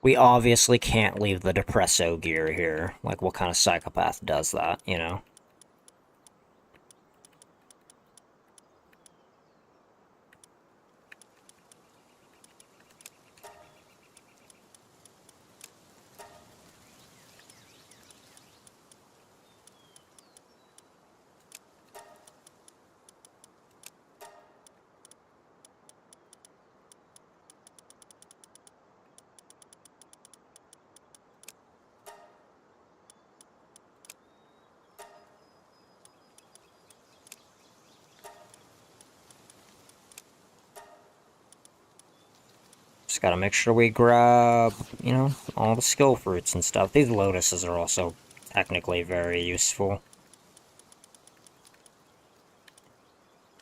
We obviously can't leave the Depresso gear here. Like, what kind of psychopath does that, you know? Just gotta make sure we grab, you know, all the skill fruits and stuff. These lotuses are also technically very useful.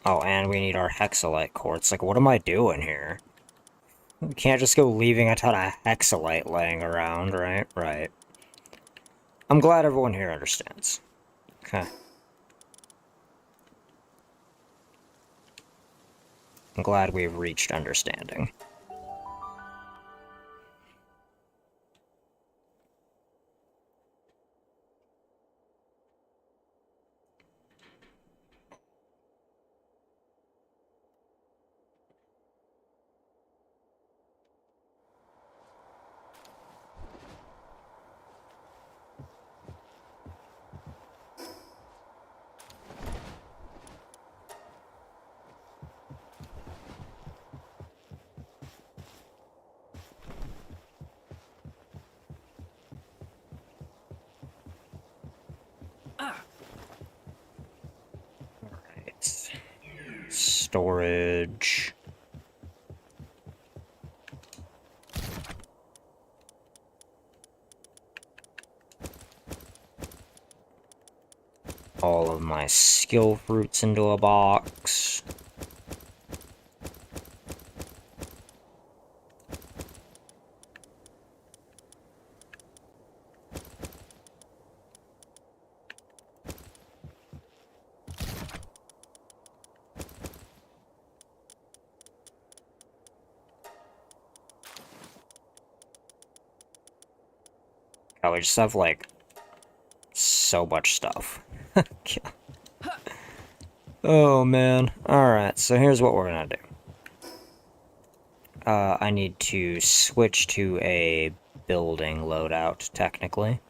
Oh, and we need our hexalite quartz. Like, what am I doing here? We can't just go leaving a ton of hexalite laying around, right? Right. I'm glad everyone here understands. Okay. I'm glad we've reached understanding. Alright. Storage. All of my skill fruits into a box. Oh, we just have, like, so much stuff. Oh, man. Alright, so here's what we're gonna do. I need to switch to a building loadout, technically.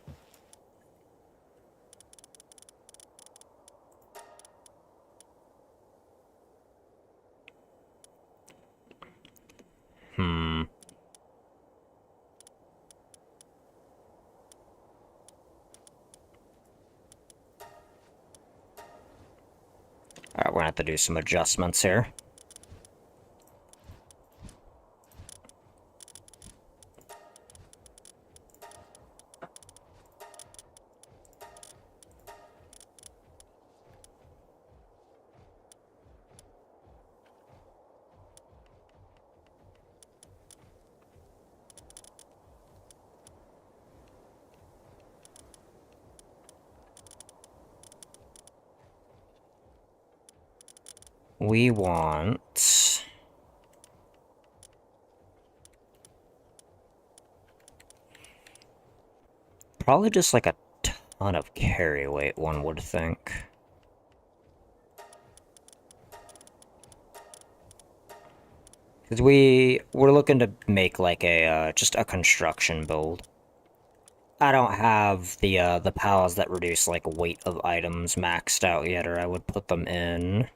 Alright, we're gonna have to do some adjustments here. We want... probably just like a ton of carry weight, one would think. Because we're looking to make like a, just a construction build. I don't have the pals that reduce like weight of items maxed out yet, or I would put them in.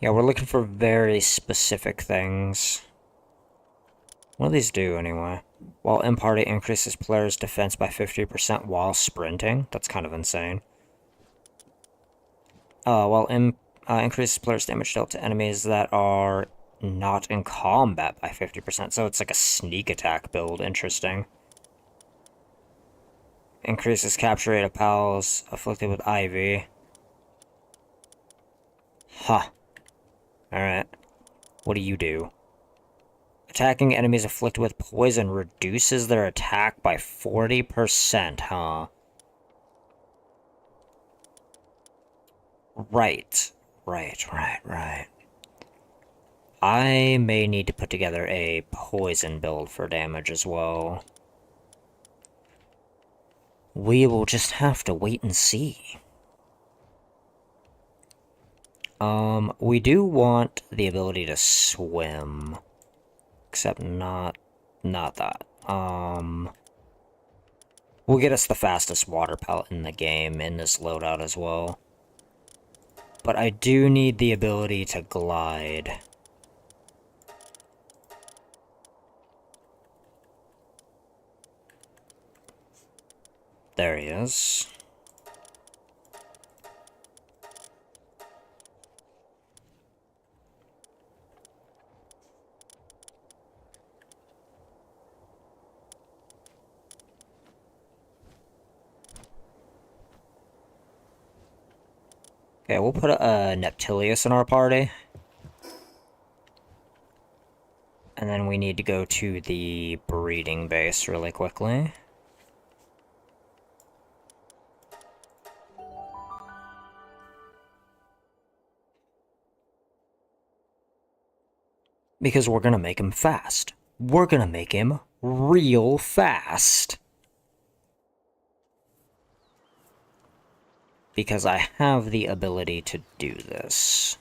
Yeah, we're looking for very specific things. What do these do, anyway? While in party, increases players' defense by 50% while sprinting? That's kind of insane. While increases players' damage dealt to enemies that are not in combat by 50%. So it's like a sneak attack build. Interesting. Increases capture rate of pals afflicted with Ivy. Huh. Alright. What do you do? Attacking enemies afflicted with poison reduces their attack by 40%, huh? Right. Right. I may need to put together a poison build for damage as well. We will just have to wait and see. We do want the ability to swim. Except not that. Will get us the fastest water pellet in the game in this loadout as well. But I do need the ability to glide. There he is. Okay, we'll put a Neptilius in our party. And then we need to go to the breeding base really quickly. Because we're gonna make him fast. We're gonna make him real fast. Because I have the ability to do this.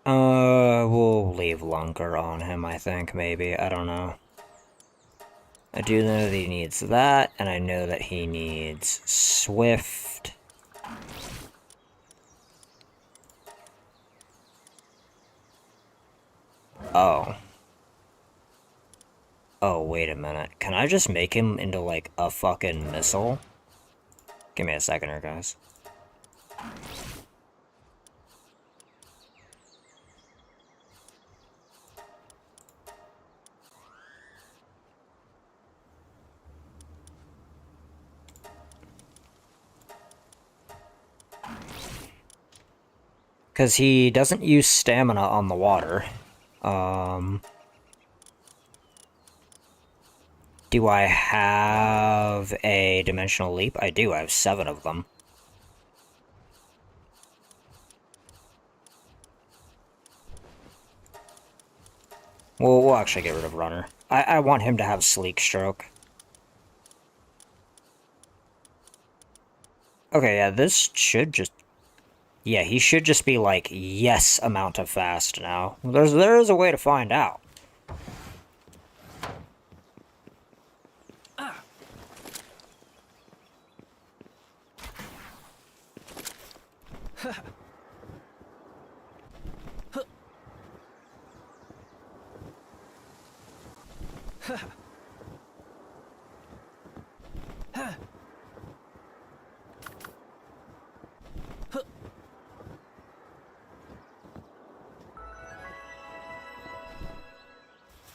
We'll leave Lunker on him, I think, maybe. I don't know. I do know that he needs that, and I know that he needs Swift. Oh. Oh, wait a minute. Can I just make him into, like, a fucking missile? Give me a second here, guys. Because he doesn't use stamina on the water. Do I have a dimensional leap? I do, I have 7 of them. We'll actually get rid of Runner. I want him to have Sleek Stroke. Okay, yeah, this should just... Yeah, he should just be like, yes amount of fast now. There is a way to find out.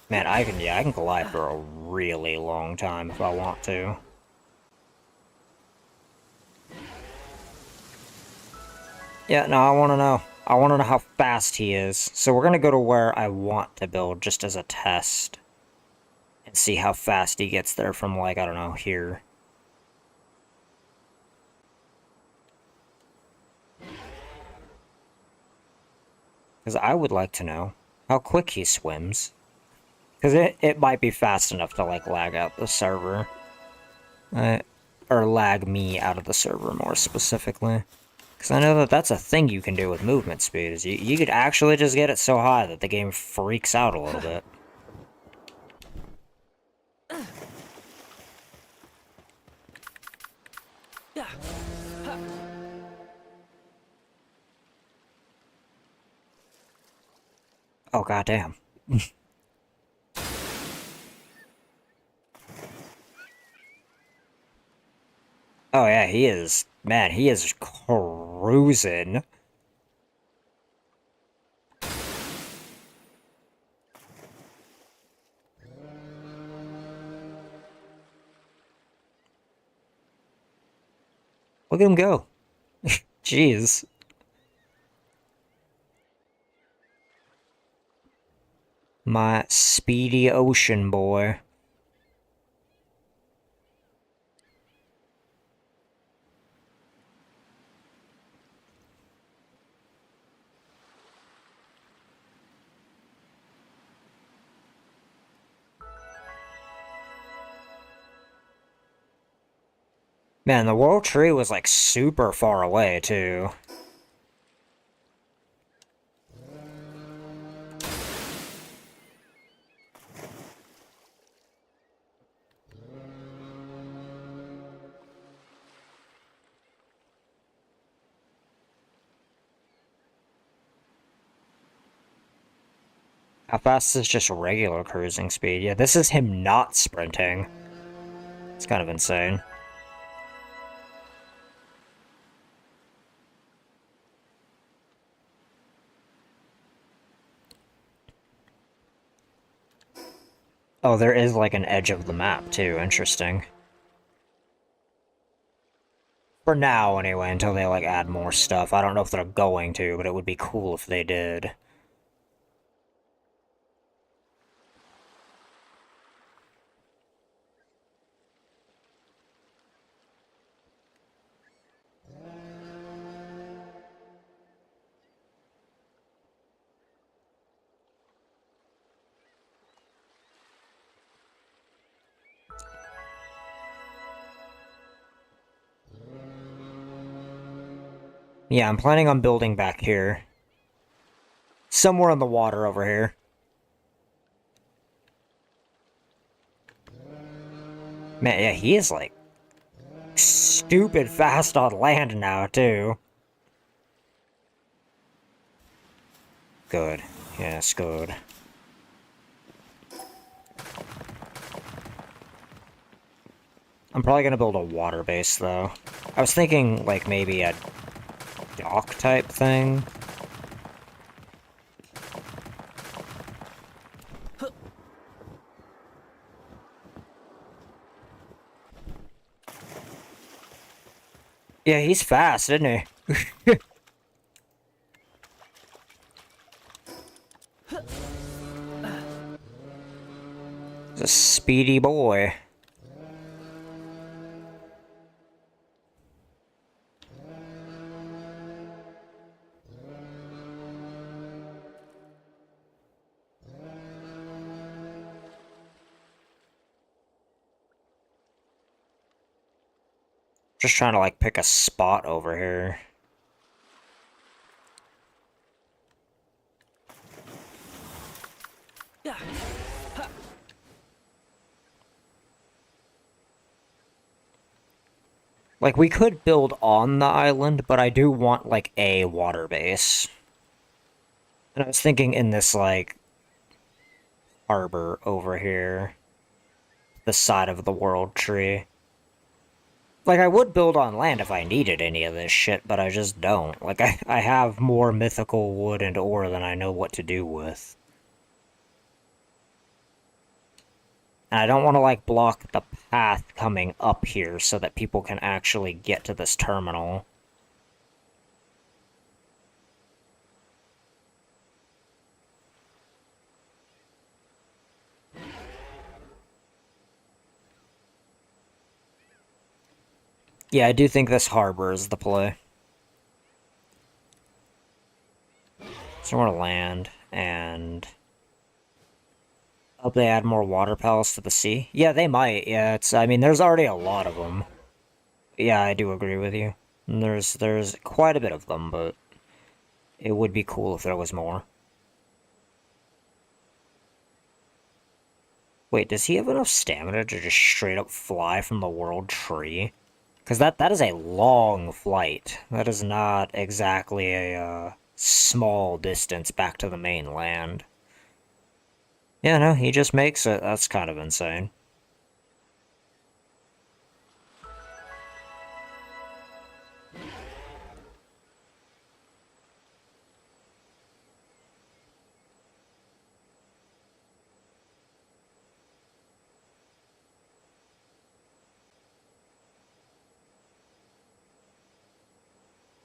Man, I can glide for a really long time if I want to. Yeah, no, I want to know. I want to know how fast he is. So we're going to go to where I want to build just as a test. And see how fast he gets there from, like, I don't know, here. Because I would like to know how quick he swims. Because it might be fast enough to, like, lag out the server. Or lag me out of the server, more specifically. Because I know that that's a thing you can do with movement speed, is you could actually just get it so high that the game freaks out a little bit. Oh, goddamn. Oh, yeah, he is... Man, he is cruising. Look at him go. Jeez. My speedy ocean boy. Man, the world tree was like super far away too. How fast is just regular cruising speed? Yeah, this is him not sprinting. It's kind of insane. Oh, there is like an edge of the map too, interesting. For now, anyway, until they like add more stuff. I don't know if they're going to, but it would be cool if they did. Yeah, I'm planning on building back here. Somewhere in the water over here. Man, yeah, he is like stupid fast on land now, too. Good. Yes, good. I'm probably gonna build a water base, though. I was thinking, like, maybe a dock type thing. Yeah, he's fast, isn't he? He's a speedy boy. Just trying to, like, pick a spot over here. Like, we could build on the island, but I do want, like, a water base. And I was thinking in this, like, harbor over here. The side of the world tree. Like, I would build on land if I needed any of this shit, but I just don't. Like, I have more mythical wood and ore than I know what to do with. And I don't want to, like, block the path coming up here so that people can actually get to this terminal. Yeah, I do think this harbor is the play. So more land, and... Hope they add more water palace to the sea. Yeah, they might. Yeah, it's... I mean, there's already a lot of them. Yeah, I do agree with you. There's quite a bit of them, but... It would be cool if there was more. Wait, does he have enough stamina to just straight up fly from the world tree? Because that is a long flight. That is not exactly a small distance back to the mainland. Yeah, no, he just makes it. That's kind of insane.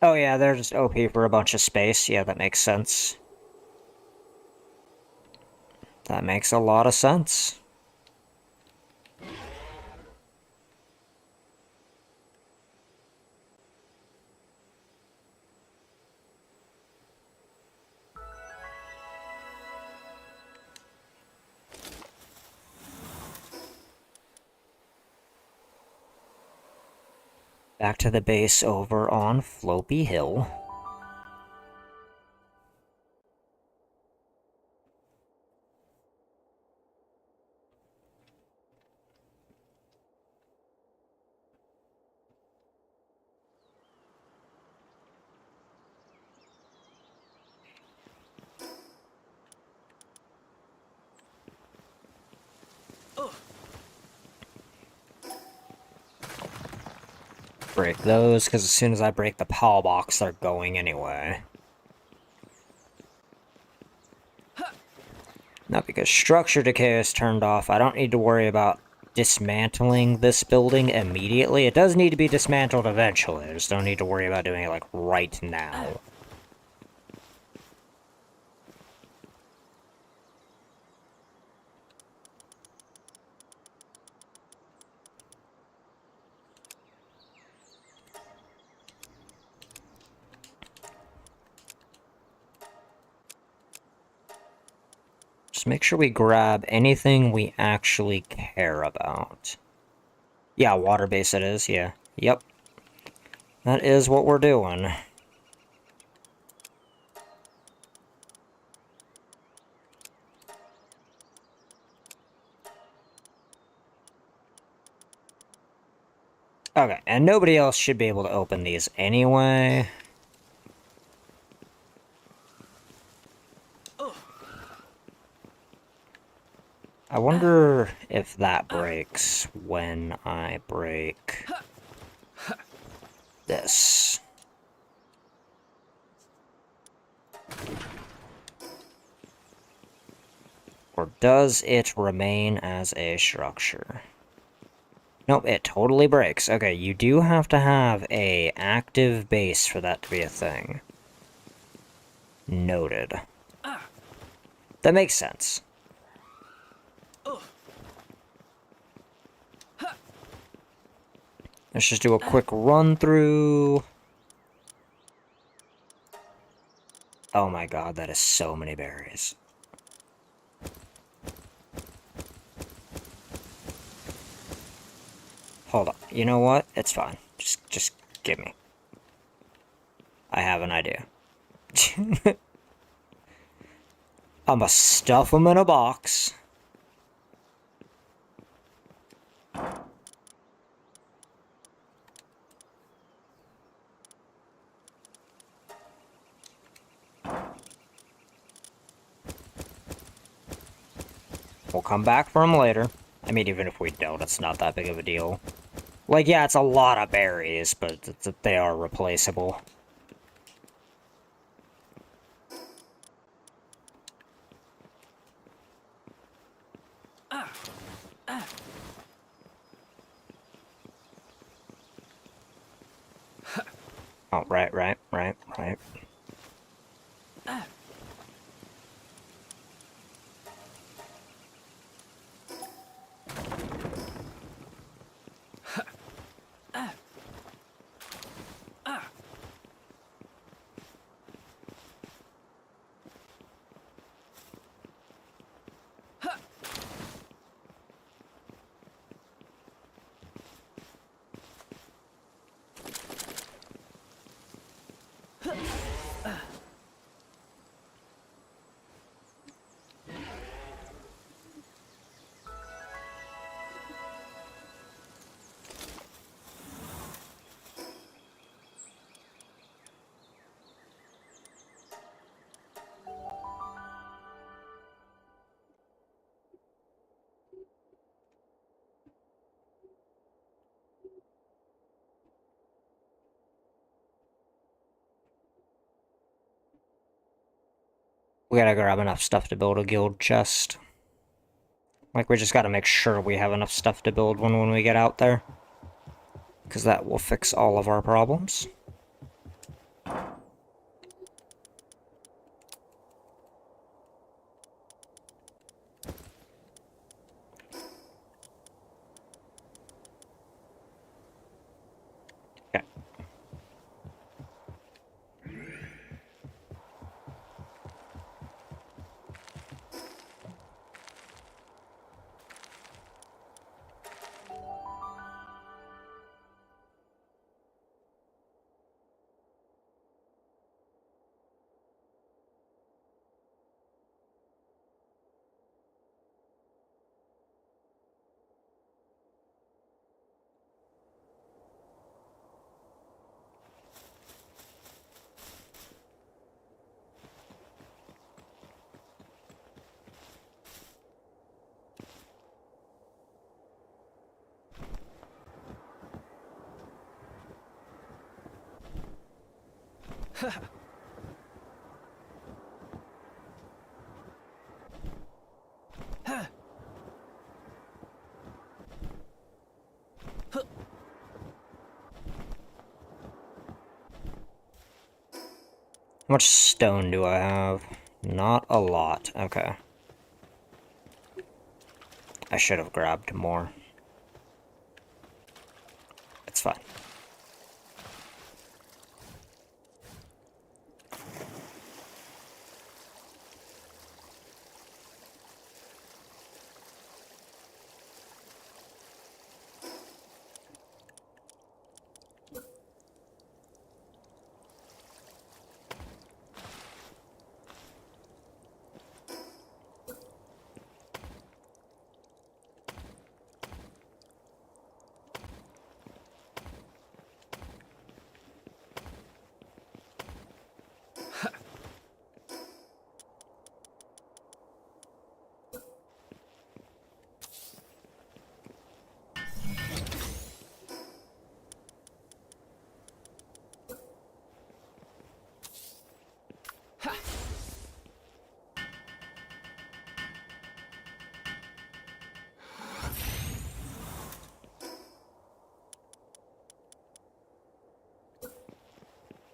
Oh yeah, they're just OP for a bunch of space. Yeah, that makes sense. That makes a lot of sense. Back to the base over on Floppy Hill. Break those, because as soon as I break the PAL box, they're going anyway. Now, because structure decay is turned off, I don't need to worry about dismantling this building immediately. It does need to be dismantled eventually. I just don't need to worry about doing it, like, right now. Just make sure we grab anything we actually care about. Yeah, water base it is, yeah. Yep. That is what we're doing. Okay, and nobody else should be able to open these anyway. I wonder if that breaks when I break this. Or does it remain as a structure? Nope, it totally breaks. Okay, you do have to have a active base for that to be a thing. Noted. That makes sense. Let's just do a quick run through. Oh my god, that is so many berries. Hold on. You know what? It's fine. Just give me. I have an idea. I'ma stuff them in a box. We'll come back for them later. I mean, even if we don't, it's not that big of a deal. Like, yeah, it's a lot of berries, but they are replaceable. Oh, right. We gotta grab enough stuff to build a guild chest. Like, we just gotta make sure we have enough stuff to build one when we get out there. Because that will fix all of our problems. Okay. How much stone do I have? Not a lot. Okay. I should have grabbed more. It's fine.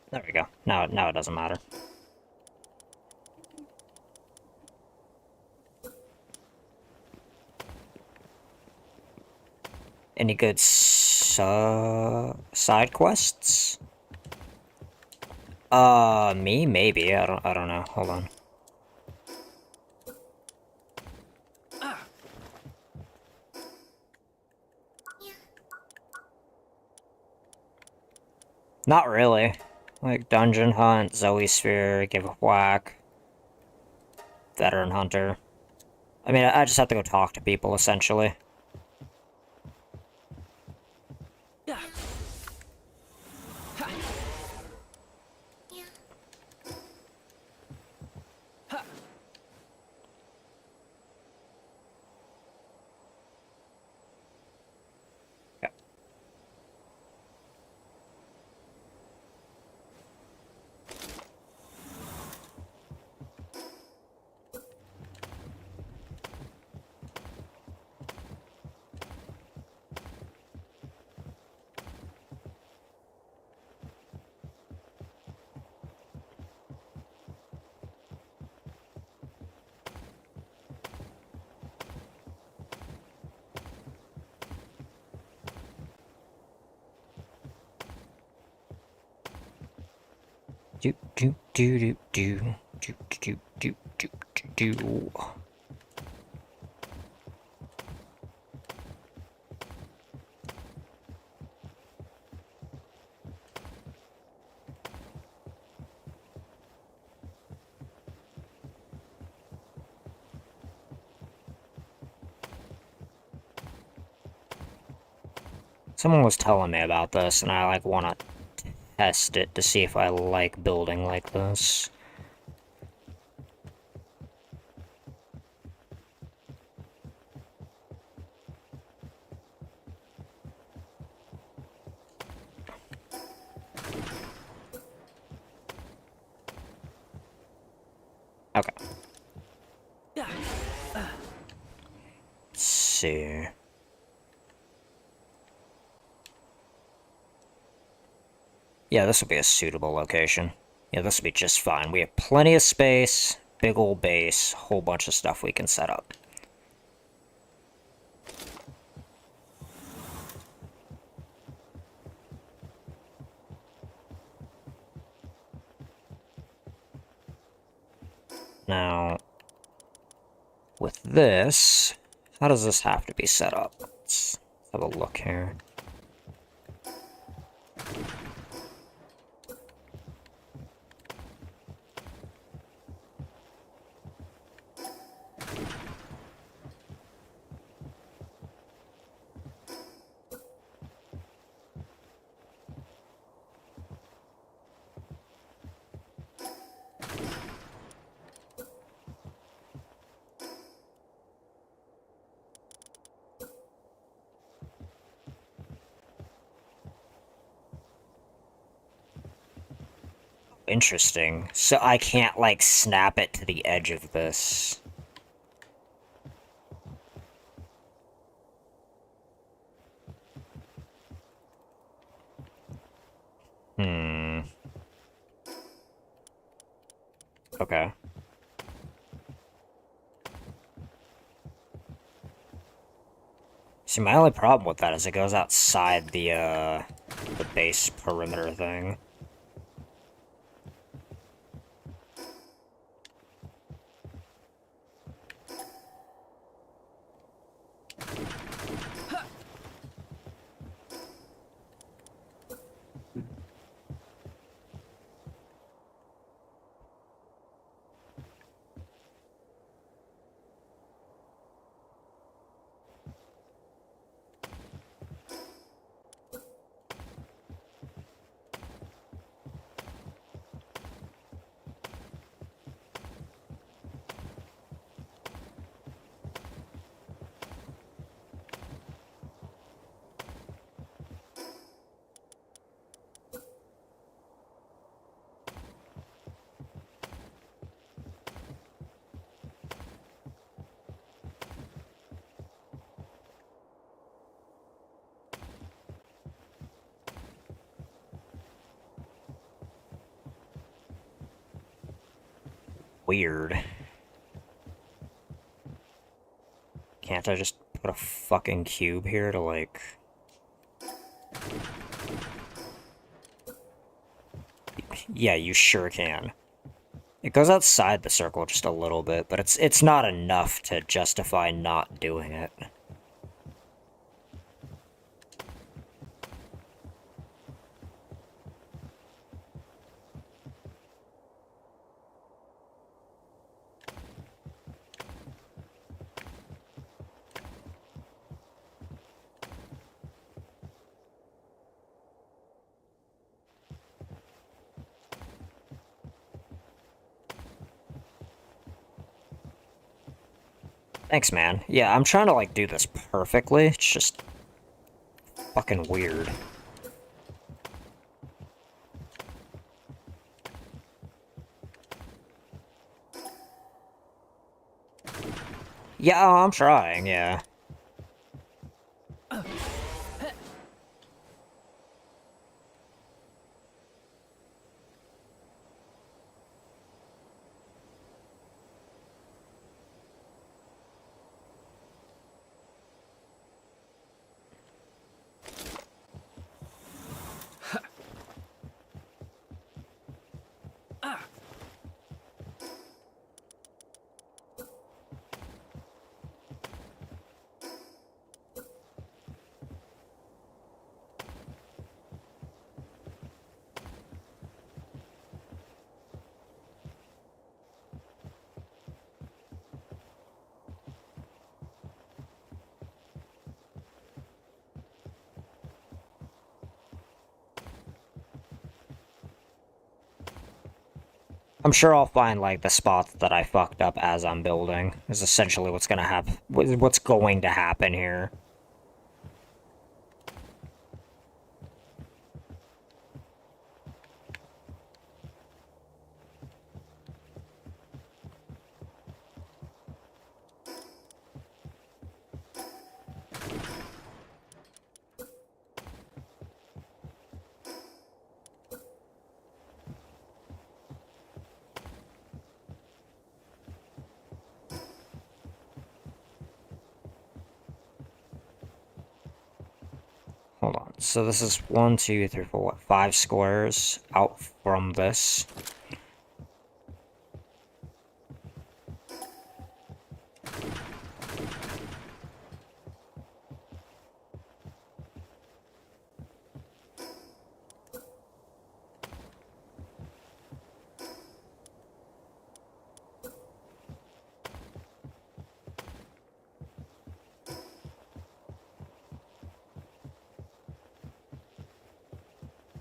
There we go. Now it doesn't matter. Any good side quests? Me? Maybe. I don't know. Hold on. Not really. Like, Dungeon Hunt, ZOE Sphere, Give a Whack, Veteran Hunter. I mean, I just have to go talk to people, essentially. Do do do do do do do do do do do. Someone was telling me about this, and I like want to test it to see if I like building like this. Okay. Let's see. Yeah, this will be a suitable location. Yeah, this will be just fine. We have plenty of space, big old base, whole bunch of stuff we can set up. Now, with this, how does this have to be set up? Let's have a look here. interesting. So I can't, like, snap it to the edge of this. Hmm. Okay. See, my only problem with that is it goes outside the base perimeter thing. Weird. Can't I just put a fucking cube here to, like... Yeah, you sure can. It goes outside the circle just a little bit, but it's not enough to justify not doing it. Thanks, man. Yeah, I'm trying to, like, do this perfectly. It's just fucking weird. Yeah, oh, I'm trying, yeah. I'm sure I'll find, like, the spots that I fucked up as I'm building. Is essentially what's gonna happen. What's going to happen here. Hold on. So this is 1, 2, 3, 4, what, 5 squares out from this.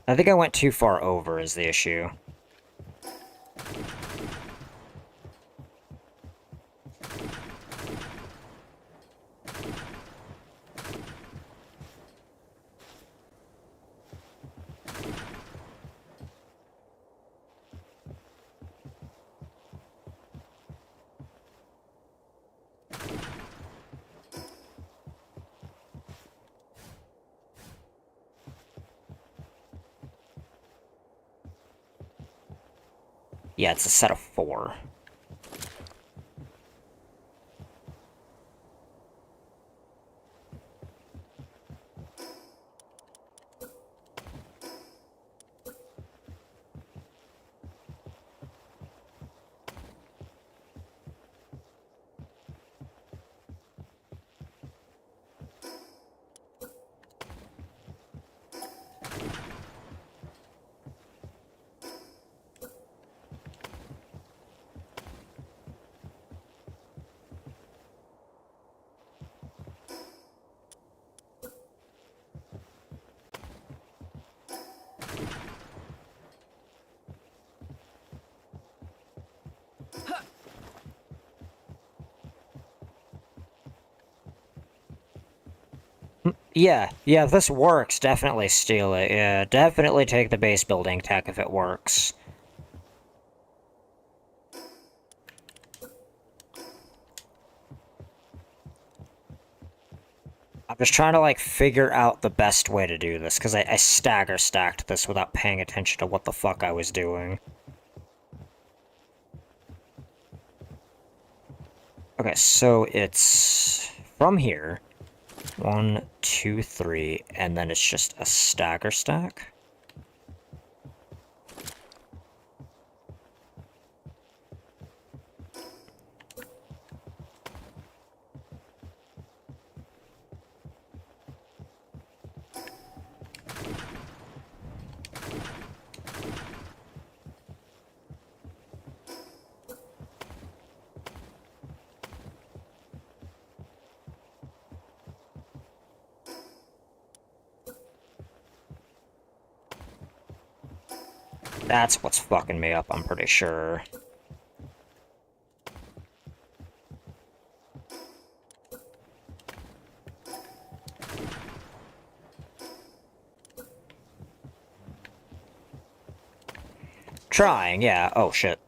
I think I went too far over is the issue. Yeah, it's a set of 4. Yeah, yeah, this works. Definitely steal it. Yeah, definitely take the base building tech if it works. I'm just trying to, like, figure out the best way to do this, because I stagger stacked this without paying attention to what the fuck I was doing. Okay, so it's from here. 1, 2, 3, and then it's just a stagger stack. That's what's fucking me up, I'm pretty sure. Trying, yeah. Oh, shit.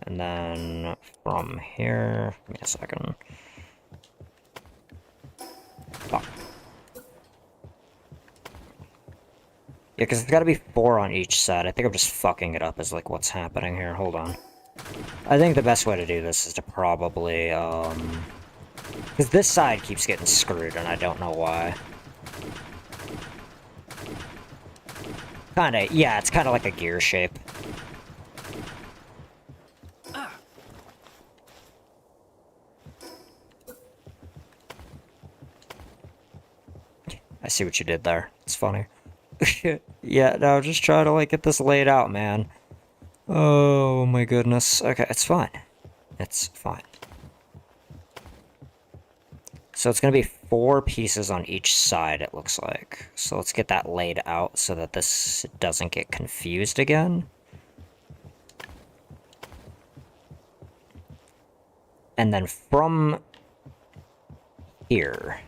And then from here... Give me a second. Fuck. Yeah, because there's gotta be 4 on each side. I think I'm just fucking it up as, like, what's happening here. Hold on. I think the best way to do this is to probably, because this side keeps getting screwed, and I don't know why. Kinda, yeah, it's kinda like a gear shape. I see what you did there. It's funny. Yeah, no, just try to, like, get this laid out, man. Oh, my goodness. Okay, it's fine. It's fine. So it's gonna be 4 pieces on each side, it looks like. So let's get that laid out so that this doesn't get confused again. And then from here...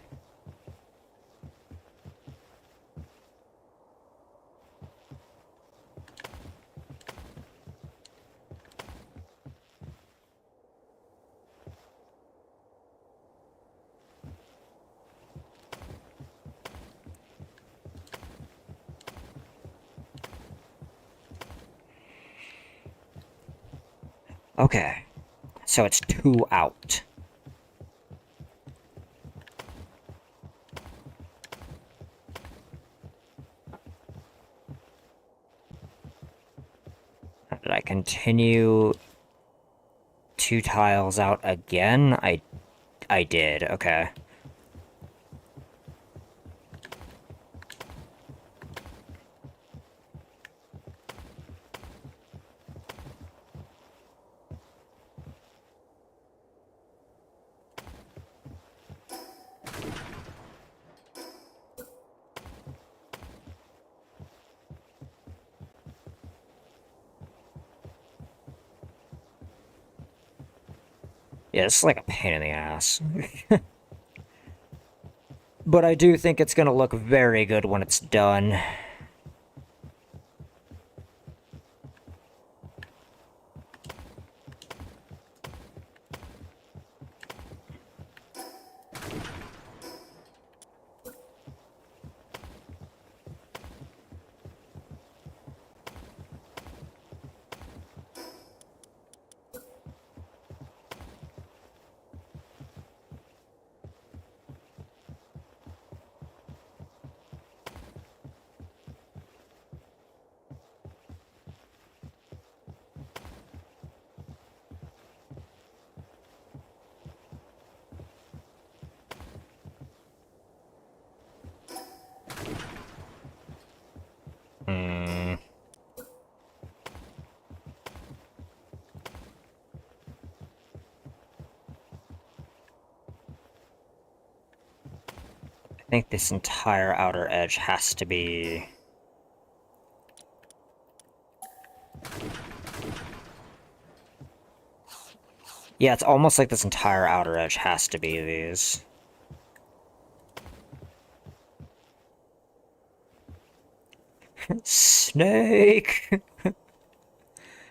Okay. So it's 2 out. Did I continue 2 tiles out again? I did, okay. Yeah, this is like a pain in the ass. But I do think it's gonna look very good when it's done. I think this entire outer edge has to be... Yeah, it's almost like this entire outer edge has to be these. Snake!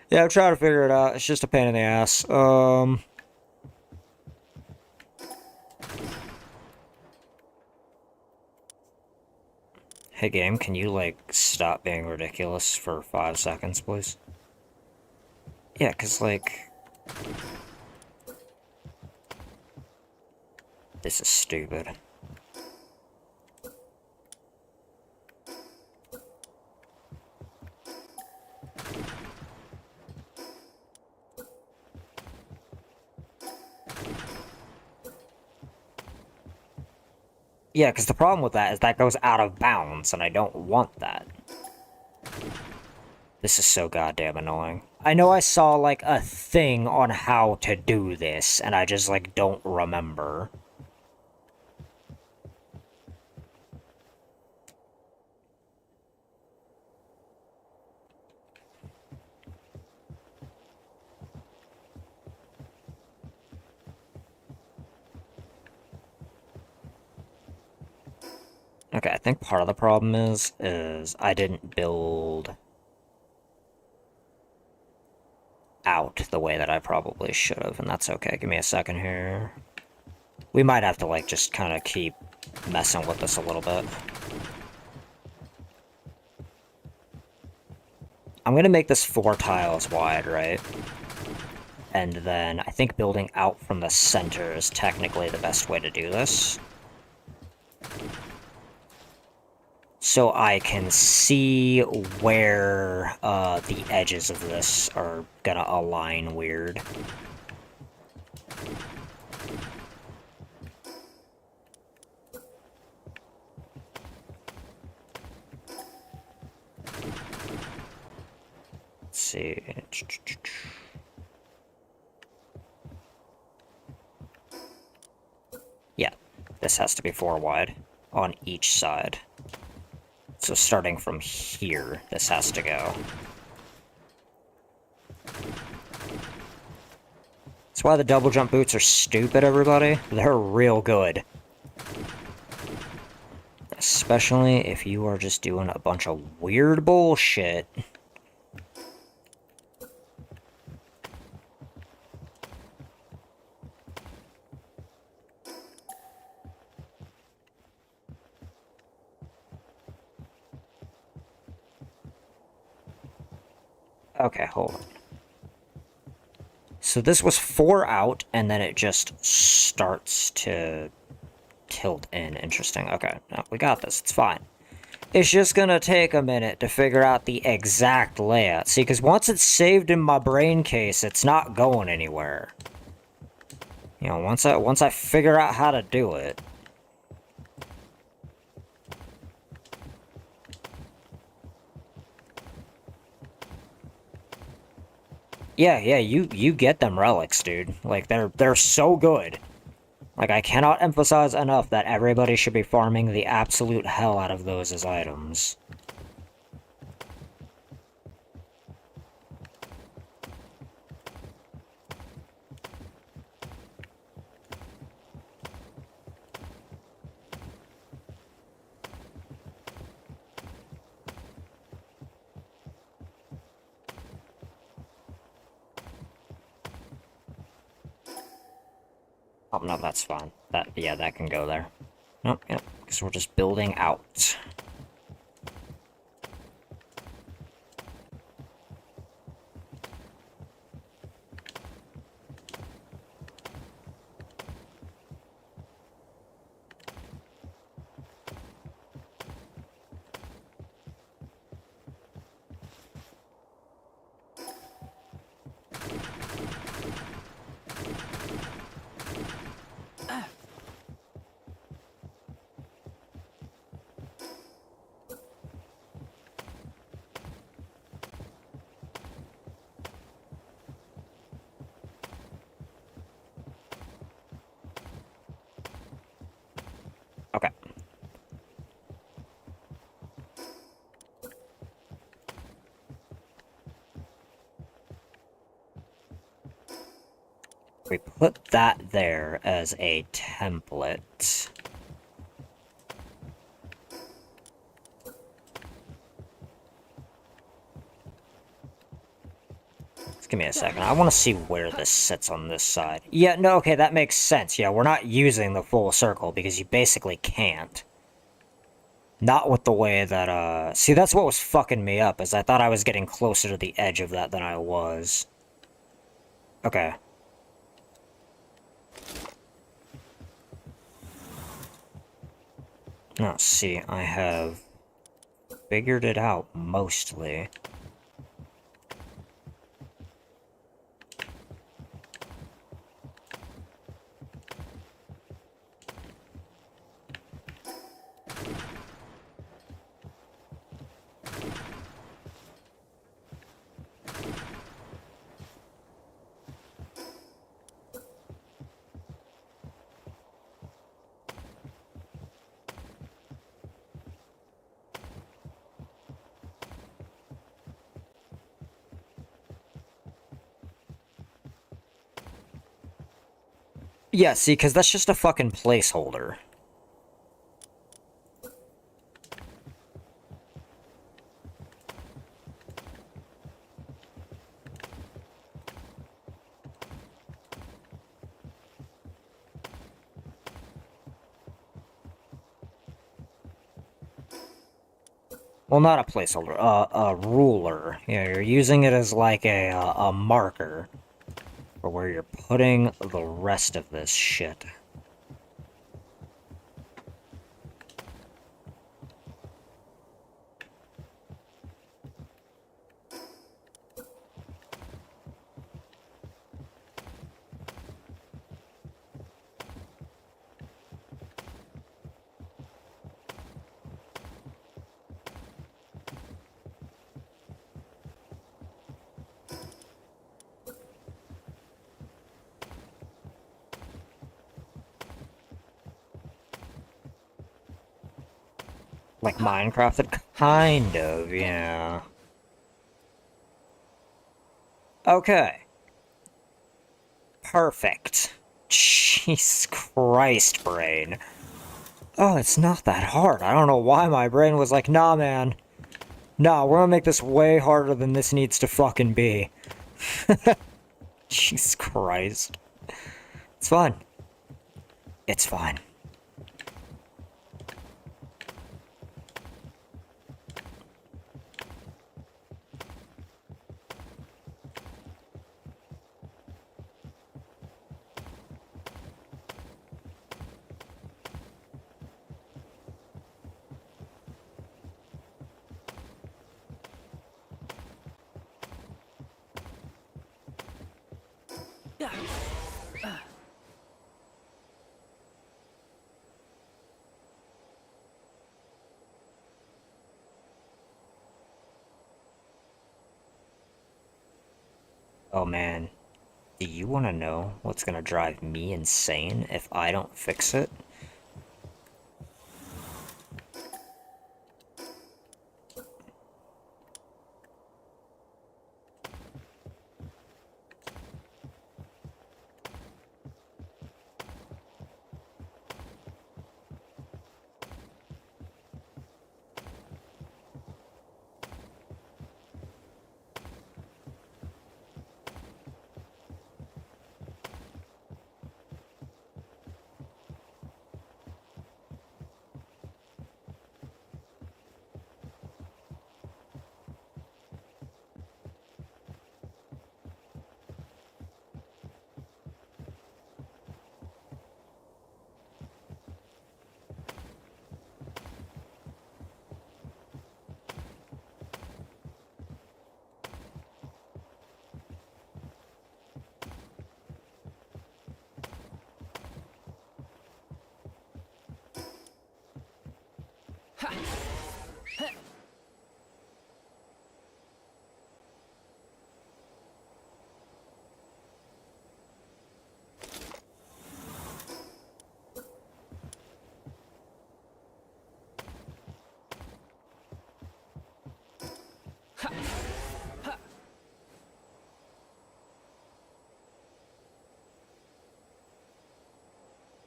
Yeah, I'm trying to figure it out. It's just a pain in the ass. Hey game, can you, like, stop being ridiculous for 5 seconds, please? Yeah, cause, like... This is stupid. Yeah, because the problem with that is that goes out of bounds, and I don't want that. This is so goddamn annoying. I know I saw, like, a thing on how to do this, and I just, like, don't remember. Okay, I think part of the problem is I didn't build out the way that I probably should have, and that's okay. Give me a second here. We might have to, like, just kind of keep messing with this a little bit. I'm gonna make this 4 tiles wide, right? And then I think building out from the center is technically the best way to do this. So I can see where the edges of this are gonna align weird. Let's see. Yeah, this has to be 4 wide on each side. So starting from here, this has to go. That's why the double jump boots are stupid, everybody. They're real good. Especially if you are just doing a bunch of weird bullshit. Okay, hold on. So this was 4 out, and then it just starts to tilt in. Interesting. Okay, no, we got this. It's fine. It's just gonna take a minute to figure out the exact layout. See, because once it's saved in my brain case, it's not going anywhere. You know, once I figure out how to do it. Yeah, you get them relics, dude. Like, they're so good. Like, I cannot emphasize enough that everybody should be farming the absolute hell out of those as items. Oh, no, that's fine. Yeah, that can go there. Nope, yep, because we're just building out. We put that there as a template. Just give me a second. I want to see where this sits on this side. Yeah, no, okay, that makes sense. Yeah, we're not using the full circle because you basically can't. Not with the way that, see, that's what was fucking me up, is I thought I was getting closer to the edge of that than I was. Okay. Now, see, I have figured it out, mostly. Yeah, see, because that's just a fucking placeholder. Well, not a placeholder, a ruler. Yeah, you're using it as like a marker for where you're putting the rest of this shit. Like Minecraft? Kind of, yeah. Okay. Perfect. Jesus Christ, brain. Oh, it's not that hard. I don't know why my brain was like, nah, man. Nah, we're gonna make this way harder than this needs to fucking be. Jesus Christ. It's fine. It's fine. Oh man, do you want to know what's gonna drive me insane if I don't fix it?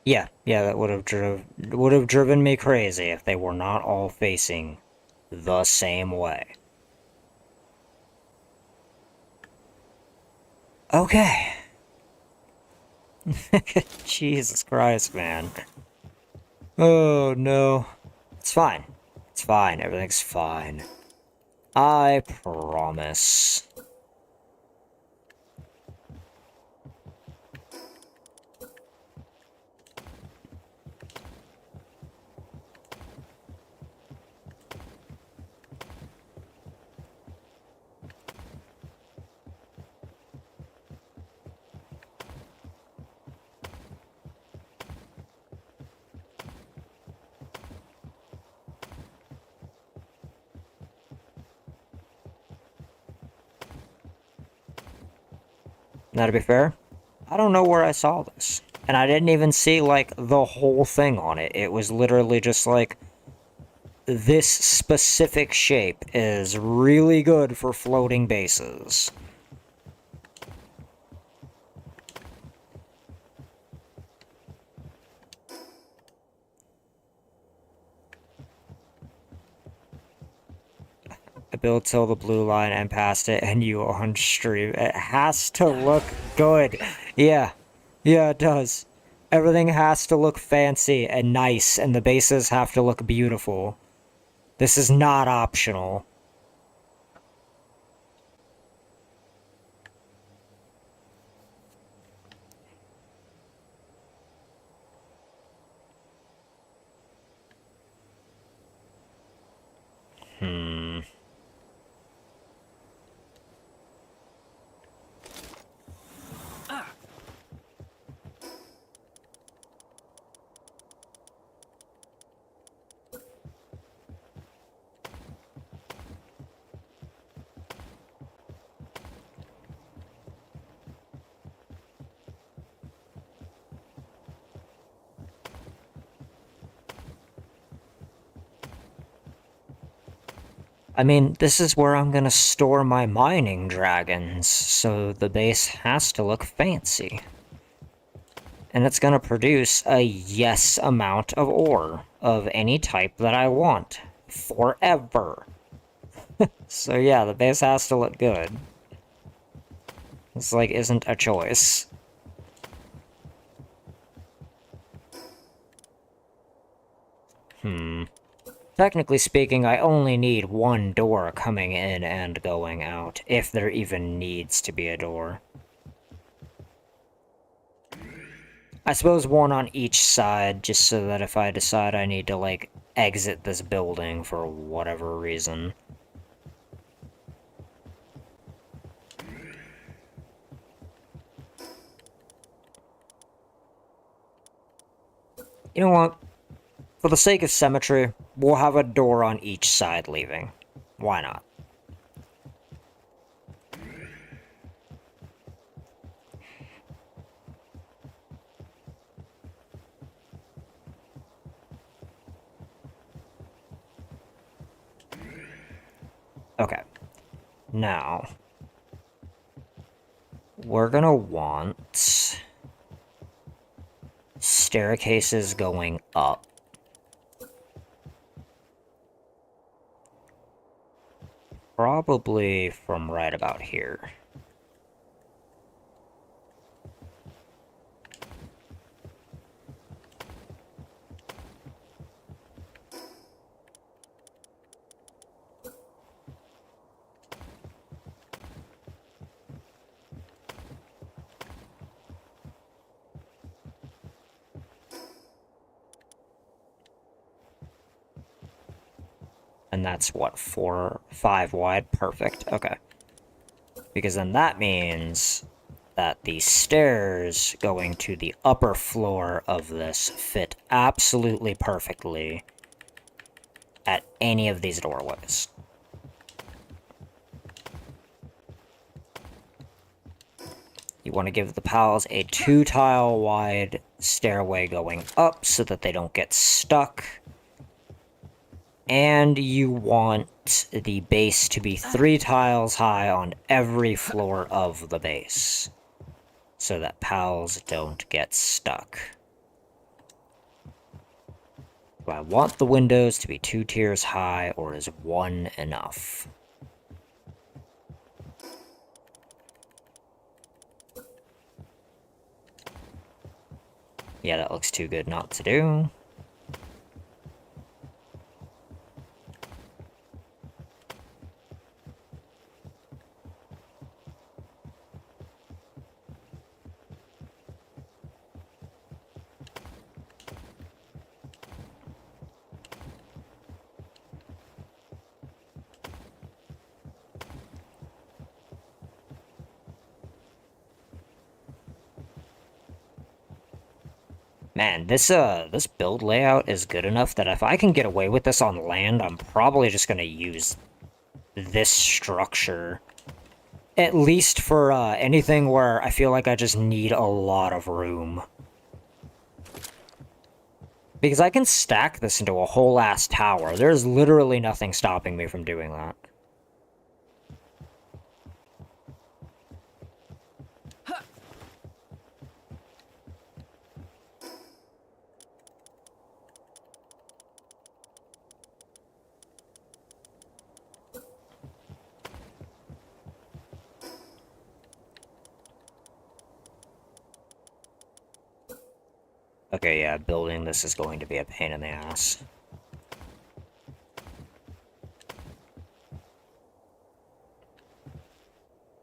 Yeah, that would have driven me crazy if they were not all facing the same way. Okay. Jesus Christ, man. Oh no. It's fine. It's fine. Everything's fine. I promise. Now, to be fair, I don't know where I saw this. And I didn't even see, like, the whole thing on it. It was literally just like, this specific shape is really good for floating bases. I build till the blue line and past it, and you on stream. It has to look good. Yeah. Yeah, it does. Everything has to look fancy and nice, and the bases have to look beautiful. This is not optional. Hmm. I mean, this is where I'm gonna store my mining dragons, so the base has to look fancy. And it's gonna produce a yes amount of ore of any type that I want. Forever. So yeah, the base has to look good. This, like, isn't a choice. Technically speaking, I only need one door coming in and going out, if there even needs to be a door. I suppose one on each side, just so that if I decide I need to, like, exit this building for whatever reason. You know what? For the sake of symmetry, we'll have a door on each side leaving. Why not? Okay. Now, we're gonna want staircases going up. Probably from right about here. And that's what, 5 wide? Perfect. Okay. Because then that means that the stairs going to the upper floor of this fit absolutely perfectly at any of these doorways. You want to give the pals a 2-tile wide stairway going up so that they don't get stuck. And you want the base to be 3 tiles high on every floor of the base, so that pals don't get stuck. Do I want the windows to be 2 tiers high, or is 1 enough? Yeah, that looks too good not to do. Man, this build layout is good enough that if I can get away with this on land, I'm probably just gonna use this structure. At least for anything where I feel like I just need a lot of room. Because I can stack this into a whole ass tower. There's literally nothing stopping me from doing that. Okay, yeah, building this is going to be a pain in the ass.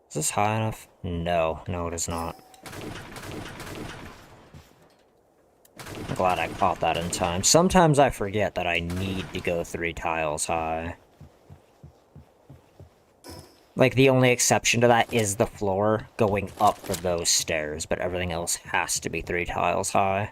Is this high enough? No, no it is not. I'm glad I caught that in time. Sometimes I forget that I need to go 3 tiles high. Like, the only exception to that is the floor going up for those stairs, but everything else has to be 3 tiles high.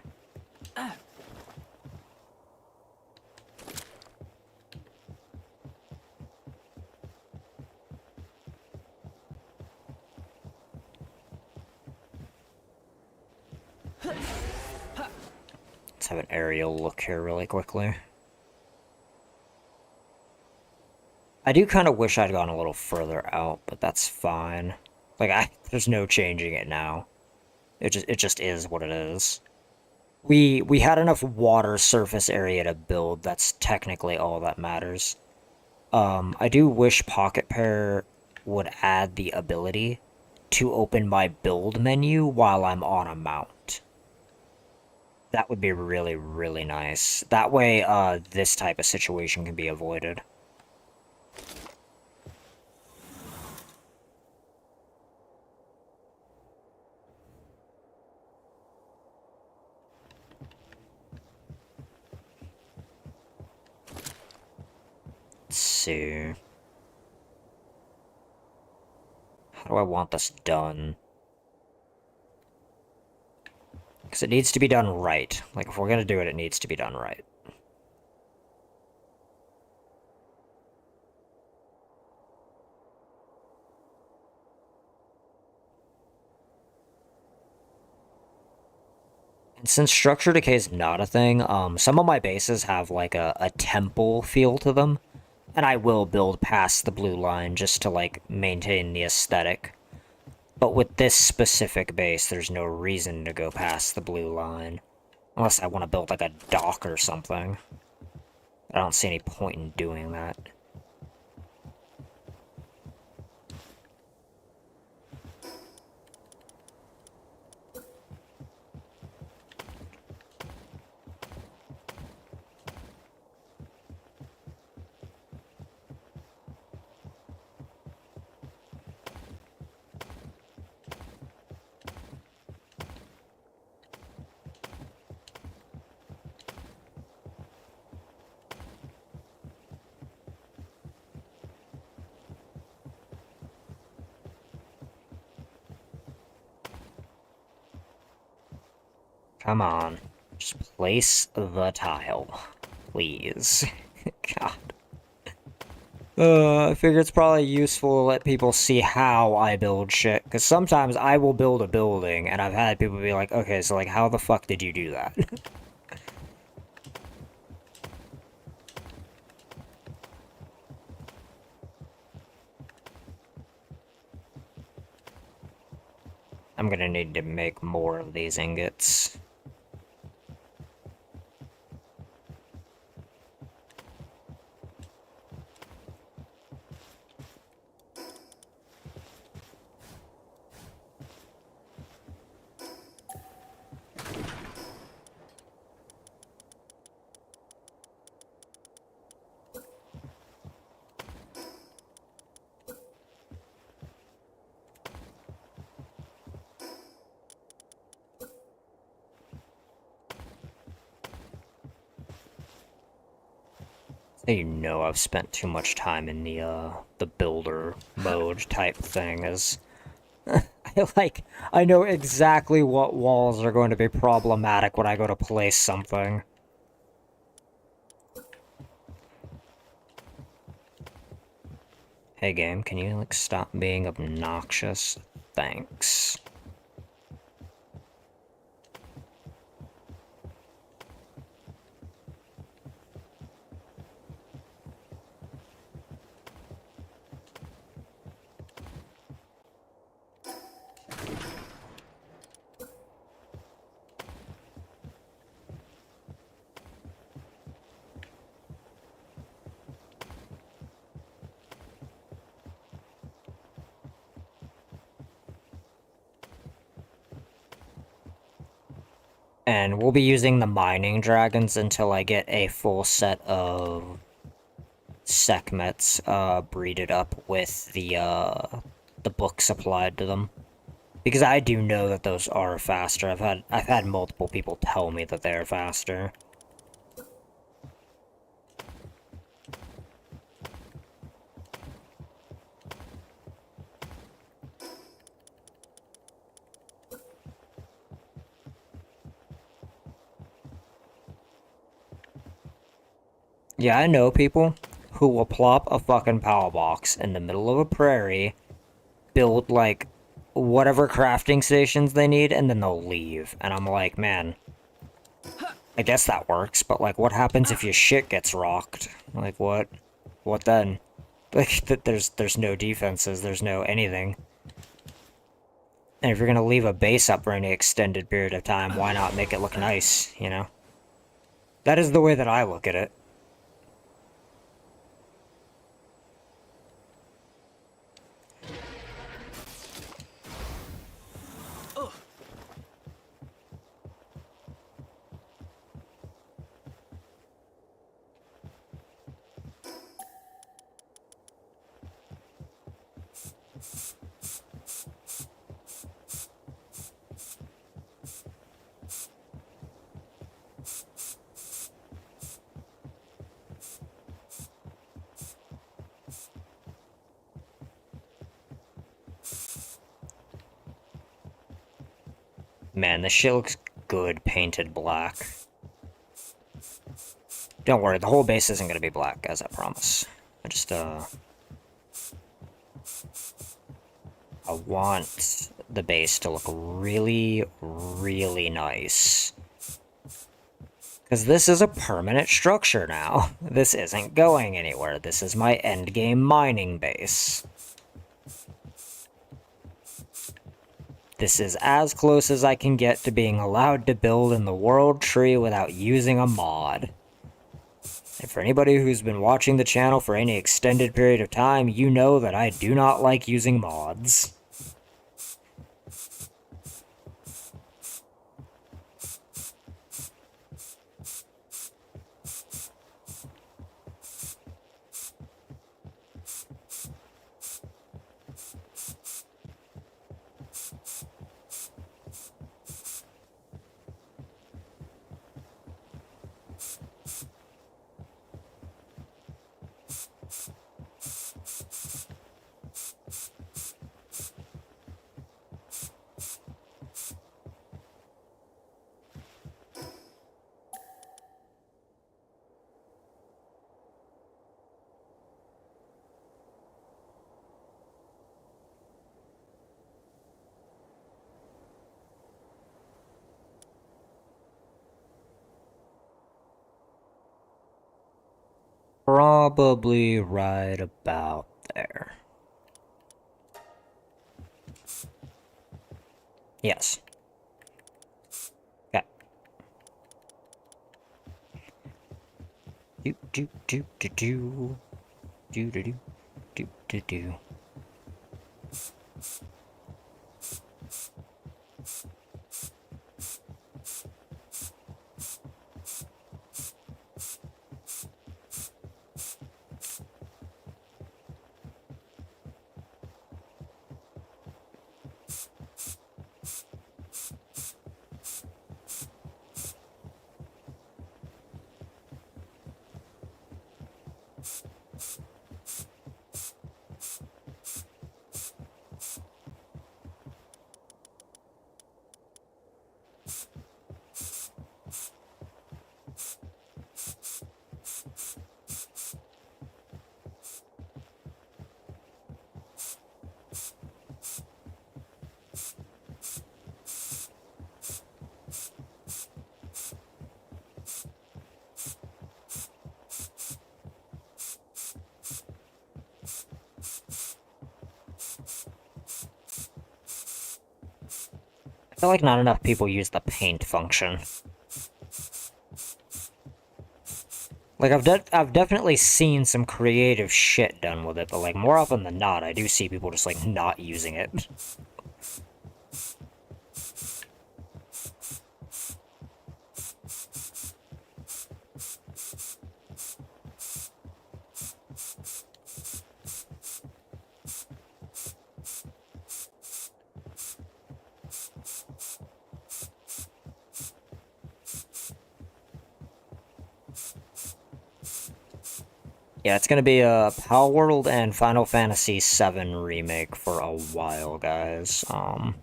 Let's have an aerial look here really quickly. I do kind of wish I'd gone a little further out, but that's fine. Like, there's no changing it now. It just is what it is. We had enough water surface area to build, that's technically all that matters. I do wish Pocket Pair would add the ability to open my build menu while I'm on a mount. That would be really, really nice. That way, this type of situation can be avoided. Let's see. How do I want this done? Because it needs to be done right. Like, if we're gonna do it, it needs to be done right. And since structure decay is not a thing, some of my bases have, like, a temple feel to them. And I will build past the blue line just to, like, maintain the aesthetic. But with this specific base, there's no reason to go past the blue line. Unless I want to build, like, a dock or something. I don't see any point in doing that. Come on. Just place the tile. Please. God. I figure it's probably useful to let people see how I build shit, because sometimes I will build a building, and I've had people be like, okay, so, like, how the fuck did you do that? I'm gonna need to make more of these ingots. You know I've spent too much time in the builder mode type thing as I know exactly what walls are going to be problematic when I go to place something. Hey game, can you like stop being obnoxious? Thanks. And we'll be using the mining dragons until I get a full set of Sekhmets breeded up with the books applied to them. Because I do know that those are faster. I've had multiple people tell me that they're faster. Yeah, I know people who will plop a fucking power box in the middle of a prairie, build like whatever crafting stations they need, and then they'll leave. And I'm like, man, I guess that works, but like, what happens if your shit gets rocked? Like, what? What then? Like, there's no defenses, there's no anything. And if you're gonna leave a base up for any extended period of time, why not make it look nice, you know? That is the way that I look at it. Man, this shit looks good painted black. Don't worry, the whole base isn't gonna be black, as I promise. I just, I want the base to look really, really nice. Because this is a permanent structure now. This isn't going anywhere. This is my endgame mining base. This is as close as I can get to being allowed to build in the world tree without using a mod. And for anybody who's been watching the channel for any extended period of time, you know that I do not like using mods. Probably right about there. Yes. Okay. Do do do do do do do do do do. I feel like not enough people use the paint function. Like, I've definitely seen some creative shit done with it, but, like, more often than not, I do see people just, like, not using it. Yeah, it's gonna be a Palworld and Final Fantasy VII remake for a while, guys. I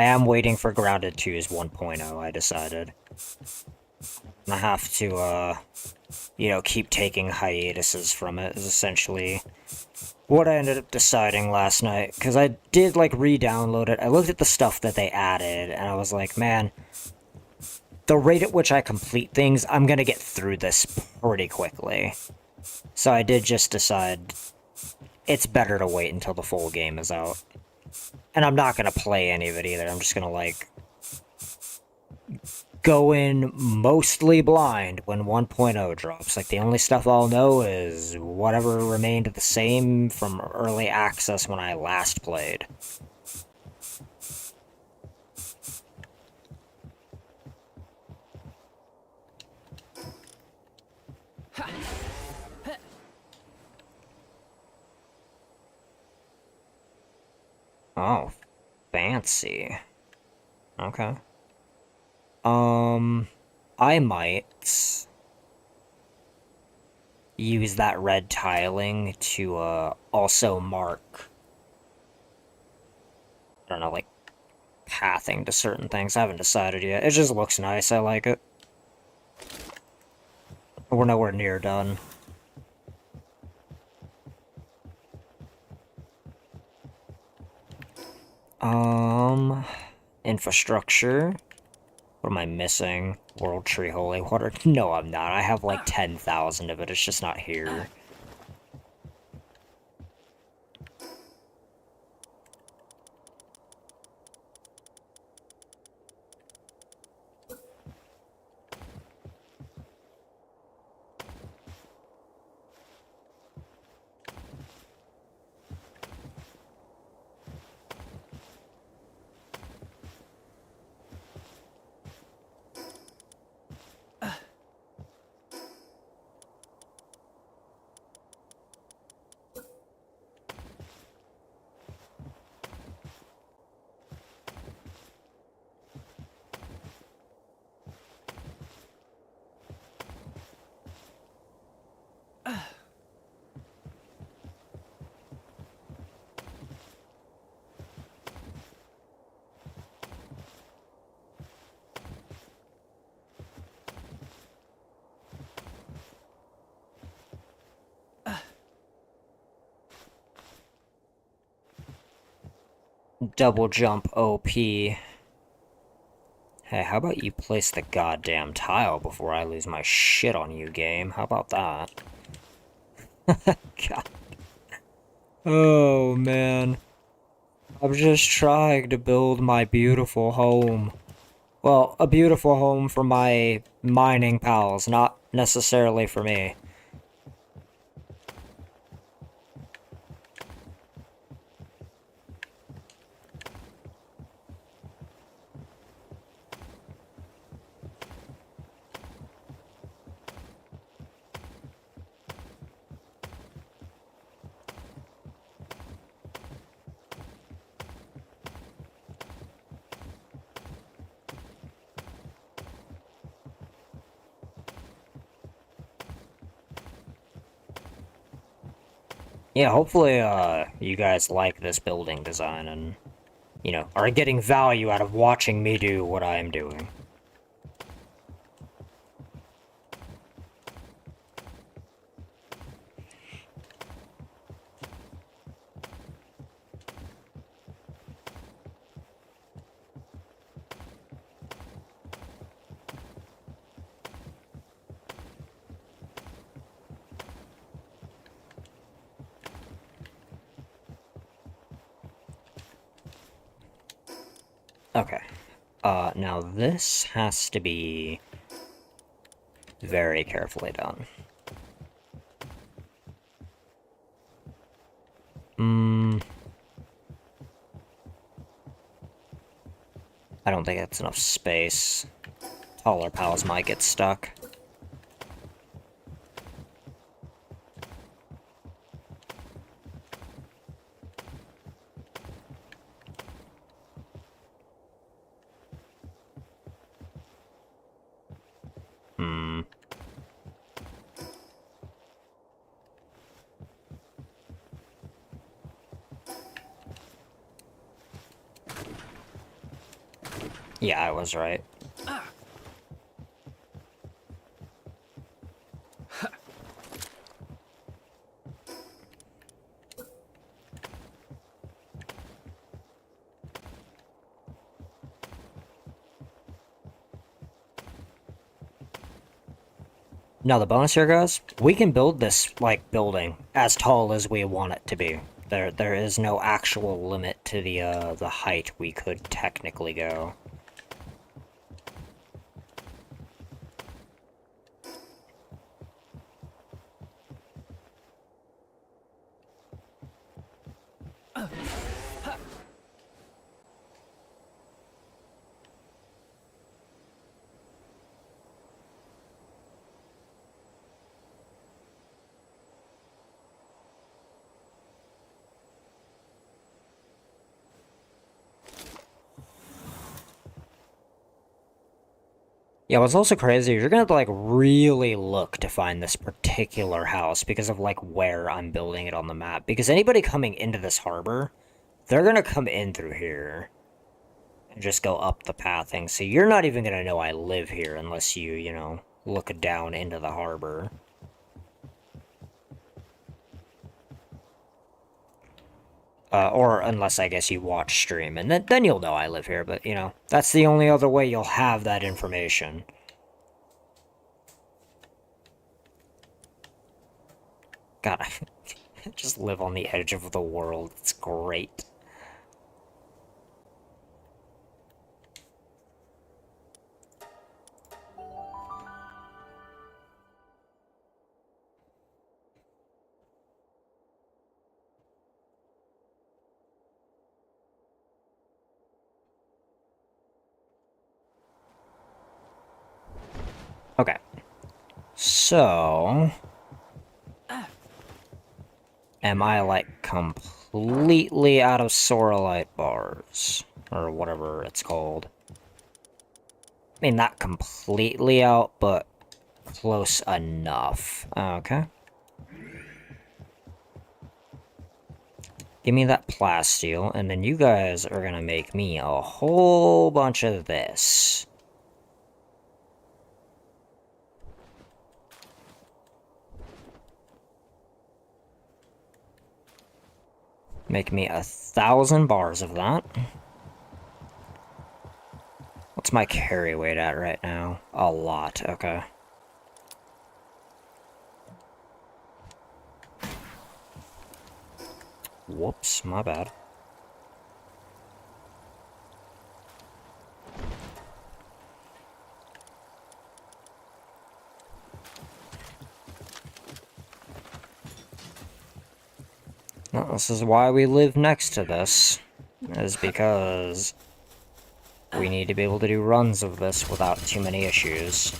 am waiting for Grounded 2's 1.0, I decided. I have to, you know, keep taking hiatuses from it, is essentially what I ended up deciding last night. Because I did, like, re-download it. I looked at the stuff that they added, and I was like, man, the rate at which I complete things, I'm gonna get through this pretty quickly. So I did just decide it's better to wait until the full game is out. And I'm not gonna play any of it either. I'm just gonna, like, go in mostly blind when 1.0 drops. Like, the only stuff I'll know is whatever remained the same from early access when I last played. Oh, fancy. Okay. I might use that red tiling to, also mark, I don't know, like, pathing to certain things. I haven't decided yet. It just looks nice. I like it. We're nowhere near done. Infrastructure. What am I missing? World Tree Holy Water? No, I'm not. I have like 10,000 of it. It's just not here. Double jump OP. Hey, how about you place the goddamn tile before I lose my shit on you, game? How about that? God. Oh, man. I'm just trying to build my beautiful home. Well, a beautiful home for my mining pals, not necessarily for me. Yeah, hopefully, you guys like this building design and, you know, are getting value out of watching me do what I am doing. Okay. Now this has to be very carefully done. I don't think that's enough space. Taller pals might get stuck. Yeah, I was right. Now the bonus here, guys, we can build this, like, building as tall as we want it to be. There is no actual limit to the height we could technically go. Yeah, what's also crazy is you're gonna have to, like, really look to find this particular house because of, like, where I'm building it on the map. Because anybody coming into this harbor, they're gonna come in through here and just go up the pathing. So you're not even gonna know I live here unless you, you know, look down into the harbor. Or unless, I guess, you watch stream, and then you'll know I live here, but, you know, that's the only other way you'll have that information. God, I just live on the edge of the world. It's great. Okay. So... am I, like, completely out of Sorolite bars? Or whatever it's called. I mean, not completely out, but close enough. Okay. Give me that plasteel, and then you guys are gonna make me a whole bunch of this. Make me 1,000 bars of that. What's my carry weight at right now? A lot, okay. Whoops, my bad. Well, this is why we live next to this, is because we need to be able to do runs of this without too many issues.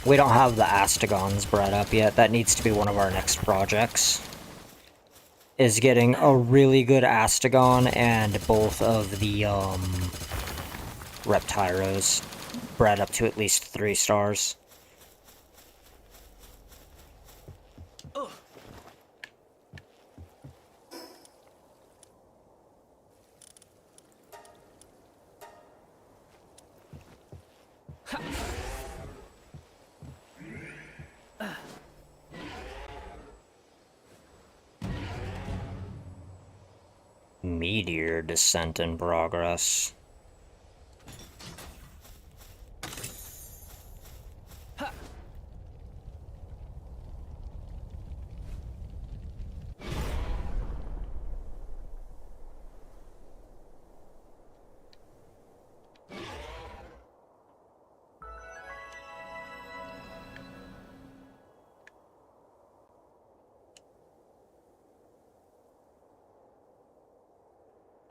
We don't have the Astegons bred up yet. That needs to be one of our next projects. Is getting a really good Astegon and both of the, Reptyros bred up to at least 3 stars. Meteor descent in progress.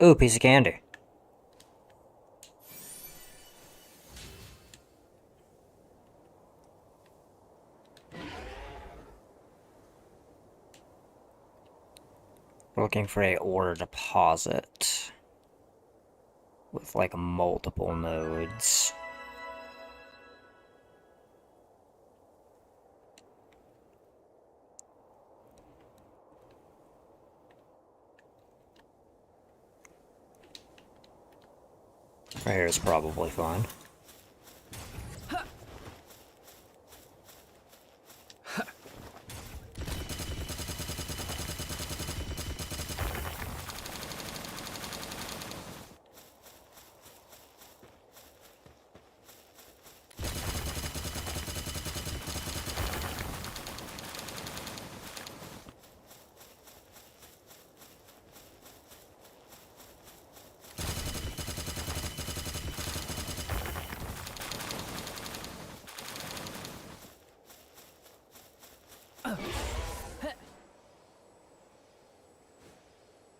Ooh, piece of candy. Looking for a ore deposit with like multiple nodes. Right here is probably fine.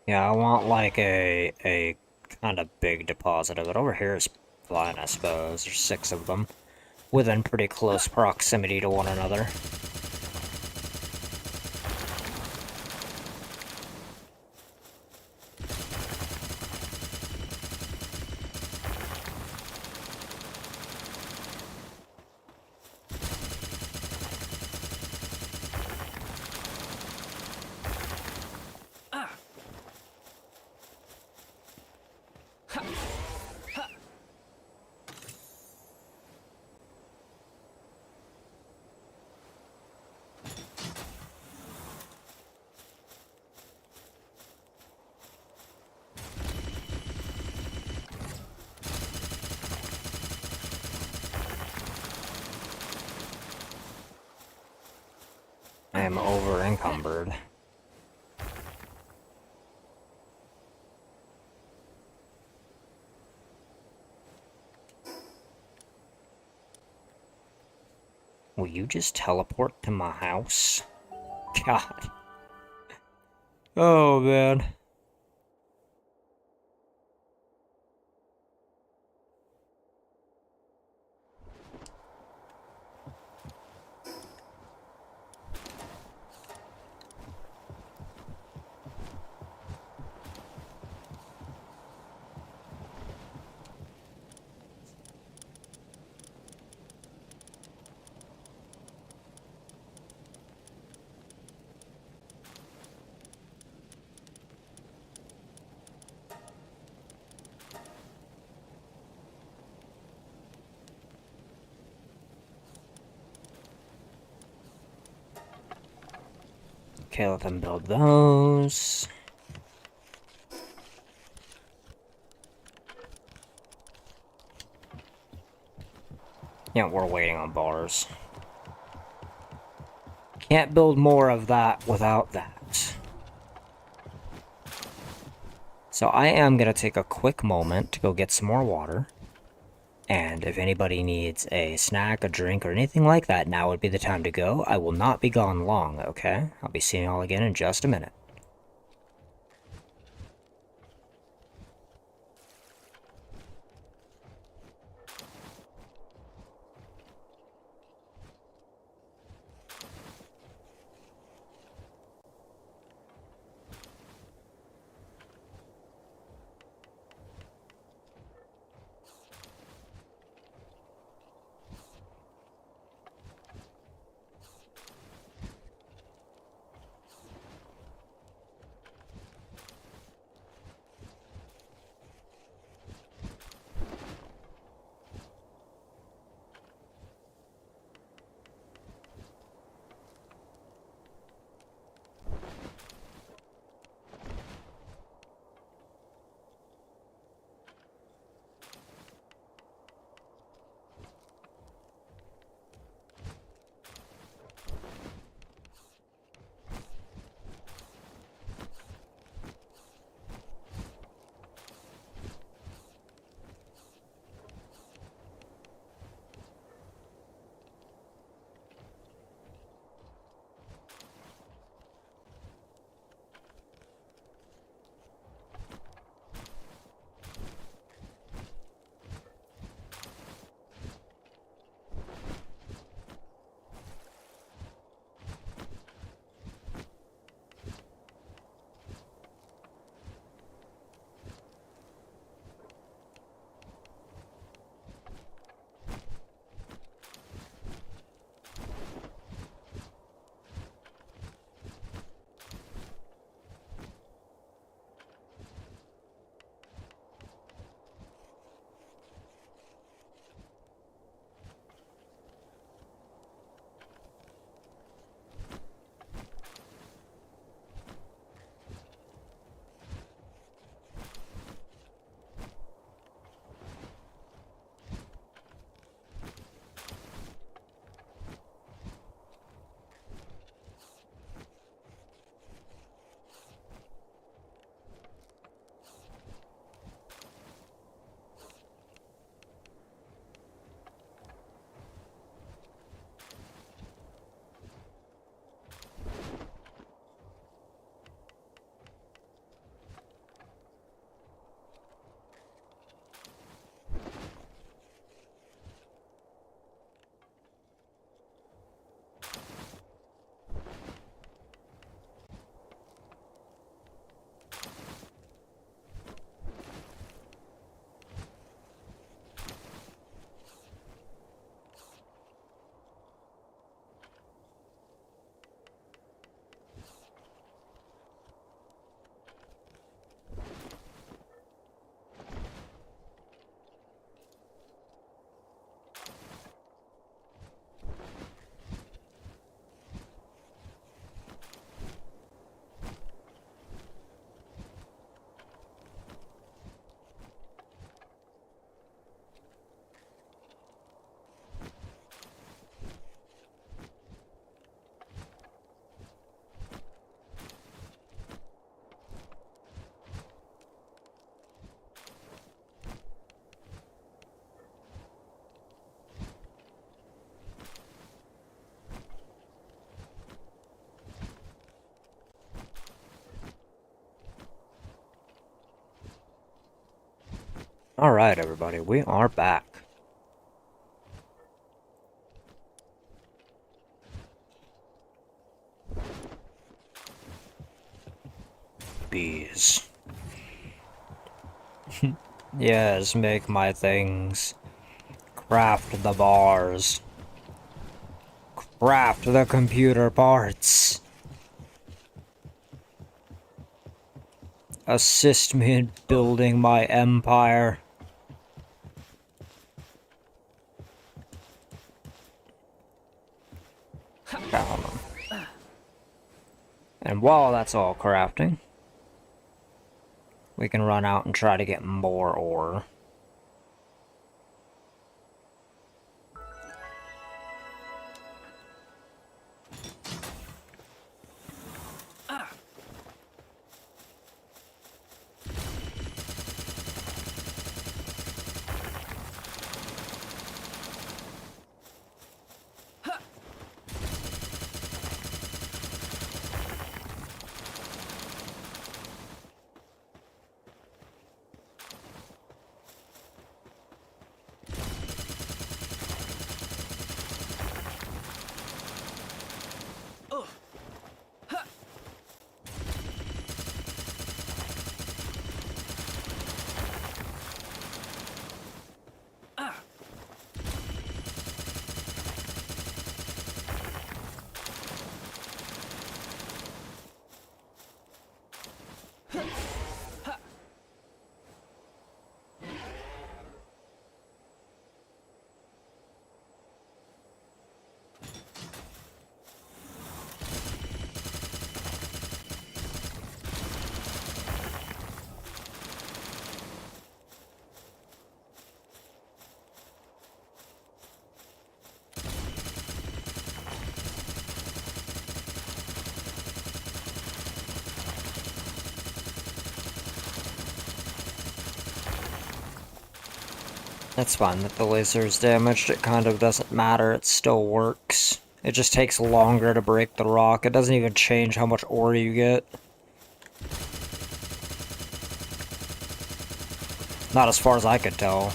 Yeah, I want like a kind of big deposit of it. Over here is fine, I suppose. There's 6 of them within pretty close proximity to one another. I am over encumbered. Will you just teleport to my house? God. Oh, man. Okay, let them build those. Yeah, we're waiting on bars. Can't build more of that without that. So I am going to take a quick moment to go get some more water. And if anybody needs a snack, a drink, or anything like that, now would be the time to go. I will not be gone long, okay? I'll be seeing you all again in just a minute. Alright, everybody, we are back. Bees. Yes, make my things. Craft the bars. Craft the computer parts. Assist me in building my empire. Found them. And while that's all crafting, we can run out and try to get more ore. That's fine that the laser is damaged, it kind of doesn't matter, it still works. It just takes longer to break the rock, it doesn't even change how much ore you get. Not as far as I could tell.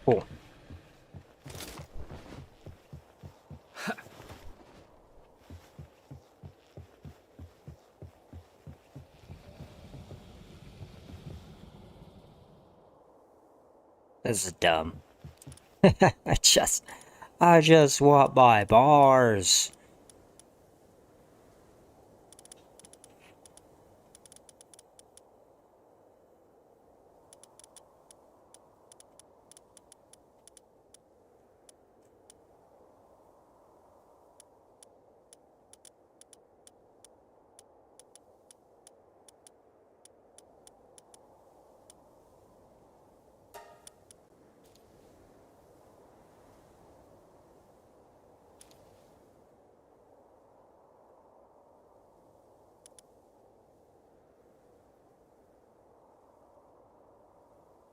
Cool. This is dumb. I just want my bars.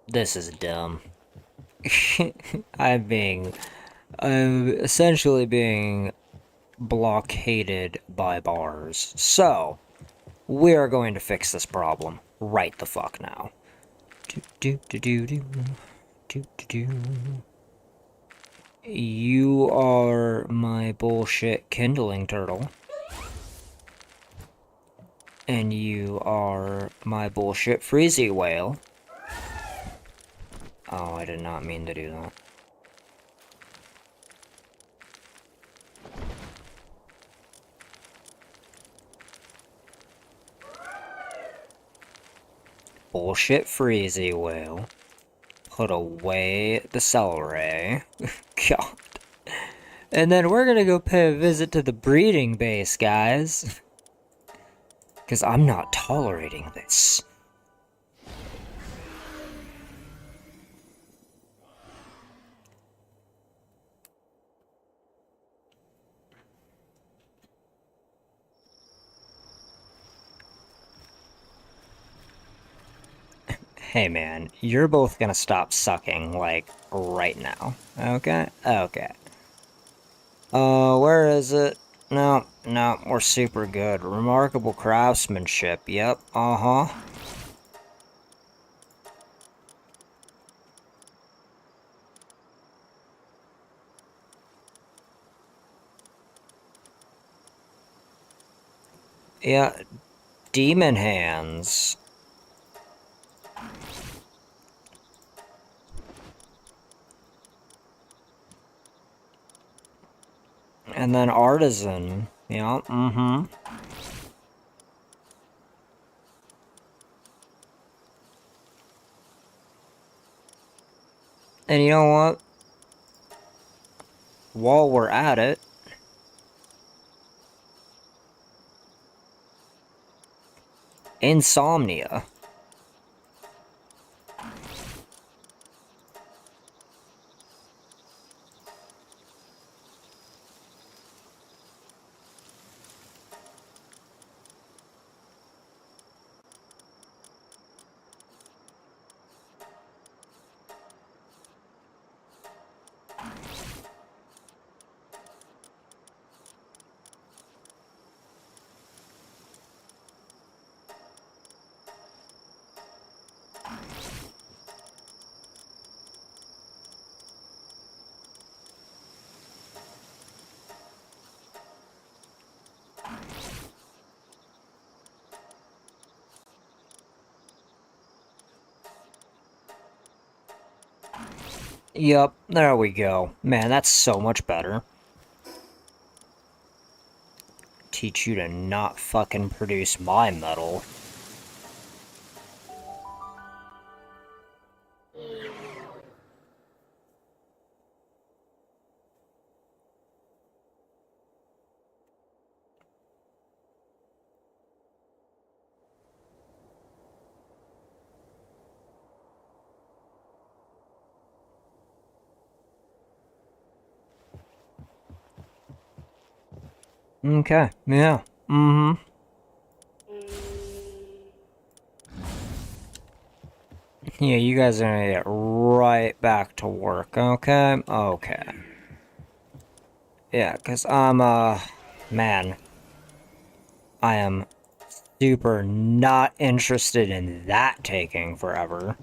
This is dumb. I'm essentially being blockaded by bars. So, we are going to fix this problem right the fuck now. Do do do do do do do. You are my bullshit kindling turtle. And you are my bullshit freezy whale. Oh, I did not mean to do that. Bullshit freezy whale. Put away the celery. God. And then we're gonna go pay a visit to the breeding base, guys. Because I'm not tolerating this. Hey man, you're both gonna stop sucking, like, right now. Okay? Okay. Where is it? No, no, we're super good. Remarkable craftsmanship, yep, uh-huh. Yeah, demon hands. And then artisan. Yeah, mm-hmm. And you know what? While we're at it, insomnia. Yup, there we go. Man, that's so much better. Teach you to not fucking produce my metal. Okay, yeah. Mm-hmm. Yeah, you guys are gonna get right back to work, okay? Okay. Yeah, because man, I am super not interested in that taking forever.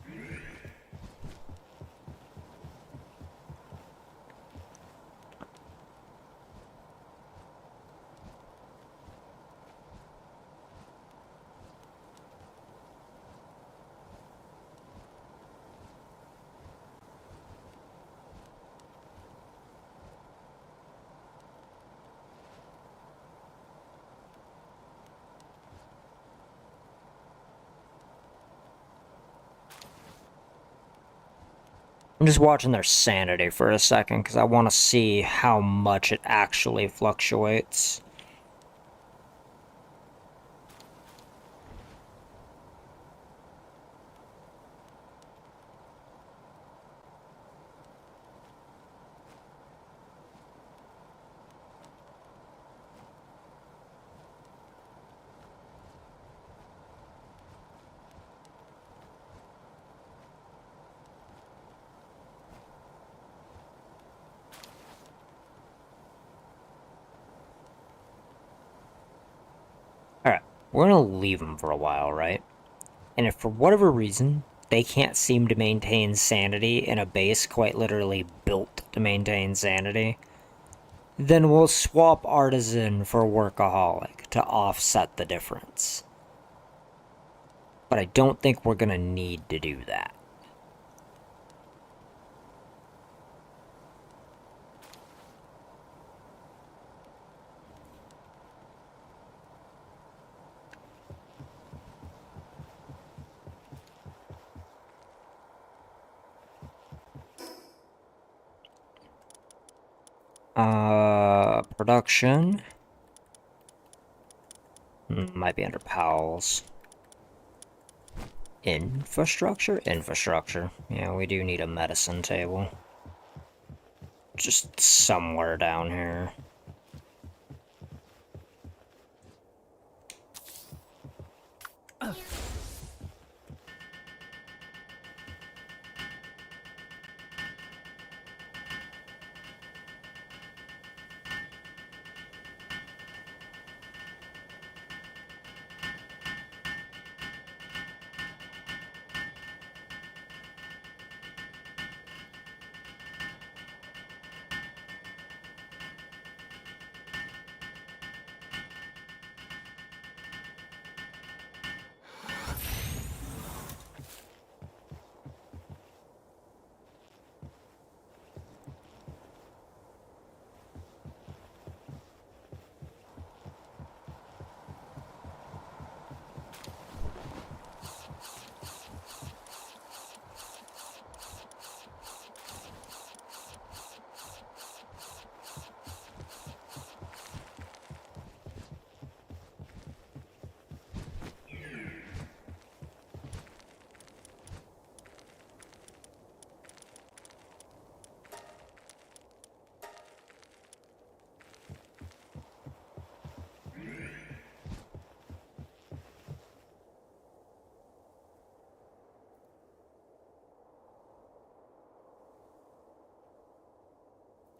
I'm just watching their sanity for a second because I want to see how much it actually fluctuates. we're gonna leave them for a while, right? And if for whatever reason they can't seem to maintain sanity in a base quite literally built to maintain sanity, then we'll swap artisan for workaholic to offset the difference. But I don't think we're gonna need to do that. Production. Might be under Powell's. Infrastructure? Infrastructure. Yeah, we do need a medicine table. Just somewhere down here.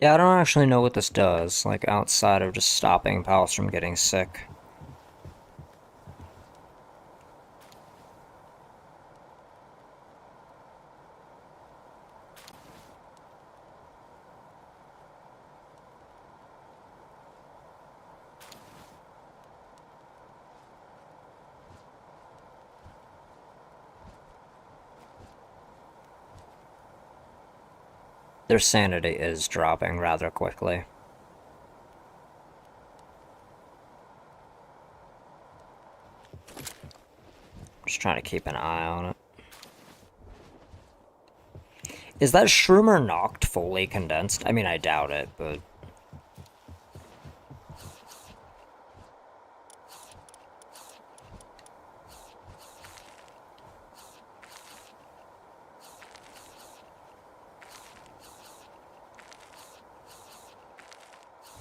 Yeah, I don't actually know what this does, like, outside of just stopping pals from getting sick. Their sanity is dropping rather quickly. Just trying to keep an eye on it. Is that Shroomer Noct fully condensed? I mean, I doubt it, but...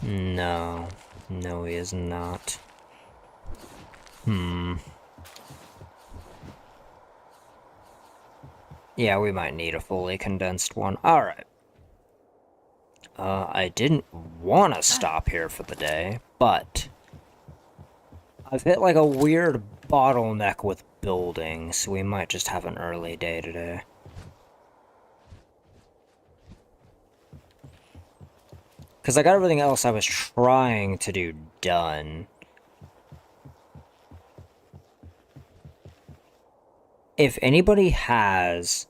No. No, he is not. Yeah, we might need a fully condensed one. Alright. I didn't want to stop here for the day, but... I've hit like a weird bottleneck with building, so we might just have an early day today. Because I got everything else I was trying to do done. If anybody has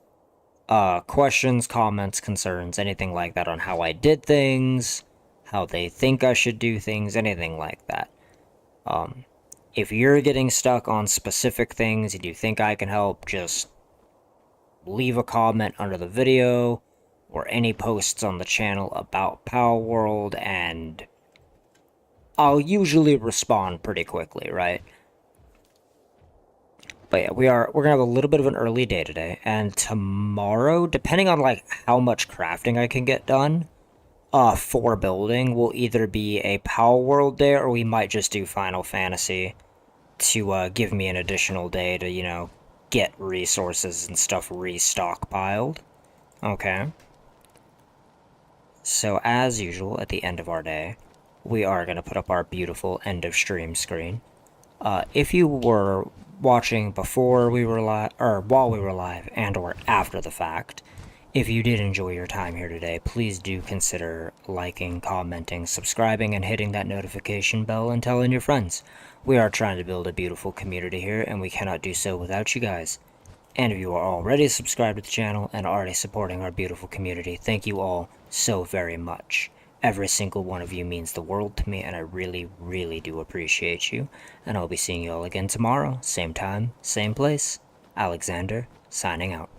questions, comments, concerns, anything like that on how I did things, how they think I should do things, anything like that. If you're getting stuck on specific things and you think I can help, just leave a comment under the video or any posts on the channel about Palworld, and I'll usually respond pretty quickly, right? But yeah, we're gonna have a little bit of an early day today, and tomorrow, depending on like how much crafting I can get done, for building will either be a Palworld day, or we might just do Final Fantasy to give me an additional day to, you know, get resources and stuff restockpiled. Okay. So as usual, at the end of our day, we are gonna put up our beautiful end of stream screen. If you were watching before we were live, or while we were live, and or after the fact, if you did enjoy your time here today, please do consider liking, commenting, subscribing, and hitting that notification bell and telling your friends. We are trying to build a beautiful community here, and we cannot do so without you guys. And if you are already subscribed to the channel and already supporting our beautiful community, thank you all so very much. Every single one of you means the world to me, and I really, really do appreciate you. And I'll be seeing you all again tomorrow, same time, same place. Alexander, signing out.